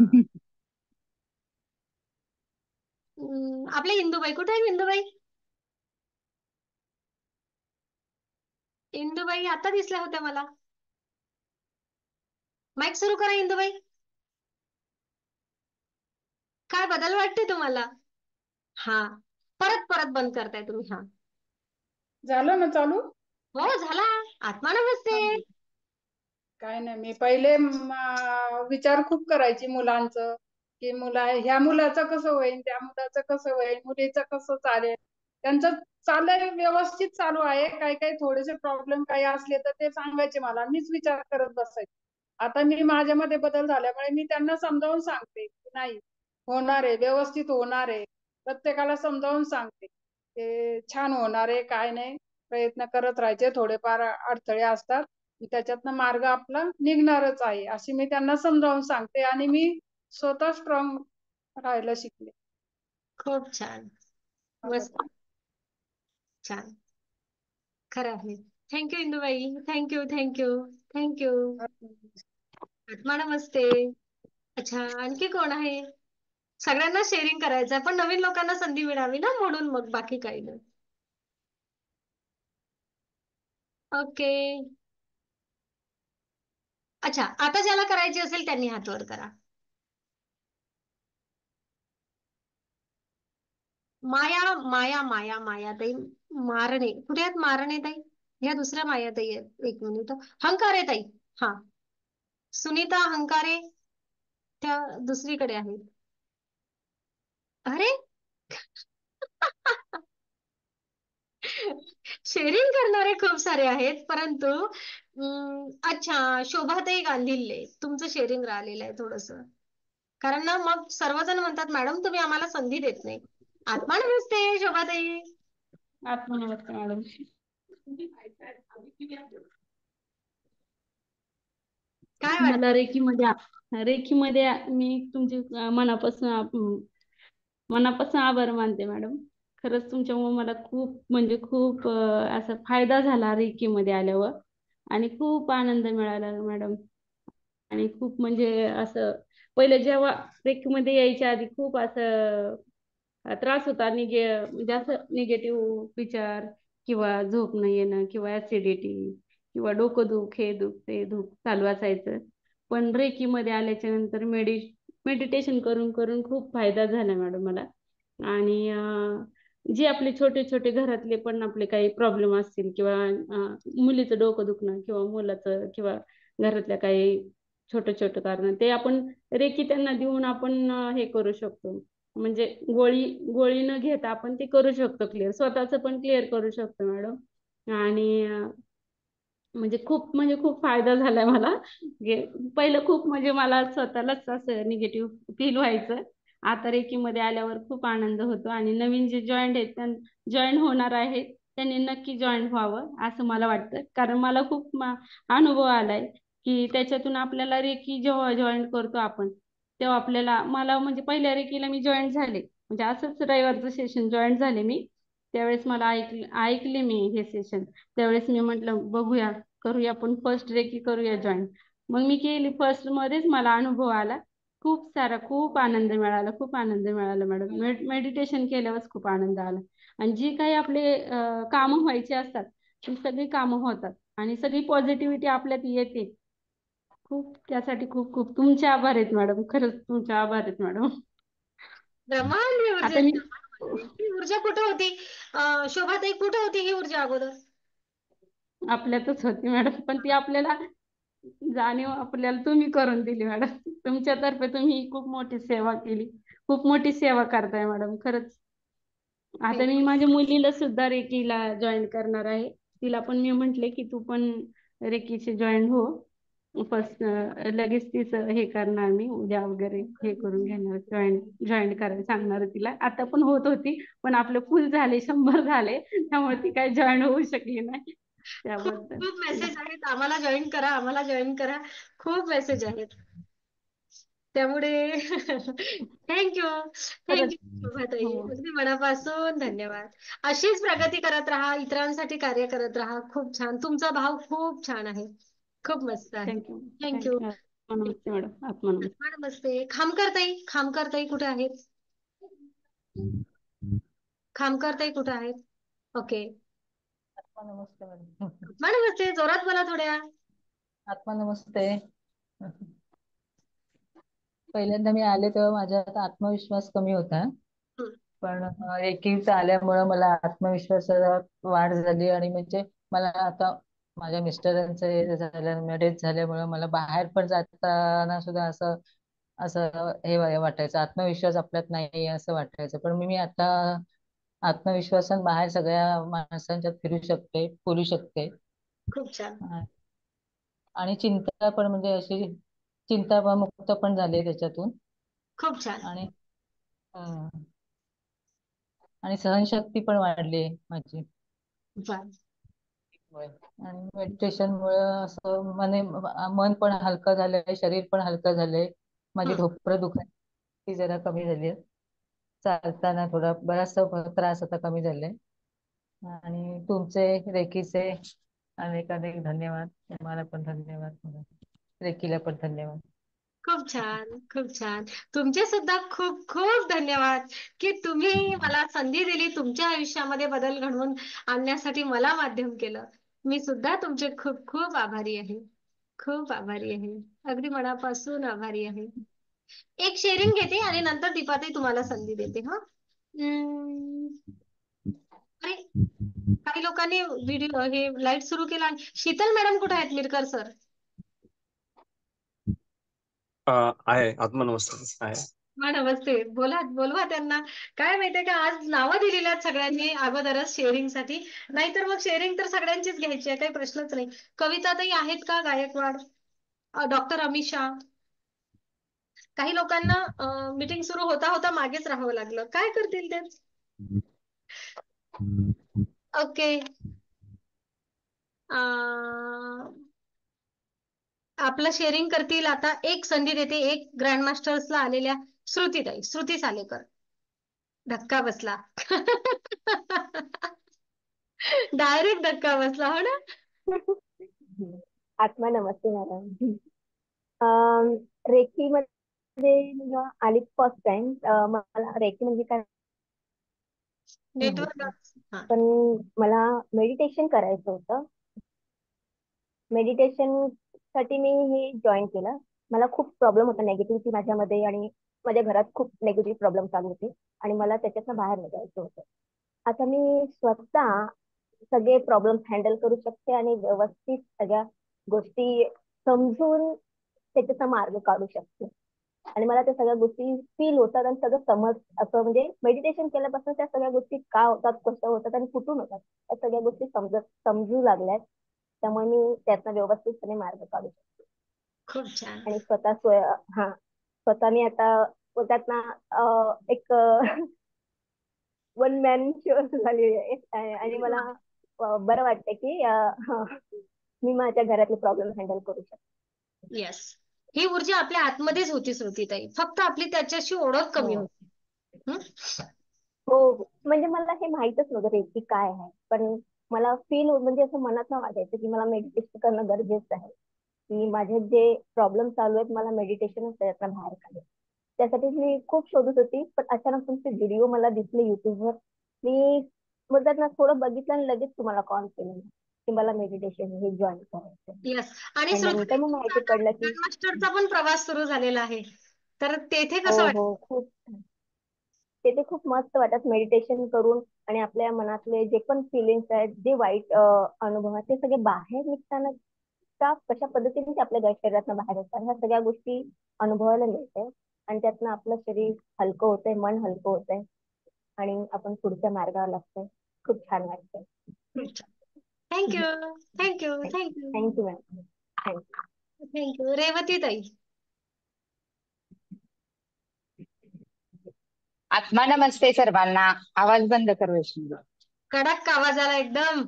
आपले इंदुबाई कुठे आहे? इंदुबाई, इंदुबाई आता दिसल्या होत्या मला. माईक सुरू करा इंदुबाई. काय बदल वाटते तुम्हाला? हा, परत परत बंद करताय तुम्ही. हा, झालं ना चालू? हो झाला. आत्मा नमस्ते. काय नाही, मी पहिले विचार खूप करायची मुलांचं, की ह्या मुलाचं कसं होईल, त्या मुलाचं कसं होईल, मुलीचं कसं चालेल. त्यांचं चाललंय व्यवस्थित चालू आहे. काही काही थोडेसे प्रॉब्लेम काही असले तर ते सांगायचे मला, मीच विचार करत बसायचे. आता मी माझ्यामध्ये बदल झाल्यामुळे मी त्यांना समजावून सांगते की नाही, होणार आहे, व्यवस्थित होणार आहे. प्रत्येकाला समजावून सांगते ते छान होणार आहे, काय नाही, प्रयत्न करत राहायचे. थोडेफार अडथळे असतात, त्याच्यातनं मार्ग आपला निघणारच आहे, अशी मी त्यांना समजावून सांगते. आणि मी स्वतः स्ट्रॉंग राहायला शिकले. खूप छान, मस्त, छान, खरं आहे. Thank you Indubai. Thank you thank you thank you. आत्मा नमस्ते. अच्छा, आणखी कोण आहे? सगळ्यांना शेअरिंग करायचं पण नवीन लोकांना संधी मिळावी ना, म्हणून मग बाकी काही नाही. ओके, अच्छा, आता ज्याला करायची असेल त्यांनी हात वर करा. माया माया माया माया ताई मारणे कुठे आहेत? मारणे ताई, ह्या दुसऱ्या माया ताई आहेत. एक मिनिट. हंकारे ताई, हा, सुनीता हंकारे, त्या दुसरीकडे आहेत. अरे शेअरिंग करणारे खूप सारे आहेत, परंतु अच्छा, शोभाताई गांधीले तुमचं शेअरिंग राहिलेलं आहे थोडस. कारण ना मग सर्वजण म्हणतात मॅडम तुम्ही आम्हाला संधी देत नाही. आत्मा नमस्ते शोभाताई. आत्मा नमस्ते मॅडम. काय वाटतं? मला रेखीमध्ये मी तुमचे मनापासून आभार मानते मॅडम. खरंच तुमच्यामुळे मला खूप म्हणजे खूप असा फायदा झाला रेकीमध्ये आल्यावर आणि खूप आनंद मिळाला मॅडम. आणि खूप म्हणजे असं पहिले जेव्हा रेकीमध्ये यायच्या आधी खूप असं त्रास होता म्हणजे असं निगेटिव्ह विचार किंवा झोप न येणं किंवा ऍसिडिटी किंवा डोकं दुख हे दुख ते दुख चालू असायचं. पण रेकीमध्ये आल्याच्या नंतर मेडिटेशन करून करून खूप फायदा झाला मॅडम मला. आणि जे आपले छोटे छोटे घरातले पण आपले काही प्रॉब्लेम असतील किंवा मुलीचं डोकं दुखणं किंवा मुलाचं किंवा घरातल्या काही छोटं छोटं कारण ते आपण रेकी त्यांना देऊन आपण हे करू शकतो. म्हणजे गोळी न घेता आपण ते करू शकतो क्लिअर, स्वतःच पण क्लिअर करू शकतो मॅडम. आणि म्हणजे खूप फायदा झालाय मला. पहिलं खूप म्हणजे मला स्वतःलाच असं निगेटिव्ह फील व्हायचं. आता रेकीमध्ये आल्यावर खूप आनंद होतो आणि नवीन जे जॉईन होणार आहेत त्यांनी नक्की जॉईन व्हावं असं मला वाटतं. कारण मला खूप अनुभव आलाय की त्याच्यातून आपल्याला रेकी जेव्हा जॉईन करतो आपण तेव्हा मला म्हणजे पहिल्या रेकीला मी जॉईन झाले म्हणजे असंच रविवारचं सेशन जॉईन झाले मी. त्यावेळेस मला ऐकले मी हे सेशन. त्यावेळेस मी म्हटलं बघूया करूया आपण फर्स्ट रेकी करूया जॉईन. मग मी केली. फर्स्ट मध्येच मला अनुभव आला खूप आनंद मिळाला, खूप आनंद मिळाला मॅडम. मेडिटेशन केल्यावरच खूप आनंद आला. आणि जी काही आपले कामं व्हायची असतात ती सगळी कामं होतात आणि सगळी पॉझिटिव्हिटी आपल्यात येते. त्यासाठी खूप खूप तुमचे आभार आहेत मॅडम. खरंच तुमचे आभार आहेत मॅडम. ब्रह्मांड ऊर्जा आता मी ही ऊर्जा कुठे होती? शोभाताई कुठे होती ही ऊर्जा अगोदर? आपल्यातच होती मॅडम, पण ती आपल्याला जाणीव आपल्याला तुम्ही करून दिली मॅडम. तुमच्यातर्फे तुम्ही खूप मोठी सेवा केली, खूप मोठी सेवा करताय मॅडम खरंच. आता मी माझ्या मुलीला सुद्धा रेकीला जॉईन करणार आहे. तिला पण मी म्हंटले की तू पण रेकीचे जॉईन हो. फर्स्ट लगेच तिचं हे करणार मी उद्या वगैरे हे करून घेणार, जॉईन करायला सांगणार आहे तिला. आता पण होत होती पण आपले फुल झाले, 100 झाले त्यामुळे ती काही जॉईन होऊ शकली नाही खूप त्याबद्दल. खूप मेसेज आहेत, आम्हाला जॉईन करा, आम्हाला जॉईन करा. खूप मेसेज आहेत. त्यामुळे थँक्यू खरंच शोभाताई. हो. अगदी मनापासून धन्यवाद. अशीच प्रगती करत राहा, इतरांसाठी कार्य करत राहा. खूप छान, तुमचा भाव खूप छान आहे, खूप मस्त आहे. Thank you thank you. थँक्यू. नमस्ते मॅडम. आत्मा नमस्ते. नमस्ते. खामकरताई कुठे आहेत? खामकरताई कुठे आहेत? ओके. नमस्ते मॅडम. नमस्ते. जोरात बोला थोड्या. आत्मा नमस्ते. पहिल्यांदा मी आले तेव्हा माझ्यात आत्मविश्वास कमी होता, पण एकीच आल्यामुळं मला आत्मविश्वासात वाढ झाली. आणि म्हणजे मला आता माझ्या मिस्टरांचं हे झालं, डेथ झाल्यामुळं मला बाहेर पण जाताना सुद्धा असं असं वाटायचं, आत्मविश्वास आपल्यात नाही असं वाटायचं. पण मी आता आत्मविश्वासाने बाहेर सगळ्या माणसांच्यात फिरू शकते, बोलू शकते. खूप छान. आणि चिंता पण म्हणजे अशी चिंतामुक्त पण झाले त्याच्यातून. खूप छान. आणि आणि सहनशक्ती पण वाढली माझी. आणि मेडिटेशन मुळे असं मन पण हलकं झालंय, शरीर पण हलकं झालंय. माझी ढोपरं दुखायची जरा कमी झाली, चालताना थोडा बराचसा त्रास आता कमी झालाय. आणि तुमचे रेकीचे अनेक अनेक धन्यवाद. तुम्हाला पण धन्यवाद, रेकीला पण धन्यवाद. खूप छान, खूप छान. तुमचे सुद्धा खूप खूप धन्यवाद की तुम्ही मला संधी दिली, तुमच्या आयुष्यामध्ये बदल घडवून आणण्यासाठी मला माध्यम केलं. मी सुद्धा तुमचे खूप खूप आभारी आहे, खूप आभारी आहे, अगदी मनापासून आभारी आहे. एक शेअरिंग घेते आणि नंतर दीपाताई तुम्हाला संधी देते. हा अरे काही लोकांनी व्हिडिओ हे लाईट सुरू केला. शीतल मॅडम कुठे आहेत? मिरकर सर आहे, आत्मनमस्ते आहे. नमस्ते. बोलवा त्यांना. काय माहितीये का, आज नावं दिलेली आहेत सगळ्यांनी अगोदरच शेअरिंग साठी. नाहीतर मग शेअरिंग तर सगळ्यांचीच घ्यायची आहे, काही प्रश्नच नाही. कविताताई आहेत का गायकवाड? डॉक्टर अमित शाह. काही लोकांना मीटिंग सुरू होता होता मागेच राहावं लागलं, काय करतील ते. ओके. आपलं शेअरिंग करतील. आता एक संधी देते, एक ग्रँड मास्टर्सला आलेल्या श्रुती सालेकर. धक्का बसला. डायरेक्ट धक्का बसला, हो ना? आत्मा नमस्ते मॅडम. रेकी मध्ये मी जेव्हा आली फर्स्ट टाइम, मला रेकी म्हणजे काय माहिती नेटवर्क. नाही. पण मला मेडिटेशन करायचं होतं. मेडिटेशन साठी मी हे जॉईन केलं. मला खूप प्रॉब्लेम होता, नेगेटिव्हिटी माझ्यामध्ये, आणि माझ्या घरात खूप नेगेटिव्ह प्रॉब्लेम चालू होते आणि मला त्याच्यातनं बाहेर निघायचं होतं. आता मी स्वतः सगळे प्रॉब्लेम हँडल करू शकते आणि व्यवस्थित सगळ्या गोष्टी समजून त्याच्याचा मार्ग काढू शकते. आणि मला त्या सगळ्या गोष्टी फील होतात आणि सगळं समज, असं म्हणजे मेडिटेशन केल्यापासून त्या सगळ्या गोष्टी का होतात, कशा होतात आणि कुठून होतात, त्या सगळ्या गोष्टी समजू लागल्यात. त्यामुळे मी त्यातनं व्यवस्थितपणे मार्ग काढू शकते. खूप छान. आणि स्वतः मी आता त्यातनं एक वन मॅन शो झालेली आहे आणि मला बरं वाटतं की मी माझ्या घरातले प्रॉब्लेम हँडल करू शकते. येस, ही ऊर्जा आपल्या आतमध्येच होती श्रुतीताई, फक्त आपली त्याच्याशी ओळख कमी हो होती. हं? हो, म्हणजे मला हे माहीतच नव्हतं रेकी काय आहे, पण मला फील म्हणजे असं मनात वाटायचं की मला मेडिटेशन करणं गरजेचं आहे, की माझे जे प्रॉब्लेम चालू आहेत मला मेडिटेशनच त्यातनं बाहेर काढेल. त्यासाठी मी खूप शोधत होती, पण अचानक तुमचे व्हिडिओ मला दिसले युट्यूबवर. मी बोलतात ना, थोडं बघितलं आणि लगेच तुम्हाला कॉल केला की मला मेडिटेशन हे जॉईन करायचं. येस. आणि आणि नंतर मग माहिती पडलं की मास्टरचा पण प्रवास सुरू झालेला आहे, तर तेथे कसं हो वाटतं? हो, खूप ते खूप मस्त वाटत मेडिटेशन करून. आणि आपल्या मनातले जे पण फिलिंग्स आहेत, जे वाईट अनुभव आहेत, ते सगळे बाहेर निघताना कशा पद्धतीने ते आपल्या शरीरातून बाहेर येतात, ह्या सगळ्या गोष्टी अनुभवायला मिळते. आणि त्यातनं आपलं शरीर हलकं होतंय, मन हलकं होतंय आणि आपण पुढच्या मार्गावर लागतोय. खूप छान वाटतंय. Thank you. Thank you. Thank you. Thank you ma'am. Thank you. Thank you. Revati ताई. आत्मा नमस्ते सर्वांना. आवाज बंद कर वैष्णवी. कडक आवाज आला एकदम.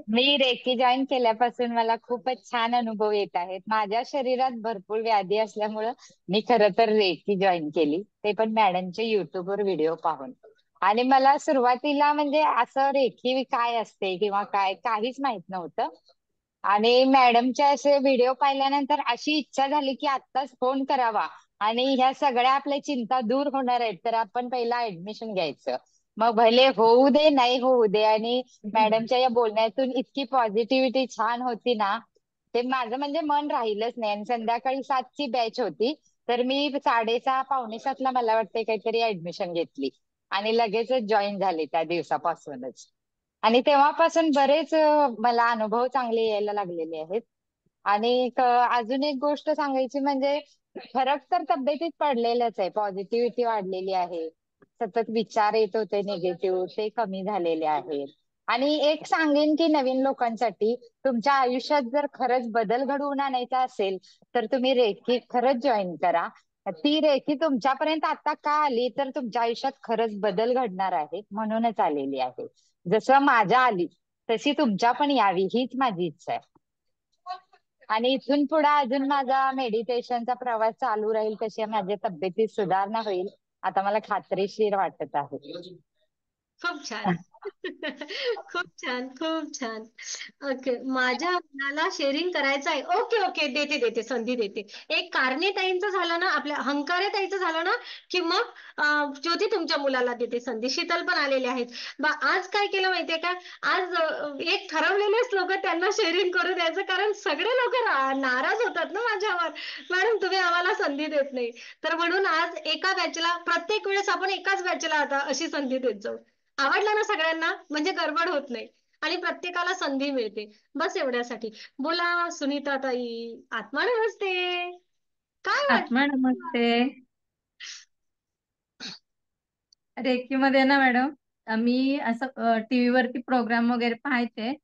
मी रेकी जॉईन केल्यापासून मला खूपच छान अनुभव येत आहेत. माझ्या शरीरात भरपूर व्याधी असल्यामुळं मी खरं तर रेकी जॉईन केली, ते पण मॅडमचे युट्यूबवर व्हिडिओ पाहून. आणि मला सुरुवातीला म्हणजे असं रेकी काय असते किंवा काय काहीच माहित नव्हतं. आणि मॅडमचे असे व्हिडिओ पाहिल्यानंतर अशी इच्छा झाली की आत्ताच फोन करावा आणि ह्या सगळ्या आपल्या चिंता दूर होणार आहेत, तर आपण पहिला ऍडमिशन घ्यायचं. मग भले होऊ दे नाही होऊ दे. आणि मॅडमच्या या बोलण्यातून इतकी पॉझिटिव्हिटी छान होती ना, ते माझं म्हणजे मन राहिलंच नाही. आणि संध्याकाळी 7ची बॅच होती, तर मी 6:30 पावणे 7ला मला वाटते काहीतरी ऍडमिशन घेतली आणि लगेचच जॉईन झाले त्या दिवसापासूनच. आणि तेव्हापासून बरेच मला अनुभव चांगले यायला लागलेले आहेत. आणि अजून एक गोष्ट सांगायची म्हणजे फरक तर तब्येतीत पडलेलाच आहे. पॉझिटिव्हिटी वाढलेली आहे. सतत विचार येत होते निगेटिव्ह, ते कमी झालेले आहेत. आणि एक सांगेन की नवीन लोकांसाठी, तुमच्या आयुष्यात जर खरंच बदल घडवून आणायचा असेल तर तुम्ही रेकी खरंच जॉईन करा. ती रेकी तुमच्यापर्यंत आता का आली, तर तुमच्या आयुष्यात खरंच बदल घडणार आहे म्हणूनच आलेली आहे. जसं माझ्या आली तशी तुमच्या पण यावी, हीच माझी इच्छा आहे. आणि इथून पुढे अजून माझा मेडिटेशनचा प्रवास चालू राहील, तशी माझ्या तब्येतीत सुधारणा होईल आता मला खात्रीशीर वाटत आहे. खूप छान. खूप छान. खूप छान. ओके, माझ्या मुलाला शेअरिंग करायचं आहे. ओके ओके, देते संधी देते. एक कारणे ताईंचं झालं ना, आपल्या हंकारे ताईंचं झालं ना, की मग ज्योती तुमच्या मुलाला देते संधी. शीतल पण आलेले आहेत. आज काय केलं माहितीये का, आज एक ठरवलेलेच लोक त्यांना शेअरिंग करू द्यायचं, कारण सगळे लोक नाराज होतात ना माझ्यावर, मॅडम तुम्ही आम्हाला संधी देत नाही. तर म्हणून आज एका बॅचला, प्रत्येक वेळेस आपण एकाच बॅचला आता अशी संधी देत जाऊ. आवडला ना सगळ्यांना, म्हणजे गडबड होत नाही आणि प्रत्येकाला संधी मिळते. बस एवढ्यासाठी. बोला सुनीता ताई. आत्मा नमस्ते. काय आत्मा वाटत? नमस्ते. रेकीमध्ये ना मॅडम, मी असं टीव्ही वरती प्रोग्राम वगैरे पाहायचे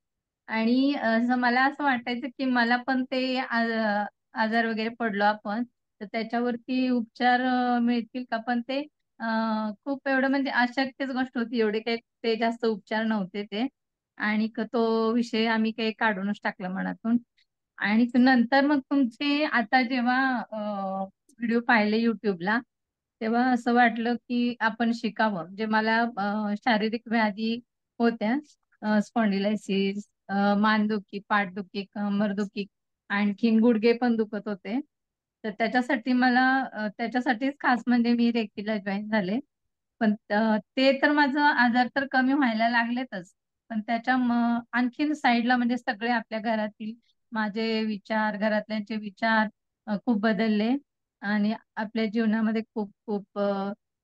आणि असं मला असं वाटायचं की मला पण ते आजार वगैरे पडलो आपण, तर त्याच्यावरती उपचार मिळतील का. पण ते खूप एवढं म्हणजे अशक्यच गोष्ट होती, एवढे काही ते जास्त उपचार नव्हते ते. आणि तो विषय आम्ही काही काढूनच टाकला मनातून. आणि नंतर मग तुमचे आता जेव्हा व्हिडिओ पाहिले युट्यूबला, तेव्हा असं वाटलं की आपण शिकावं. जे मला शारीरिक व्याधी होत्या, स्पॉन्डिलायसिस, मानदुखी, पाठदुखी, कंबरदुखी, आणखीन गुडघे पण दुखत होते. तर त्याच्यासाठीच खास म्हणजे मी रेकीला जॉईन झाले. पण ते तर माझं आजार तर कमी व्हायला लागलेतच. पण आणखीन साईडला म्हणजे सगळे आपल्या घरातील माझे विचार, घरातल्यांचे विचार खूप बदलले आणि आपल्या जीवनामध्ये खूप खूप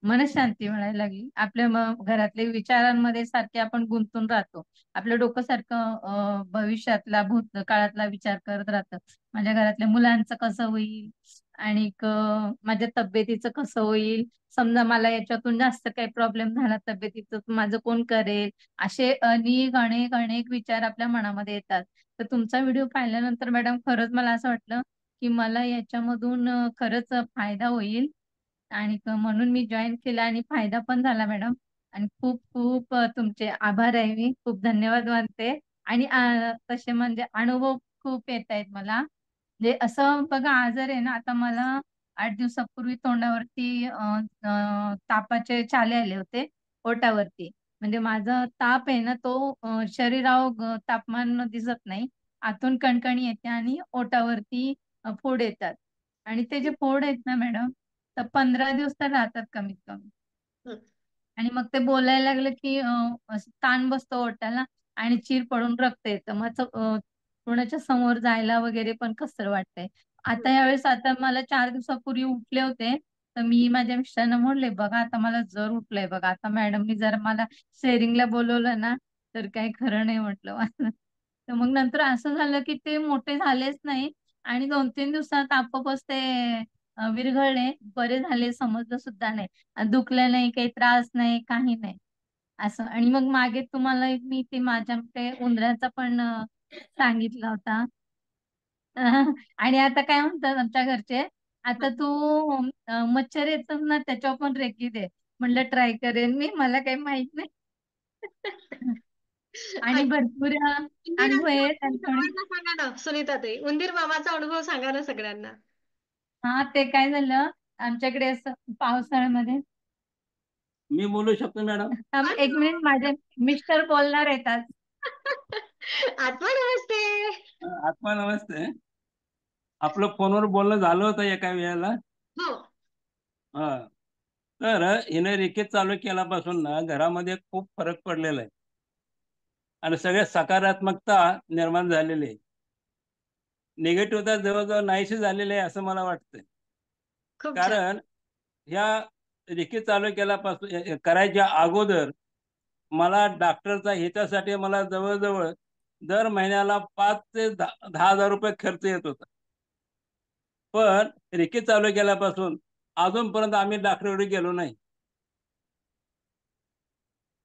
मनशांती मिळायला लागली. आपल्या घरातले विचारांमध्ये सारखे आपण गुंतून राहतो. आपलं डोकं सारखं भविष्यातला, भूतकाळातला विचार करत राहतं. माझ्या घरातल्या मुलांचं कसं होईल आणि माझ्या तब्येतीचं कसं होईल. समजा मला याच्यातून जास्त काही प्रॉब्लेम झाला तब्येतीचं, तर माझं कोण करेल. असे अनेक अनेक अनेक विचार आपल्या मनामध्ये येतात. तर तुमचा व्हिडिओ पाहिल्यानंतर मॅडम खरंच मला असं वाटलं की मला याच्यामधून खरंच फायदा होईल आणि म्हणून मी जॉईन केला आणि फायदा पण झाला मॅडम. आणि खूप खूप तुमचे आभार आहे. मी खूप धन्यवाद मानते. आणि तसे म्हणजे अनुभव खूप येत आहेत मला. म्हणजे असं बघा, आजार आहे ना, आता मला 8 दिवसापूर्वी तोंडावरती तापाचे छाले आले होते पोटावरती. म्हणजे माझा ताप आहे ना, तो शरीरावर तापमान दिसत नाही, आतून कणकणी येते आणि ओठावरती फोड येतात. आणि ते जे फोड आहेत ना मॅडम, तर 15 दिवस तर राहतात कमीत कमी. आणि मग ते बोलायला लागलं की असं ताण बसतो ओठाला आणि चीर पडून रक्त येतं. मग कोणाच्या समोर जायला वगैरे पण कसं वाटतंय. आता मला 4 दिवसापूर्वी उठले होते, तर मी माझ्या मिस्टरांना म्हणले, बघा आता मला जर उठलंय बघा, आता मॅडमनी जर मला शेअरिंगला बोलवलं ना, तर काही खरं नाही म्हटलं माझं. तर मग नंतर असं झालं की ते मोठे झालेच नाही आणि 2-3 दिवसात आपोआपच ते विरघळले, बरे झाले, समजलं सुद्धा नाही. दुखलं नाही, काही त्रास नाही, काही नाही असं. आणि मग मागे तुम्हाला मी ते माझ्या ते उंदराचा पण सांगितला होता. आणि आता काय म्हणतात आमच्या घरचे, आता तू मच्छर येतात ना त्याच्यावर पण रेकी दे. म्हणलं ट्राय करेन मी, मला काही माहित नाही. आणि भरपूर अनुभव उंदीराचा आहेत आणि अनुभव सगळ्यांना सांगा ना सुनीता ताई, उंदीर मामाचा अनुभव सांगा ना सगळ्यांना. हा, ते काय झालं आमच्याकडे असं पावसाळ्यामध्ये. मी बोलू शकतो मॅडम? एक मिनिट, माझे मिस्टर बोलणार आहेत आज. आत्मा नमस्ते. आत्मा नमस्ते. आपलं फोनवर बोलणं झालं होतं एका वेळेला. हो. हा, तर हिने रेकेत चालू केल्यापासून ना घरामध्ये खूप फरक पडलेला आहे आणि सगळ्या सकारात्मकता निर्माण झालेली आहे. निगेटिव्हता जवळजवळ नाहीशी झालेली आहे असं मला वाटतंय. खूप छान. कारण ह्या रेकी चालू केल्यापासून करायच्या अगोदर मला डॉक्टरचा ह्याच्यासाठी मला जवळजवळ दर महिन्याला 5 ते 10 हजार रुपये खर्च येत होता. पण रेकी चालू केल्यापासून अजूनपर्यंत आम्ही डॉक्टरकडे गेलो नाही.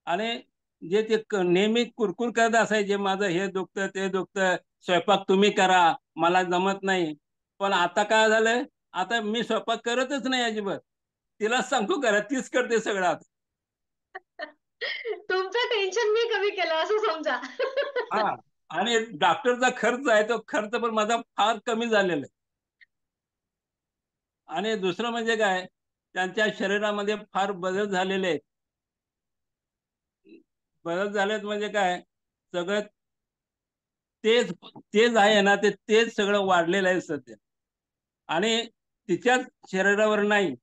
आणि जे ते नेहमी कुरकुर करत असायचे, माझं हे दुखतं ते दुखतं, स्वयंपाक तुम्ही करा, मला जमत नाही. पण आता काय झालंय, आता मी स्वयंपाक करतच नाही अजिबात. तिला सांगतो करा, तीच करते सगळं आता. तुमचं टेन्शन मी कमी केलं असं समजा. हा, आणि डॉक्टरचा खर्च आहे तो खर्च पण माझा फार कमी झालेला आहे. आणि दुसरं म्हणजे काय, त्यांच्या शरीरामध्ये फार बदल झालेले आहेत. बदल झालेत म्हणजे काय, सगळं तेज तेज आहे ना, ते तेज सगळं वाढलेलं आहे सध्या. आणि तिच्याच शरीरावर नाही,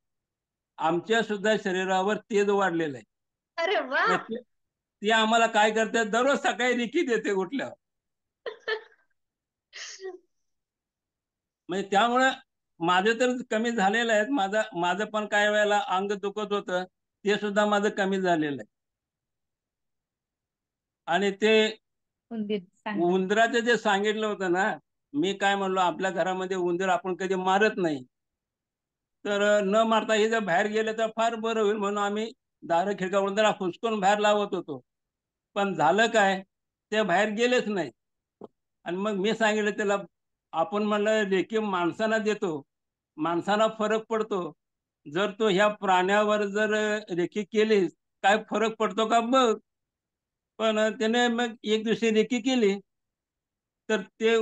आमच्या सुद्धा शरीरावर तेज वाढलेलं आहे. अरे वा. मग ते आम्हाला काय करते, दररोज सकाळी रिकी देते उठल्यावर. म्हणजे त्यामुळे माझं तर कमी झालेलं आहे. माझं पण काही वेळेला अंग दुखत होतं, ते सुद्धा माझं कमी झालेलं आहे. आणि ते उंदराचं जे सांगितलं होतं ना, मी काय म्हणलो, आपल्या घरामध्ये उंदीर आपण कधी मारत नाही, तर न मारता हे जर बाहेर गेले तर फार बरं होईल म्हणून आम्ही दारं खिडक्या उंदरा फुसकून बाहेर लावत होतो. पण झालं काय, ते बाहेर गेलेच नाही. आणि मग मी सांगितलं त्याला, आपण म्हणलं रेकी माणसाला देतो, माणसाला फरक पडतो, जर तो ह्या प्राण्यावर जर रेकी केलीस काय फरक पडतो का बघ. पण त्याने मग एक दिवशी रेकी केली तर ते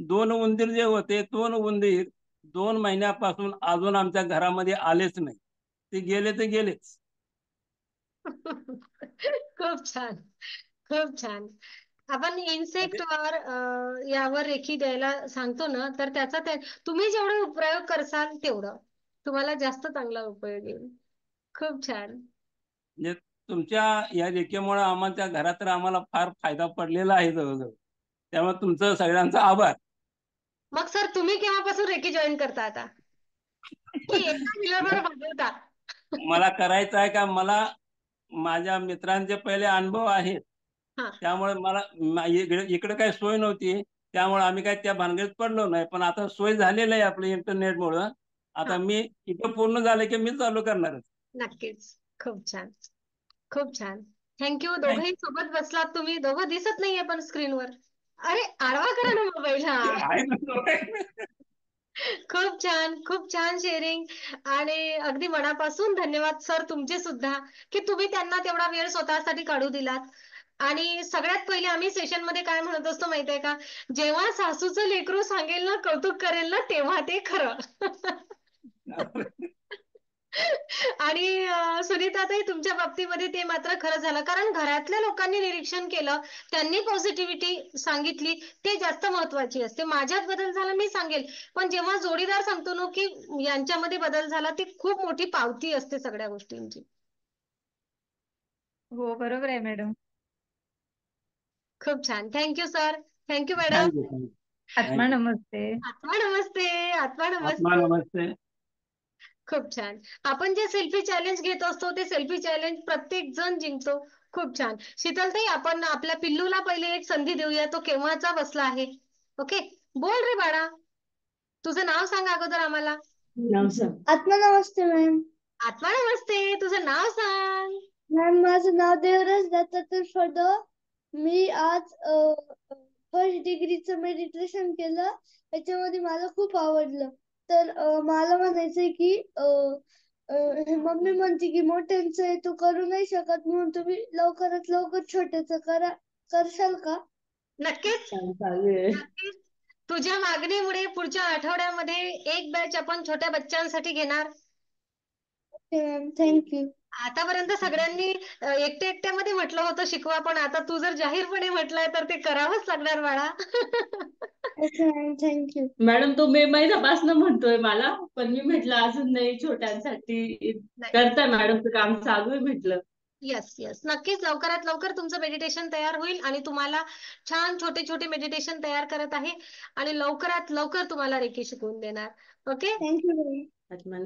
2 उंदीर जे होते 2 उंदीर 2 महिन्यापासून अजून आमच्या घरामध्ये आलेच नाही. ते गेले तर गेलेच. खूप छान, खूप छान. आपण इन्सेक्ट वर यावर रेखी द्यायला सांगतो ना, तर त्याचा तुम्ही जेवढं प्रयोग करसाल तेवढं तुम्हाला जास्त चांगला उपयोग येईल. खूप छान. म्हणजे तुमच्या या रेखेमुळे आमच्या घरात तर आम्हाला फार फायदा पडलेला आहे जवळजवळ. त्यामुळे तुमचं सगळ्यांचा आभार. मग सर तुम्ही केव्हापासून रेकी जॉईन करता आता, की एका हिलरवर बदलता? मला करायचं आहे का, मला माझ्या मित्रांचे पहिले अनुभव आहेत. हा. त्यामुळे मला इकडे काही सोय नव्हती, त्यामुळे आम्ही काही त्या भानगडीत पडलो नाही. पण आता सोय झालेली आहे आपल्या इंटरनेटमुळं. आता मी इथं पूर्ण झालं की मी चालू करणारच. नक्कीच. खूप छान, खूप छान. थँक्यू. दोघंही सोबत बसलात तुम्ही. दोघं दिसत नाहीये पण स्क्रीनवर. अरे आडवा करा ना मोबाईल. हा. खूप छान, खूप छान शेअरिंग. आणि अगदी मनापासून धन्यवाद सर तुमचे सुद्धा, की तुम्ही त्यांना तेवढा वेळ स्वतःसाठी काढू दिलात. आणि सगळ्यात पहिले आम्ही सेशन मध्ये काय म्हणत असतो माहितीये का, जेव्हा सासूचं लेकरू सांगेल ना, कौतुक करेल ना, तेव्हा ते खरं. आणि सुनीताताई तुमच्या बाबतीमध्ये ते मात्र खरं झालं, कारण घरातल्या लोकांनी निरीक्षण केलं, त्यांनी पॉझिटिव्हिटी सांगितली, ते जास्त महत्वाची असते. माझ्यात बदल झाला मी सांगेल, पण जेव्हा जोडीदार सांगतो ना की यांच्यामध्ये बदल झाला, ती खूप मोठी पावती असते सगळ्या गोष्टींची. हो बरोबर आहे मॅडम. खूप छान. Thank you sir. Thank you madam. आत्मा नमस्ते. आत्मा नमस्ते. आत्मा आत्मा नमस्ते. नमस्ते. खूप छान. आपण जे सेल्फी चॅलेंज घेत असतो ते सेल्फी चॅलेंज प्रत्येक जण जिंकतो. खूप छान. शीतलताई आपण आपल्या पिल्लूला पहिले एक संधी देऊया, तो केव्हाचा बसला आहे. ओके, बोल रे बाळा, तुझं नाव सांग अगोदर आम्हाला. आत्मा नमस्ते मॅम. आत्मा नमस्ते, तुझं नाव सांग. मॅम माझं नाव देवराज दत्तात्रय फडो. मी आज फर्स्ट डिग्रीचं मेडिटेशन केलं, त्याच्यामध्ये मला खूप आवडलं. तर मला म्हणायचंय की मम्मी म्हणते की मोठ्यांचं आहे तू करू नाही शकत, म्हणून तुम्ही लवकरात लवकर छोट्याचं करशाल का? नक्कीच. नक्कीच. तुझ्या मागणीमुळे पुढच्या आठवड्यामध्ये एक बॅच आपण छोट्या बच्चांसाठी घेणार. थँक्यू. आतापर्यंत सगळ्यांनी एकट्या एकट्यामध्ये म्हटलं होतं शिकवा, पण आता तू जर जाहीरपणे म्हटलंय तर ते करावंच लागणार बाळा. थँक्यू. मॅडम तो मे महिन्यापासून म्हणतोय मला, पण मी म्हटलं अजून नाही, छोट्यांसाठी करताय मॅडम, ते काम चालू आहे म्हटलं. येस येस, नक्कीच लवकरात लवकर तुमचं मेडिटेशन तयार होईल आणि तुम्हाला छान छोटे छोटे मेडिटेशन तयार करत आहे आणि लवकरात लवकर तुम्हाला रेकी शिकवून देणार. Okay, thank you. आत्मा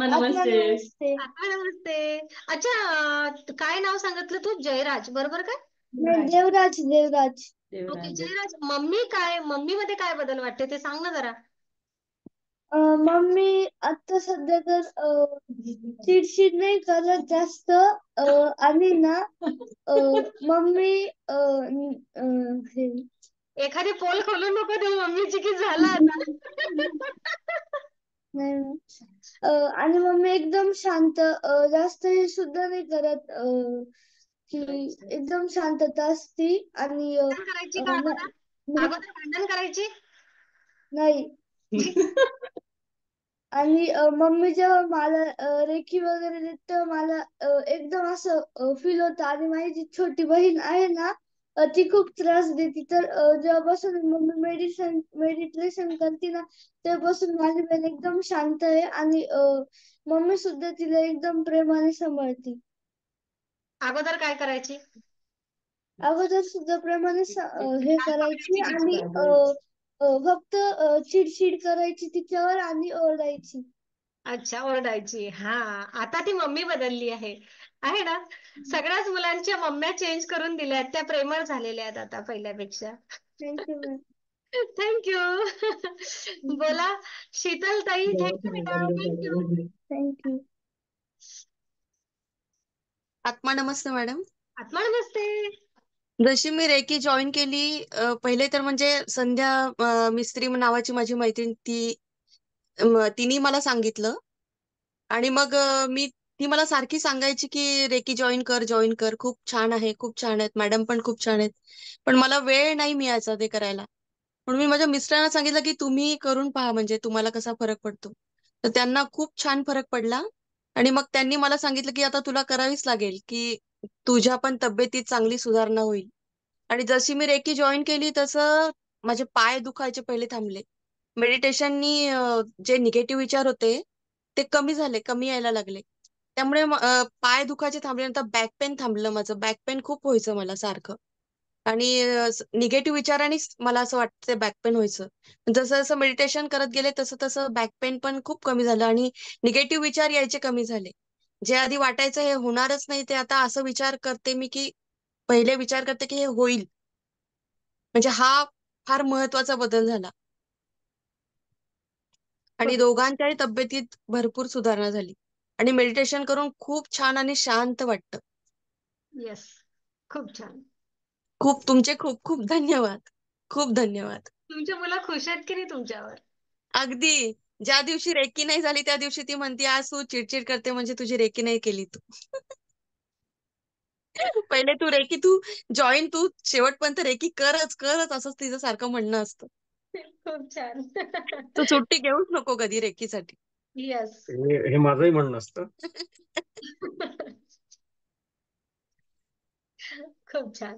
नमस्ते. आत्मा नमस्ते. अच्छा, काय नाव सांगितलं तू? जयराज बरोबर का? देवराज. देवराज. ओके जयराज, मम्मी मध्ये काय बदल वाटते ते सांग ना जरा. मम्मी आता सध्या तर चिडचिड नाही करत जास्त, आणि ना मम्मी एखादी पोल खोलून नको देऊ मम्मीची की झाला आता. नाही, आणि मम्मी एकदम शांत, जास्त हे सुद्धा नाही करत, की एकदम शांतता असती. आणि करायची का अगोदर भांडण करायची नाही. आणि मम्मी जेव्हा मला रेखी वगैरे देते मला एकदम असं फील होतं. आणि माझी जी छोटी बहीण आहे ना, ती खूप त्रास देते. तर जेव्हापासून मम्मी मेडिटेशन करते ना, तेव्हापासून माझी बहीण एकदम शांत आहे. आणि मम्मी सुद्धा तिला एकदम प्रेमाने सांभाळते. अगोदर काय करायची? अगोदर सुद्धा प्रेमाने हे करायची. आणि फक्त चिडचिड करायची तिच्यावर आणि ओरडायची. अच्छा, ओरडायची. हा, आता ती मम्मी बदलली आहे ना. सगळ्याच मुलांच्या मम्म्या चेंज करून दिल्या आहेत, त्या प्रेमळ झालेल्या आहेत आता पहिल्यापेक्षा. थँक्यू. थँक्यू. बोला शीतल ताई. थँक्यू बेटा. थँक्यू. थँक्यू. आत्मा नमस्ते मॅडम. आत्मा नमस्ते. जशी मी रेकी जॉईन केली, पहिले तर म्हणजे संध्या मिस्त्री नावाची माझी मैत्रीण, तिने मला सांगितलं. आणि मग ती मला सारखी सांगायची की रेकी जॉईन कर, खूप छान आहे, खूप छान आहेत मॅडम, पण खूप छान आहेत. पण मला वेळ नाही मिळायचा ते करायला. म्हणून मी माझ्या मिस्टरांना सांगितलं की तुम्ही करून पहा म्हणजे तुम्हाला कसा फरक पडतो. तर त्यांना खूप छान फरक पडला आणि मग त्यांनी मला सांगितलं की आता तुला करावीच लागेल की तुझ्या पण तब्येतीत चांगली सुधारणा होईल. आणि जशी मी रेकी जॉईन केली तसं माझे पाय दुखायचे पहिले थांबले. मेडिटेशननी जे निगेटिव्ह विचार होते ते कमी झाले, कमी यायला लागले. त्यामुळे पाय दुखायचे थांबले, नंतर बॅक पेन थांबलं माझं. बॅक पेन खूप व्हायचं मला सारखं. आणि निगेटिव्ह विचारानेच मला असं वाटतं बॅक पेन व्हायचं. जसं जसं मेडिटेशन करत गेले तसं तसं बॅक पेन पण खूप कमी झालं आणि निगेटिव्ह विचार यायचे कमी झाले. जे आधी वाटायचं हे होणारच नाही ते आता असं विचार करते मी की पहिले विचार करते की हे होईल. म्हणजे हा फार महत्वाचा बदल झाला आणि दोघांच्याही तब्येतीत भरपूर सुधारणा झाली आणि मेडिटेशन करून खूप छान आणि शांत वाटतं. येस, खूप छान. खूप तुमचे खूप खूप धन्यवाद. खूप धन्यवाद. तुमची मुलं खुश आहेत की नाही तुमच्यावर? अगदी. ज्या दिवशी रेकी नाही झाली त्या दिवशी ती म्हणते आज तू चिडचिड करते म्हणजे तुझी रेकी नाही केली तू. पहिले तू रेकी तू जॉईन तू शेवटपर्यंत रेकी करच करच असंच तिचं सारखं म्हणणं असतं. खूप छान. तू सुट्टी घेऊच नको कधी रेकीसाठी. येस. हे माझंही म्हणणं असतं. खूप छान.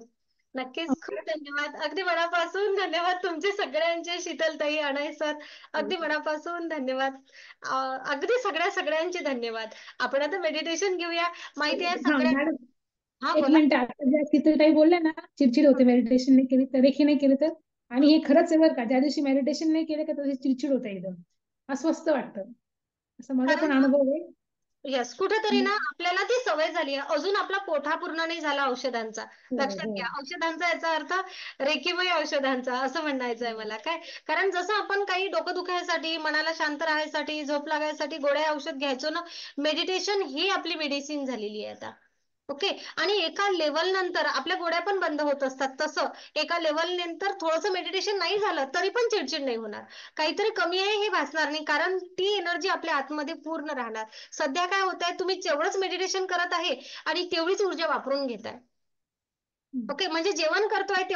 नक्कीच खूप धन्यवाद. अगदी मनापासून धन्यवाद तुमचे सगळ्यांचे, शीतलताई, अनय सर. अगदी मनापासून धन्यवाद. अगदी सगळ्यांचे धन्यवाद. आपण आता मेडिटेशन घेऊया. माहिती आहे हा सगळ्या मॅडम, हा एक बोला. मिनिट. आता ज्या शीतलताई बोलल्या ना चिडचिड होते मेडिटेशन नाही केली तर, रेखी नाही केली तर, आणि हे खरंच आहे बरं का. ज्या दिवशी मेडिटेशन नाही केलं का त्या दिवशी चिडचिड होते एकदम, अस्वस्थ वाटतं. असं माझा पण कारण अनुभव आहे. येस, कुठेतरी ना आपल्याला ती सवय झाली आहे. अजून आपला पोटा पूर्ण नाही झाला औषधांचा. हो, लक्षात हो. घ्या, औषधांचा याचा अर्थ रेकीमय औषधांचा असं म्हणायचं आहे मला. काय कारण जसं आपण काही डोकं दुखायसाठी, मनाला शांत राहायसाठी, झोप लागायसाठी गोळ्या औषध घ्यायचो ना, मेडिटेशन ही आपली मेडिसिन झालेली आहे आता. ओके. आणि एका लेवल नंतर आपल्या गोळ्या पण बंद होत असतात. तसं एका लेवल नंतर थोडंसं मेडिटेशन नाही झालं तरी पण चिडचिड नाही होणार. काहीतरी कमी आहे हे भासणार नाही, कारण ती एनर्जी आपल्या आतमध्ये पूर्ण राहणार. सध्या काय होत आहे, तुम्ही तेवढंच मेडिटेशन करत आहे आणि तेवढीच ऊर्जा वापरून घेताय. ओके, म्हणजे जेवण करतोय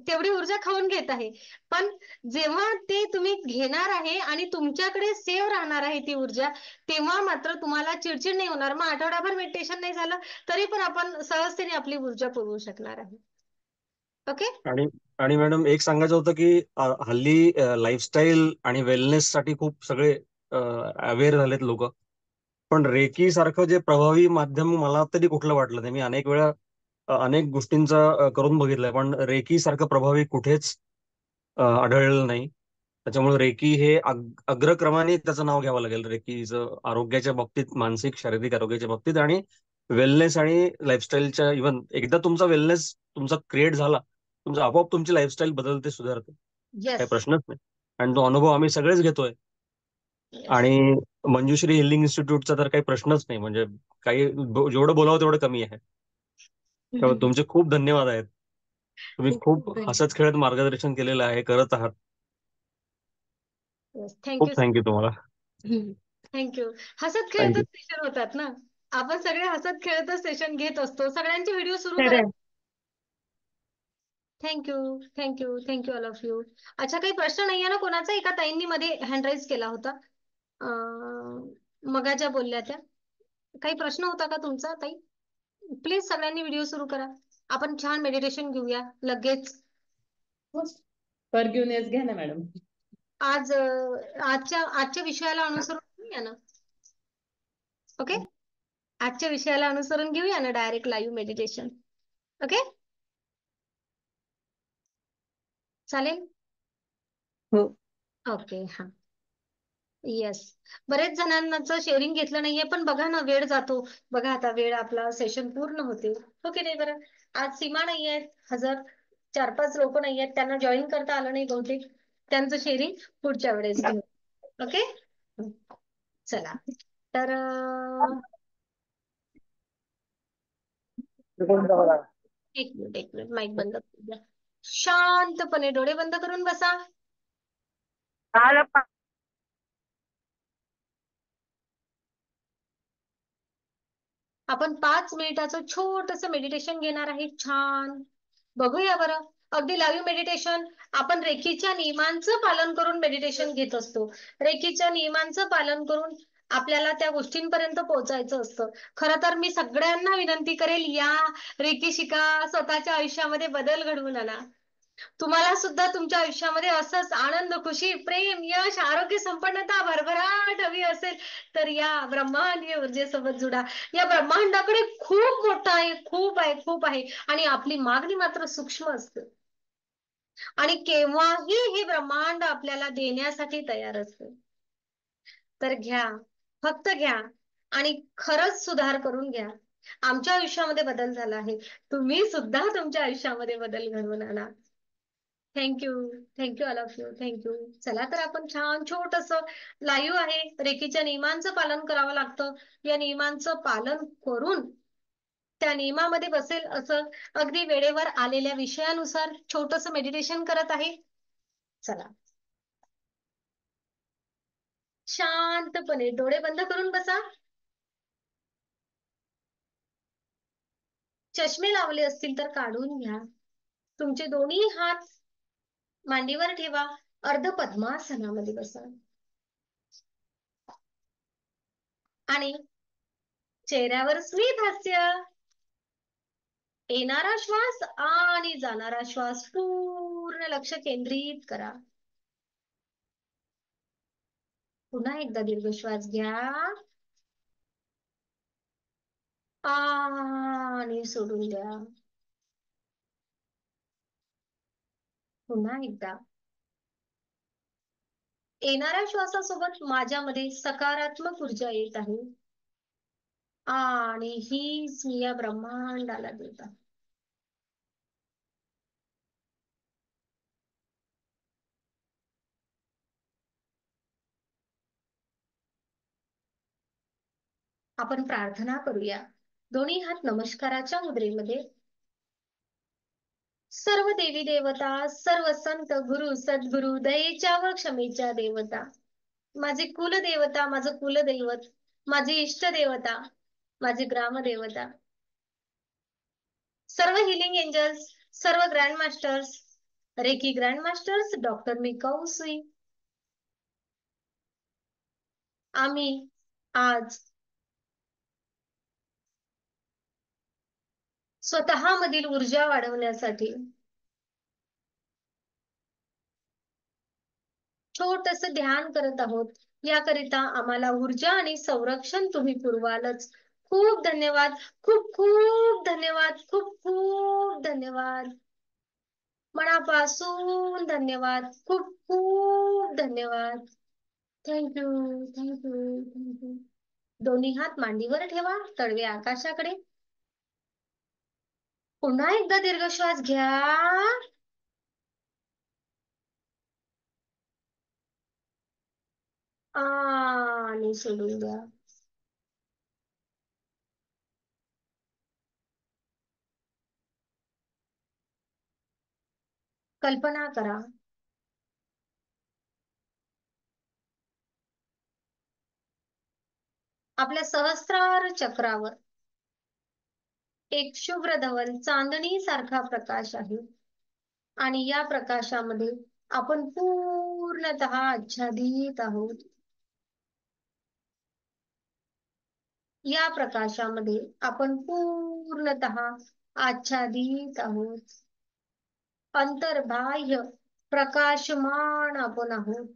तेवढी ऊर्जा खाऊन घेत आहे. पण जेव्हा ते तुम्ही घेणार आहे आणि तुमच्याकडे सेव्ह राहणार आहे ती ऊर्जा, तेव्हा मात्र तुम्हाला चिडचिड नाही होणार. मग आठवडाभर मेडिटेशन नाही झालं तरी पण आपण सहजतेने आपली ऊर्जा पुरवू शकणार आहे. ओके. आणि आणि मॅडम एक सांगायचं होतं की हल्ली लाईफस्टाईल आणि वेलनेस साठी खूप सगळे अवेअर झालेत लोक. पण रेकी सारखं जे प्रभावी माध्यम मला तरी कुठलं वाटलं नाही. मी अनेक वेळा अनेक गोष्टींचा करून बघितलंय, पण रेकी सारखं प्रभावी कुठेच आढळलेलं नाही. त्याच्यामुळे रेकी हे अग्रक्रमाने त्याचं नाव घ्यावं लागेल. रेकीचं आरोग्याच्या बाबतीत, मानसिक शारीरिक आरोग्याच्या बाबतीत आणि वेलनेस आणि लाईफस्टाईलच्या, इव्हन एकदा तुमचा वेलनेस तुमचा क्रिएट झाला, तुमचा आपोआप तुमची लाईफस्टाईल बदलते, सुधारते, काही येस. प्रश्नच नाही. आणि तो अनुभव आम्ही सगळेच घेतोय. आणि मंजुश्री हिलिंग इन्स्टिट्यूटचा तर काही प्रश्नच नाही. म्हणजे काही जेवढं बोलावं तेवढं कमी आहे. त्यामुळे तुमचे खूप धन्यवाद आहेत. तुम्ही खूप हसत खेळत मार्गदर्शन केलेलं आहे, करत आहात. थँक्यू. खूप थँक्यू तुम्हाला. थँक्यू. हसत खेळतच थँक्यू. सेशन होतात ना. आपण सगळे हसत खेळतच सेशन घेत असतो. सगळ्यांचे व्हिडिओ सुरू करा. Thank you. Thank you. Thank you all of you. अच्छा, काही प्रश्न नाहीये ना कोणाचा? एका ताईंनी मध्ये हँड राईज केला होता. मगाच्या बोलल्या त्या. काही प्रश्न होता का तुमचा ताई? प्लीज सगळ्यांनी व्हिडिओ सुरू करा. आपण छान मेडिटेशन घेऊया लगेच. फॉरगिव्हनेस घ्या ना मॅडम. आजच्या विषयाला अनुसरून घेऊया ना. ओके. आजच्या विषयाला अनुसरून घेऊया ना डायरेक्ट लाईव्ह मेडिटेशन. ओके, चालेल. हो. ओके. हा. येस. बरेच जणांचं शेअरिंग घेतलं नाहीये, पण बघा ना वेळ जातो. बघा आता वेळ आपला सेशन पूर्ण होते. ओके नाही बरं. आज सीमा नाही आहेत हजर, 4-5 लोक नाही आहेत, त्यांना जॉईन करता आलं नाही बहुतेक. त्यांचं शेअरिंग पुढच्या वेळेस घेऊ. ओके. चला तर एक मिनिट माईक बंद करू द्या. शांतपणे डोळे बंद करून बसा. आपण 5 मिनिटाचं छोटस मेडिटेशन घेणार आहे. छान बघूया बरं अगदी लाईव्ह मेडिटेशन आपण रेकीच्या नियमांचं पालन करून मेडिटेशन घेत असतो. रेकीच्या नियमांचं पालन करून आपल्याला त्या गोष्टींपर्यंत पोहोचायचं असतं. खरं तर मी सगळ्यांना विनंती करेल, या रेकी शिका, स्वतःच्या आयुष्यामध्ये बदल घडवून आणा. तुम्हाला सुद्धा तुमच्या आयुष्यामध्ये असंच आनंद, खुशी, प्रेम, यश, आरोग्य, संपन्नता, भरभराट हवी असेल तर या ब्रह्मांडीय ऊर्जेसोबत जुडा. या ब्रह्मांडाकडे खूप मोठा आहे, खूप आहे, खूप आहे, आणि आपली मागणी मात्र सूक्ष्म असते. आणि केव्हाही हे ब्रह्मांड आपल्याला देण्यासाठी तयार असते. तर घ्या, फक्त घ्या आणि खरंच सुधार करून घ्या. आमच्या आयुष्यामध्ये बदल झाला आहे, तुम्ही सुद्धा तुमच्या आयुष्यामध्ये बदल घडवून आणा. Thank you, thank you all of you, thank you. चला तर आपण छान छोटस लाईव्ह आहे, रेकीच्या नियमांचं पालन करावं लागतं. या नियमांचं पालन करून त्या नियमामध्ये बसेल असं अगदी वेळेवर आलेल्या विषयानुसार छोटस मेडिटेशन करत आहे. चला, शांतपणे डोळे बंद करून बसा. चष्मे लावले असतील तर काढून घ्या. तुमचे दोन्ही हात मांडीवर ठेवा. अर्ध पद्मासनामध्ये बसा आणि चेहऱ्यावर स्मित हास्य. येणारा श्वास आणि जाणारा श्वास पूर्ण लक्ष केंद्रित करा. पुन्हा एकदा दीर्घ श्वास घ्या आणि सोडून द्या. पुन्हा एकदा. येणाऱ्या श्वासासोबत माझ्यामध्ये सकारात्मक ऊर्जा येत आहे आणि हीच मी या ब्रह्मांडाला देत आहे. आपण प्रार्थना करूया. दोन्ही हात नमस्काराच्या मुद्रेमध्ये. सर्व देवी देवता, सर्व संत, गुरु, सद्गुरु, दयेच्या व क्षमेच्या देवता, माझे कुलदेवता, माझं कुलदैवत, माझी इष्ट देवता, माझी ग्रामदेवता, सर्व हिलिंग एंजल्स, सर्व grand masters, recce grand masters, doctor मिकाऊ सुई, आम्ही आज स्वतःमधील ऊर्जा वाढवण्यासाठी छोटस ध्यान करत आहोत. याकरिता आम्हाला ऊर्जा आणि संरक्षण तुम्ही पुरवालच. खूप धन्यवाद, खूप खूप धन्यवाद, खूप खूप धन्यवाद, मनापासून धन्यवाद, खूप खूप धन्यवाद. Thank you, thank you, thank you. दोन्ही हात मांडीवर ठेवा, तळवे आकाशाकडे. पुन्हा एकदा दीर्घ श्वास घ्या आणि सोडून द्या. कल्पना करा, आपल्या सहस्रार चक्रावर एक शुभ्र धवल चांदणी सारखा प्रकाश आहे आणि या प्रकाशामध्ये आपण पूर्णतः आच्छादित आहोत. या प्रकाशामध्ये आपण पूर्णतः आच्छादित आहोत. अंतर्बाह्य प्रकाशमान आपण आहोत.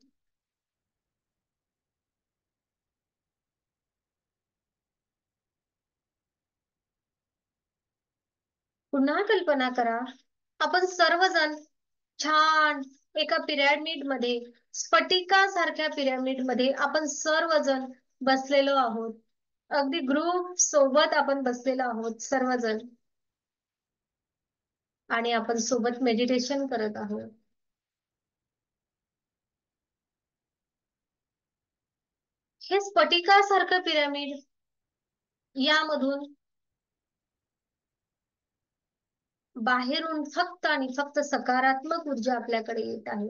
पुन्हा कल्पना करा, आपण सर्वजण छान एका पिरॅमिड मध्ये, स्फटिकासारख्या पिरॅमिड मध्ये आपण सर्वजण बसलेलो आहोत. अगदी ग्रुप सोबत आपण बसलेलो आहोत सर्वजण, आणि आपण सोबत मेडिटेशन करत आहोत. हे स्फटिकासारखं पिरॅमिड, यामधून बाहेरून फक्त आणि फक्त सकारात्मक ऊर्जा आपल्याकडे येत आहे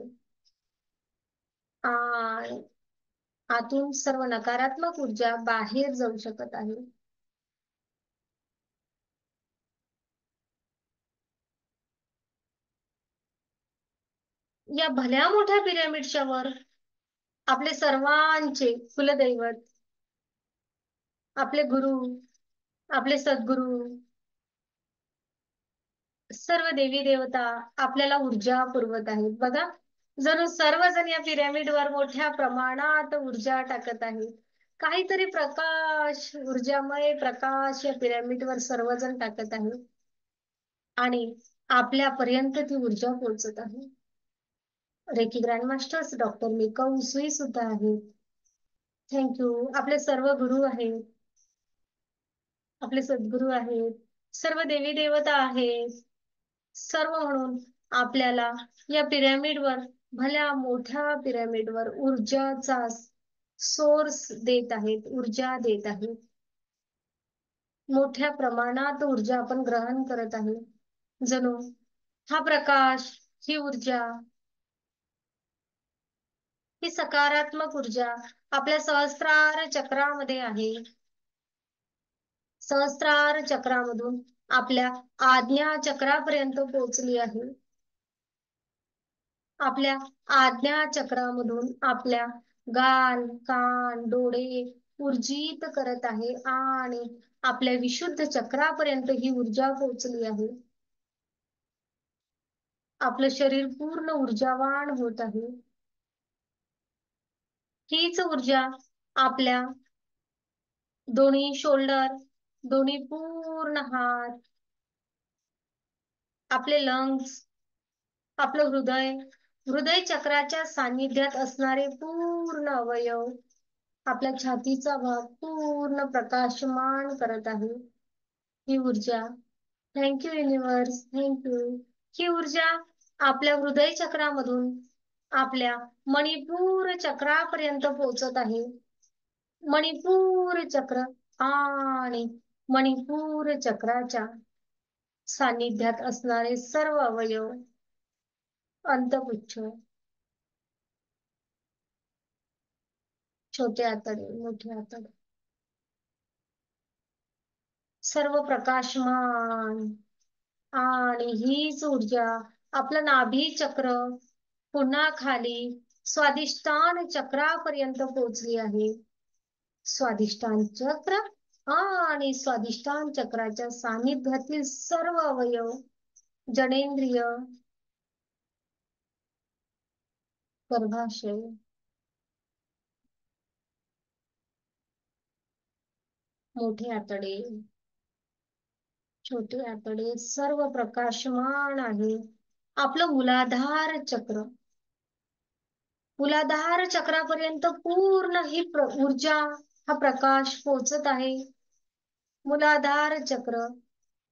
आणि आतून सर्व नकारात्मक ऊर्जा बाहेर जाऊ शकत आहे. या भल्या मोठ्या पिरॅमिडच्या वर आपले सर्वांचे कुलदैवत, आपले गुरु, आपले सद्गुरु, सर्व देवी देवता आपल्याला ऊर्जा पुरवत आहेत. बघा, जणू सर्वजण या पिरॅमिड वर मोठ्या प्रमाणात ऊर्जा टाकत आहेत. काहीतरी प्रकाश, ऊर्जामय प्रकाश या पिरॅमिड वर सर्वजण टाकत आहेत आणि आपल्यापर्यंत ती ऊर्जा पोहोचत आहे. रेकी ग्रँड मास्टर्स डॉक्टर मेका उसवी सुद्धा आहेत. थँक्यू. आपले सर्व गुरु आहेत, आपले सद्गुरु आहेत, सर्व देवी देवता आहेत. सर्व म्हणून आपल्याला या पिरॅमिडवर, भल्या मोठ्या पिरॅमिडवर ऊर्जाचा सोर्स देत आहेत, ऊर्जा देत आहेत. मोठ्या प्रमाणात ऊर्जा आपण ग्रहण करत आहे. जणू हा प्रकाश, ही ऊर्जा, ही सकारात्मक ऊर्जा आपल्या सहस्त्रार चक्रामध्ये आहे. सहस्त्रार चक्रामधून आपल्या आज्ञा चक्रापर्यंत पोहोचली आहे. आपल्या आज्ञा चक्रामधून आपल्या गाल, कान, डोळे ऊर्जित करत आहे आणि आपल्या विशुद्ध चक्रापर्यंत ही ऊर्जा पोहोचली आहे. आपलं शरीर पूर्ण ऊर्जावान होत आहे. हीच ऊर्जा आपल्या दोन्ही शोल्डर, दोन्ही पूर्ण हात, आपले लंग्स, आपलं हृदय, हृदय चक्राच्या सानिध्यात असणारे पूर्ण अवयव, आपल्या छातीचा भाग पूर्ण प्रकाशमान करत आहे. ही ऊर्जा, थँक्यू युनिवर्स, थँक्यू. ही ऊर्जा आपल्या हृदय चक्रामधून आपल्या मणिपूर चक्रापर्यंत पोहोचत आहे. मणिपूर चक्र आणि मणिपूर चक्राच्या सानिध्यात असणारे सर्व अवयव, अंतःपुच्छ, छोटे आतडे, मोठे आतडे, सर्व प्रकाशमान. आणि हीच ऊर्जा आपलं नाभी चक्र पुन्हा खाली स्वादिष्टान चक्रापर्यंत पोहोचली आहे. स्वादिष्टान चक्र आणि स्वादिष्टान चक्राच्या सानिध्यातील सर्व अवयव, जनेंद्रिय, गर्भाशय, मोठे आतडे, छोटे आतडे सर्व प्रकाशमान आहे. आपलं मूलाधार चक्र, मूलाधार चक्रापर्यंत पूर्ण ही ऊर्जा, हा प्रकाश पोहोचत आहे. मूलाधार चक्र,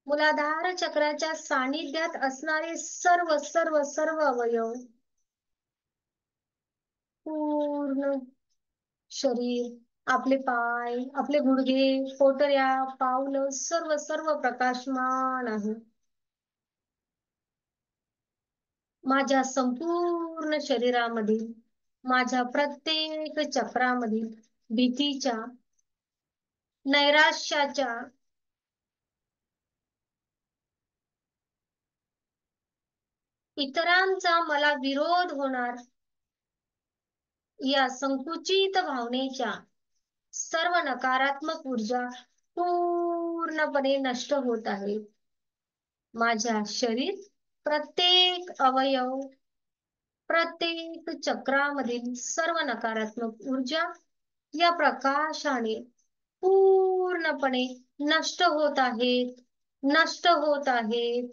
मूलाधार चक्राच्या सानिध्यात असणारे सर्व सर्व सर्व अवयव, पूर्ण शरीर, आपले पाय, आपले गुडघे, पोटऱ्या, पावलं सर्व सर्व प्रकाशमान आहे. माझ्या संपूर्ण शरीरामधील, माझ्या प्रत्येक चक्रामधील भीतीच्या, नैराश्याच्या, इतरांचा मला विरोध होणार या संकुचित भावनेच्या सर्व नकारात्मक ऊर्जा पूर्णपणे नष्ट होत आहे. माझ्या शरीर, प्रत्येक अवयव, प्रत्येक चक्रामधील सर्व नकारात्मक ऊर्जा या प्रकाशाने पूर्णपणे नष्ट होत आहेत, नष्ट होत आहेत,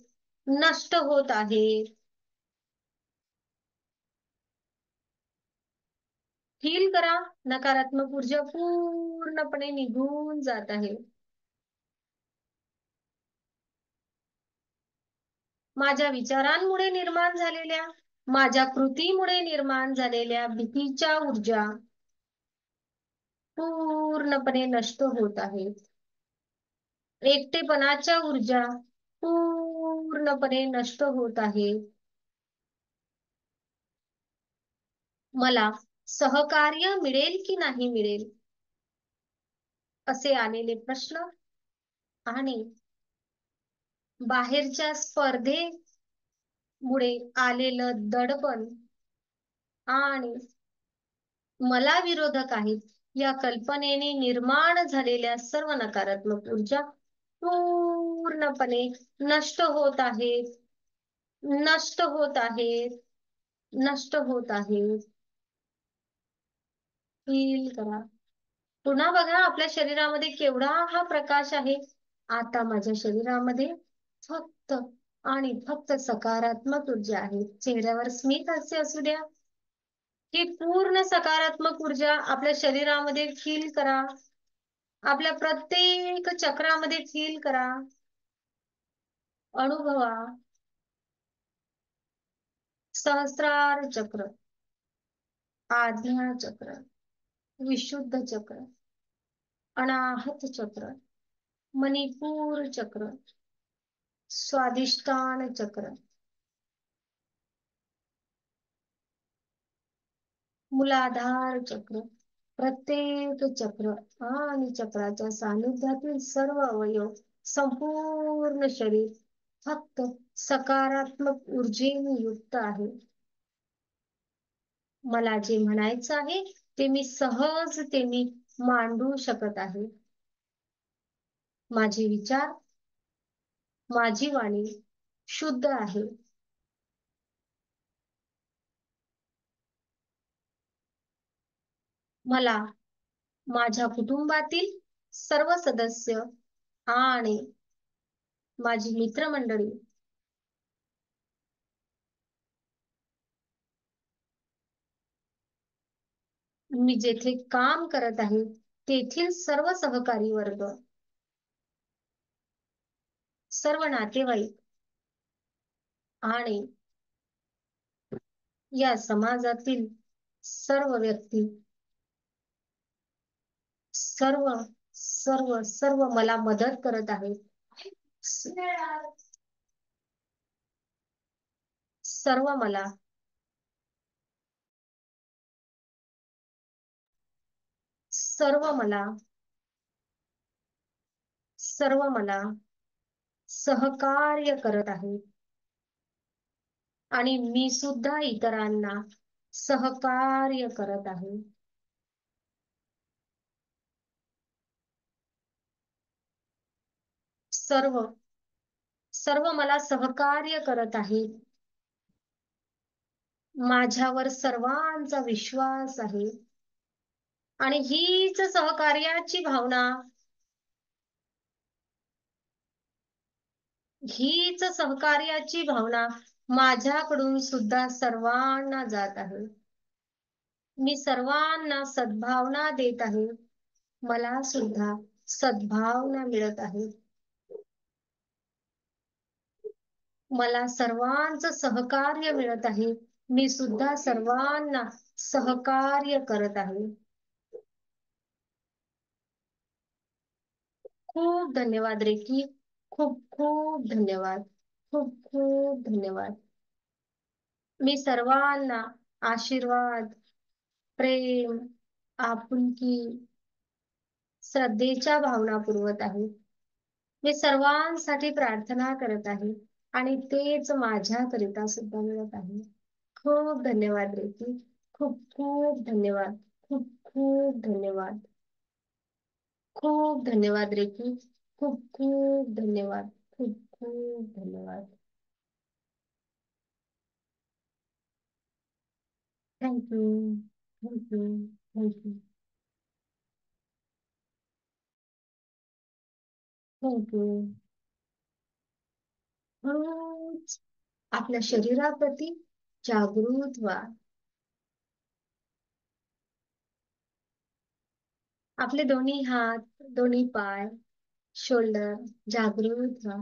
नष्ट होत आहेत. फील करा, नकारात्मक ऊर्जा पूर्णपणे निघून जात आहे. माझ्या विचारांमुळे निर्माण झालेल्या, माझ्या कृतीमुळे निर्माण झालेल्या भीतीच्या ऊर्जा पूर्णपणे नष्ट होत आहेत. एकटेपणाच्या ऊर्जा पूर्णपणे नष्ट होत आहेत. मला सहकार्य मिळेल की नाही मिळेल असे आलेले प्रश्न आणि बाहेरच्या स्पर्धेमुळे आलेलं दडपण आणि मला विरोधक आहेत या कल्पनेने निर्माण झालेल्या सर्व नकारात्मक ऊर्जा पूर्णपणे नष्ट होत आहेत, नष्ट होत आहेत, नष्ट होत आहेत. फील करा. पुन्हा बघा आपल्या शरीरामध्ये केवढा हा प्रकाश आहे. आता माझ्या शरीरामध्ये फक्त आणि फक्त सकारात्मक ऊर्जा आहे. चेहऱ्यावर स्मित हास्य असू द्या. ही पूर्ण सकारात्मक ऊर्जा आपल्या शरीरामध्ये फील करा. आपल्या प्रत्येक चक्रामध्ये फील करा, अनुभवा. सहस्रार चक्र, आज्ञा चक्र, विशुद्ध चक्र, अनाहत चक्र, मणिपूर चक्र, स्वादिष्टान चक्र, मूलाधार चक्र. प्रत्येक चक्र आणि चक्राच्या सानिध्यातील सर्व अवयव, संपूर्ण शरीर फक्त सकारात्मक ऊर्जेने युक्त आहे. मला जे म्हणायचं आहे ते मी सहजतेने मांडू शकत आहे. माझे विचार, माझी वाणी शुद्ध आहे. मला माझ्या कुटुंबातील सर्व सदस्य आणि माझी मित्रमंडळी मी जेथे काम करत आहे तेथील सर्व सहकारी वर्ग, सर्व नातेवाईक आणि या समाजातील सर्व व्यक्ती, सर्व सर्व सर्व मला मदत करत आहेत. सर्व मला सर्व मला सर्व मला सहकार्य करत आहेत आणि मी सुद्धा इतरांना सहकार्य करत आहे. सर्व सर्व मला सहकार्य करत आहेत. माझ्यावर सर्वांचा विश्वास आहे आणि हीच सहकार्याची भावना, हीच सहकार्याची भावना माझ्याकडून सुद्धा सर्वांना जात आहे. मी सर्वांना सद्भावना देत आहे. मला सुद्धा सद्भावना मिळत आहे. मला सर्वांचं सहकार्य मिळत आहे. मी सुद्धा सर्वांना सहकार्य करत आहे. खूप धन्यवाद रेकी. खूप खूप धन्यवाद. खूप खूप धन्यवाद. मी सर्वांना आशीर्वाद, प्रेम, आपुलकी, श्रद्धेच्या भावना पुरवत आहे. मी सर्वांसाठी प्रार्थना करत आहे आणि तेच माझ्याकरिता सुद्धा मिळत आहे. खूप धन्यवाद रेकी. खूप खूप धन्यवाद. खूप खूप धन्यवाद. खूप धन्यवाद रेकी. खूप खूप धन्यवाद. खूप खूप धन्यवाद. Thank you. Thank you. Thank you. Thank you. रोज आपल्या शरीराप्रती जागृत व्हा. आपले दोन्ही हात, दोन्ही पाय, शोल्डर जागृत व्हा.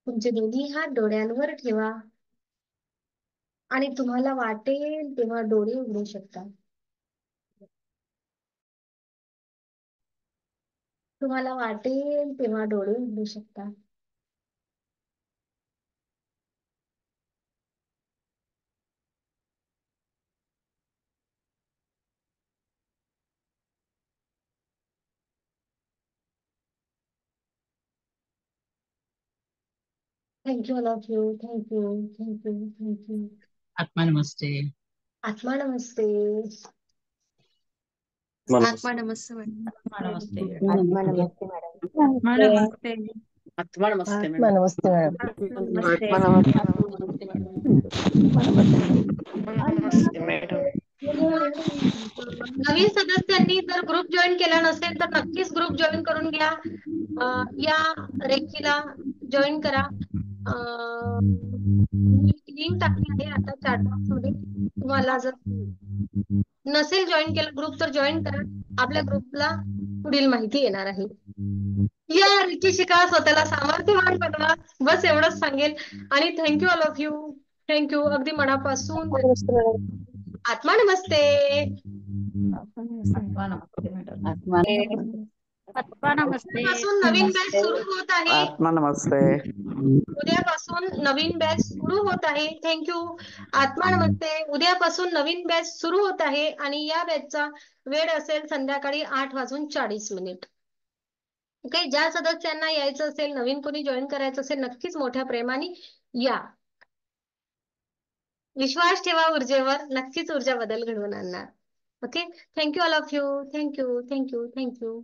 तुमचे दोन्ही हात डोळ्यांवर ठेवा आणि तुम्हाला वाटेल तेव्हा डोळे उघडू शकता. तुम्हाला वाटेल तेव्हा डोळे उघडू शकता. Thank you all of you. Thank you. Thank you. Thank you. आत्मा नमस्ते. आत्मा नमस्ते. आत्मा नमस्ते मॅडम. आत्मा नमस्ते. आत्मा नमस्ते मॅडम. आत्मा नमस्ते. आत्मा नमस्ते आत्मा मॅडम. नमस्ते मॅडम. नमस्ते. आत्मा नमस्ते. नमस्ते मॅडम. नवीन सदस्यांनी जर ग्रुप जॉईन केला नसेल तर नक्कीच ग्रुप जॉईन करून घ्या. या रेखीला जॉईन करा. लिंक टाकली आहे आता चॅट बॉक्स मध्ये. तुम्हाला जर नसेल जॉईन केला ग्रुप तर जॉईन करा. आपल्या ग्रुपला पुढील माहिती येणार आहे. या रेखी शिका, स्वतःला सामर्थ्यवान बनवा. बस एवढंच सांगेल. आणि thank you all of you. Thank you अगदी मनापासून. आत्मा नमस्ते. आत्मा नमस्ते मॅडम. आत्मा आत्मा नमस्ते. उद्यापासून नवीन बॅच सुरू होत आहे. आत्मा नमस्ते. उद्यापासून नवीन बॅच सुरू होत आहे. थँक्यू. आत्मा नमस्ते. उद्यापासून नवीन बॅच सुरू होत आहे आणि या बॅचचा वेळ असेल संध्याकाळी 8:40. ओके. ज्या सदस्यांना यायचं असेल, नवीन कोणी जॉईन करायचं असेल, नक्कीच मोठ्या प्रेमाने या. विश्वास ठेवा ऊर्जेवर, नक्कीच ऊर्जा बदल घडवून आणणार. Okay. Thank you all of you. Thank you. Thank you. Thank you.